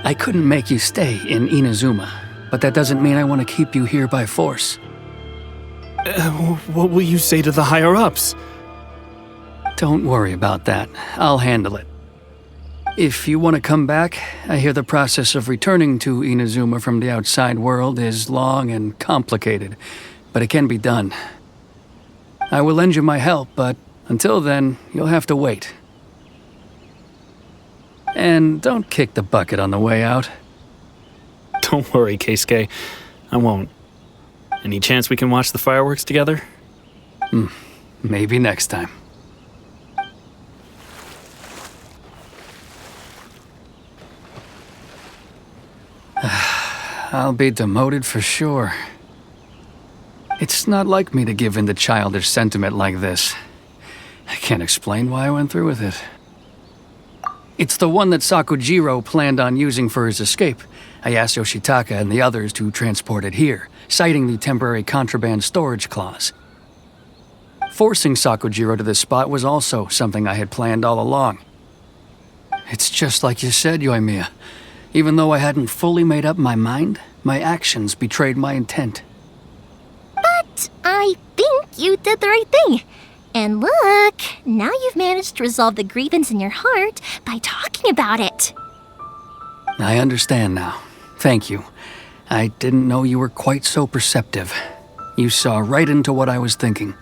I couldn't make you stay in Inazuma, but that doesn't mean I want to keep you here by force.
What will you say to the higher-ups?
Don't worry about that. I'll handle it. If you want to come back, I hear the process of returning to Inazuma from the outside world is long and complicated, but it can be done. I will lend you my help, but until then, you'll have to wait. And don't kick the bucket on the way out.
Don't worry, Keisuke. I won't. Any chance we can watch the fireworks together?
Maybe next time. I'll be demoted for sure. It's not like me to give in to childish sentiment like this. I can't explain why I went through with it. It's the one that Sakujiro planned on using for his escape. I asked Yoshitaka and the others to transport it here, citing the temporary contraband storage clause. Forcing Sakujiro to this spot was also something I had planned all along. It's just like you said, Yoimiya. Even though I hadn't fully made up my mind, my actions betrayed my intent.
But I think you did the right thing. And look, now you've managed to resolve the grievance in your heart by talking about it.
I understand now. Thank you. I didn't know you were quite so perceptive. You saw right into what I was thinking.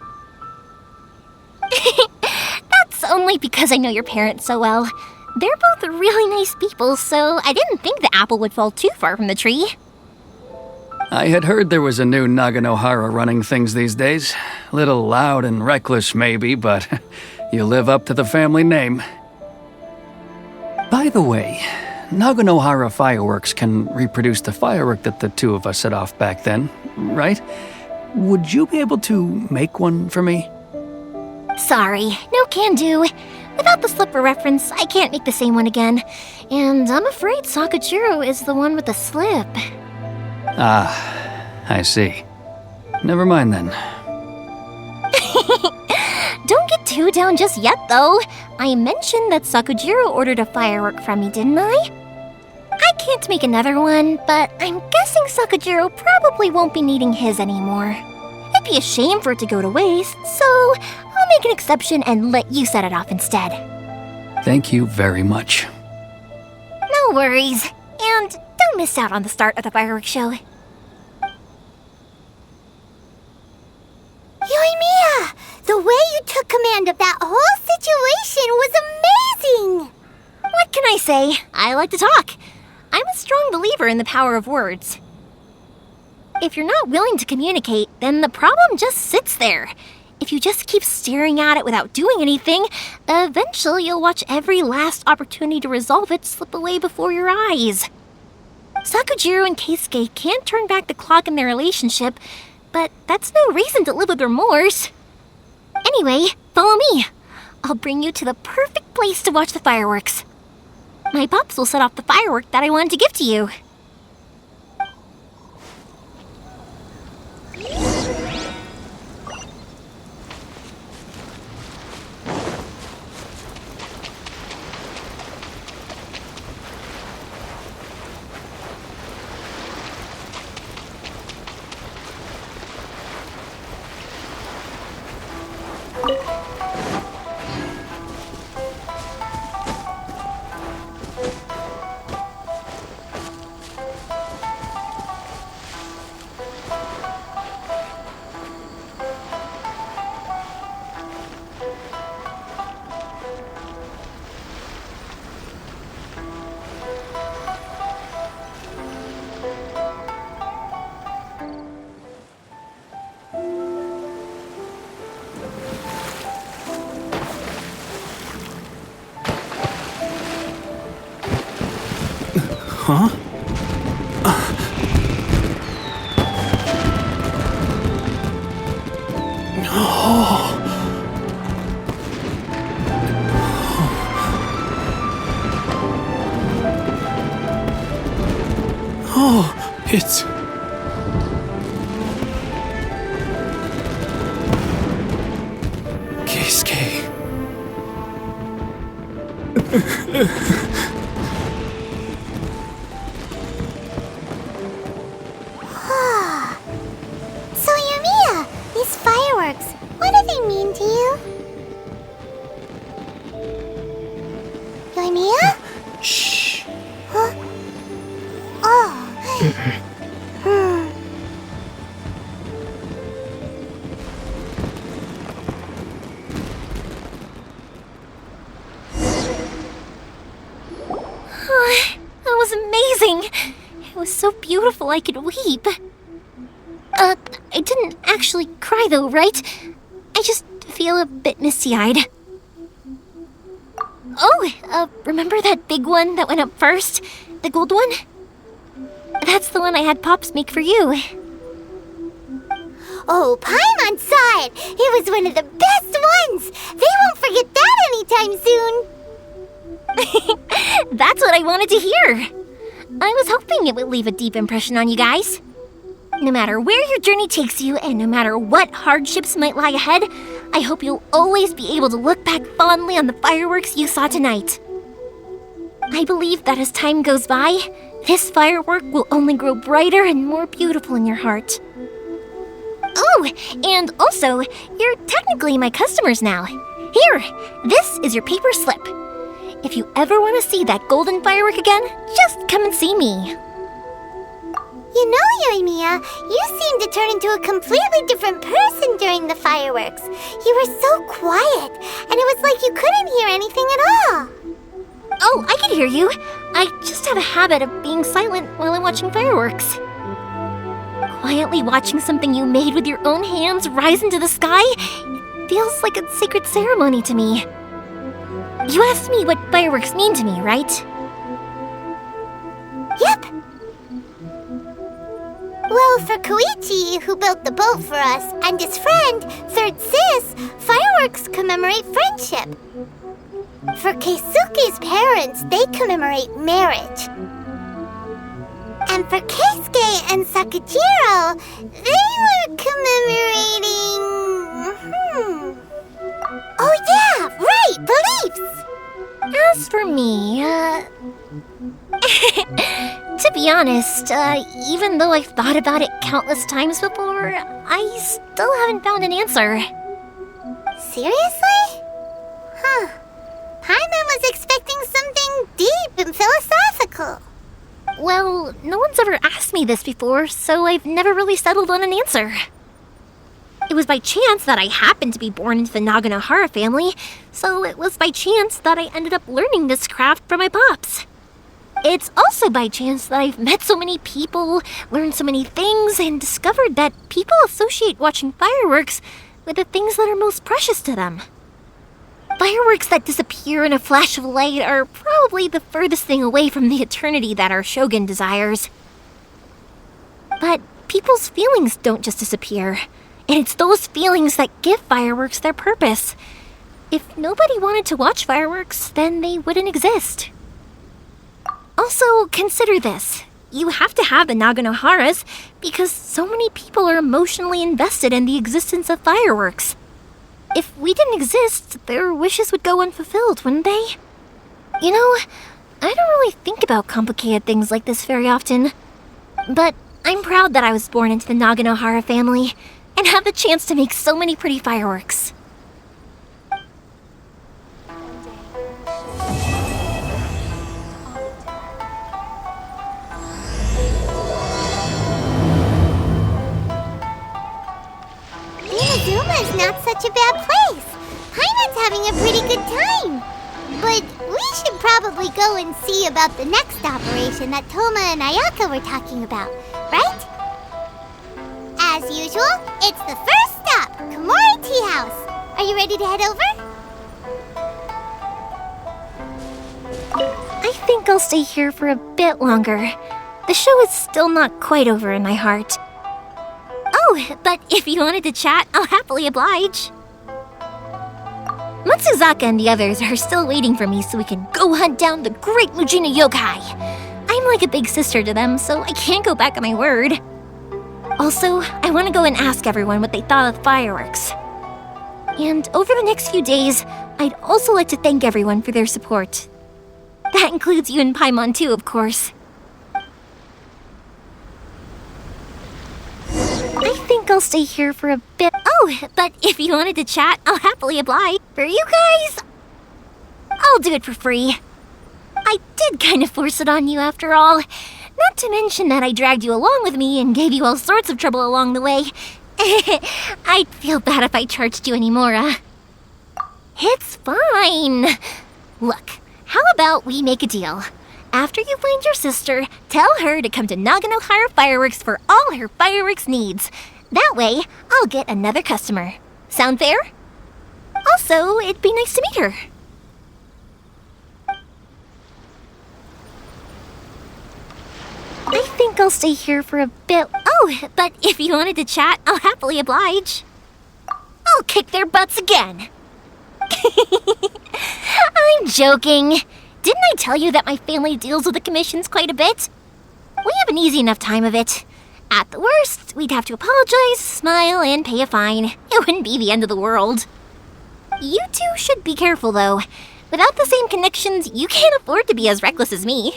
That's only because I know your parents so well. They're both really nice people, so I didn't think the apple would fall too far from the tree.
I had heard there was a new Naganohara running things these days. Little loud and reckless, maybe, but you live up to the family name. By the way, Naganohara fireworks can reproduce the firework that the two of us set off back then, right? Would you be able to make one for me?
Sorry, no can do. Without the slipper reference, I can't make the same one again. And I'm afraid Sakujiro is the one with the slip.
Ah, I see. Never mind then.
Don't get too down just yet, though. I mentioned that Sakujiro ordered a firework from me, didn't I? I can't make another one, but I'm guessing Sakujiro probably won't be needing his anymore. It'd be a shame for it to go to waste, so I'll make an exception and let you set it off instead.
Thank you very much.
No worries. And don't miss out on the start of the fireworks show.
Yoimiya! The way you took command of that whole situation was amazing!
What can I say? I like to talk. I'm a strong believer in the power of words. If you're not willing to communicate, then the problem just sits there. If you just keep staring at it without doing anything, eventually you'll watch every last opportunity to resolve it slip away before your eyes. Sakujiro and Keisuke can't turn back the clock in their relationship, but that's no reason to live with remorse. Anyway, follow me. I'll bring you to the perfect place to watch the fireworks. My pops will set off the firework that I wanted to give to you.
Huh? Oh, it's...
So, Yoimiya, these fireworks, what do they mean to you? Yoimiya?
Shh.
Huh? Oh.
That was amazing! It was so beautiful I could weep. I didn't actually cry though, right? I just feel a bit misty-eyed. Oh, remember that big one that went up first? The gold one? That's the one I had Pops make for you.
Oh, Paimon saw it! It was one of the best ones! They won't forget that anytime soon!
That's what I wanted to hear. I was hoping it would leave a deep impression on you guys. No matter where your journey takes you, and no matter what hardships might lie ahead, I hope you'll always be able to look back fondly on the fireworks you saw tonight. I believe that as time goes by, this firework will only grow brighter and more beautiful in your heart. Oh, and also, you're technically my customers now. Here, this is your paper slip. If you ever want to see that golden firework again, just come and see me.
You know, Yoimiya, you seemed to turn into a completely different person during the fireworks. You were so quiet, and it was like you couldn't hear anything at all.
Oh, I can hear you. I just have a habit of being silent while I'm watching fireworks. Quietly watching something you made with your own hands rise into the sky feels like a sacred ceremony to me. You asked me what fireworks mean to me, right?
Yep. Well, for Koichi, who built the boat for us, and his friend, Third Sis, fireworks commemorate friendship. For Keisuke's parents, they commemorate marriage. And for Keisuke and Sakajiro, they were commemorating... Oh yeah, right, beliefs!
As for me, to be honest, even though I've thought about it countless times before, I still haven't found an answer.
Seriously? Huh. Paimon was expecting something deep and philosophical.
Well, no one's ever asked me this before, so I've never really settled on an answer. It was by chance that I happened to be born into the Naganohara family, so it was by chance that I ended up learning this craft from my pops. It's also by chance that I've met so many people, learned so many things, and discovered that people associate watching fireworks with the things that are most precious to them. Fireworks that disappear in a flash of light are probably the furthest thing away from the eternity that our shogun desires. But people's feelings don't just disappear, and it's those feelings that give fireworks their purpose. If nobody wanted to watch fireworks, then they wouldn't exist. Also, consider this. You have to have the Naganoharas because so many people are emotionally invested in the existence of fireworks. If we didn't exist, their wishes would go unfulfilled, wouldn't they? You know, I don't really think about complicated things like this very often. But I'm proud that I was born into the Naganohara family and have the chance to make so many pretty fireworks.
Inazuma is not such a bad place. Paimon's having a pretty good time. But we should probably go and see about the next operation that Toma and Ayaka were talking about, right? As usual, it's the first stop, Komori Tea House. Are you ready to head over?
I think I'll stay here for a bit longer. The show is still not quite over in my heart. Oh, but if you wanted to chat, I'll happily oblige. Matsuzaka and the others are still waiting for me so we can go hunt down the great Mujina yokai. I'm like a big sister to them, so I can't go back on my word. Also, I want to go and ask everyone what they thought of the fireworks. And over the next few days, I'd also like to thank everyone for their support.
That includes you and Paimon too, of course. I think I'll stay here for a bit. Oh, but if you wanted to chat, I'll happily oblige. For you guys, I'll do it for free. I did kind of force it on you after all. Not to mention that I dragged you along with me and gave you all sorts of trouble along the way. I'd feel bad if I charged you anymore, It's fine. Look, how about we make a deal? After you find your sister, tell her to come to Naganohara Fireworks for all her fireworks needs. That way, I'll get another customer. Sound fair? Also, it'd be nice to meet her. I think I'll stay here for a bit. Oh, but if you wanted to chat, I'll happily oblige. I'll kick their butts again. I'm joking. Didn't I tell you that my family deals with the commissions quite a bit? We have an easy enough time of it. At the worst, we'd have to apologize, smile, and pay a fine. It wouldn't be the end of the world. You two should be careful, though. Without the same connections, you can't afford to be as reckless as me.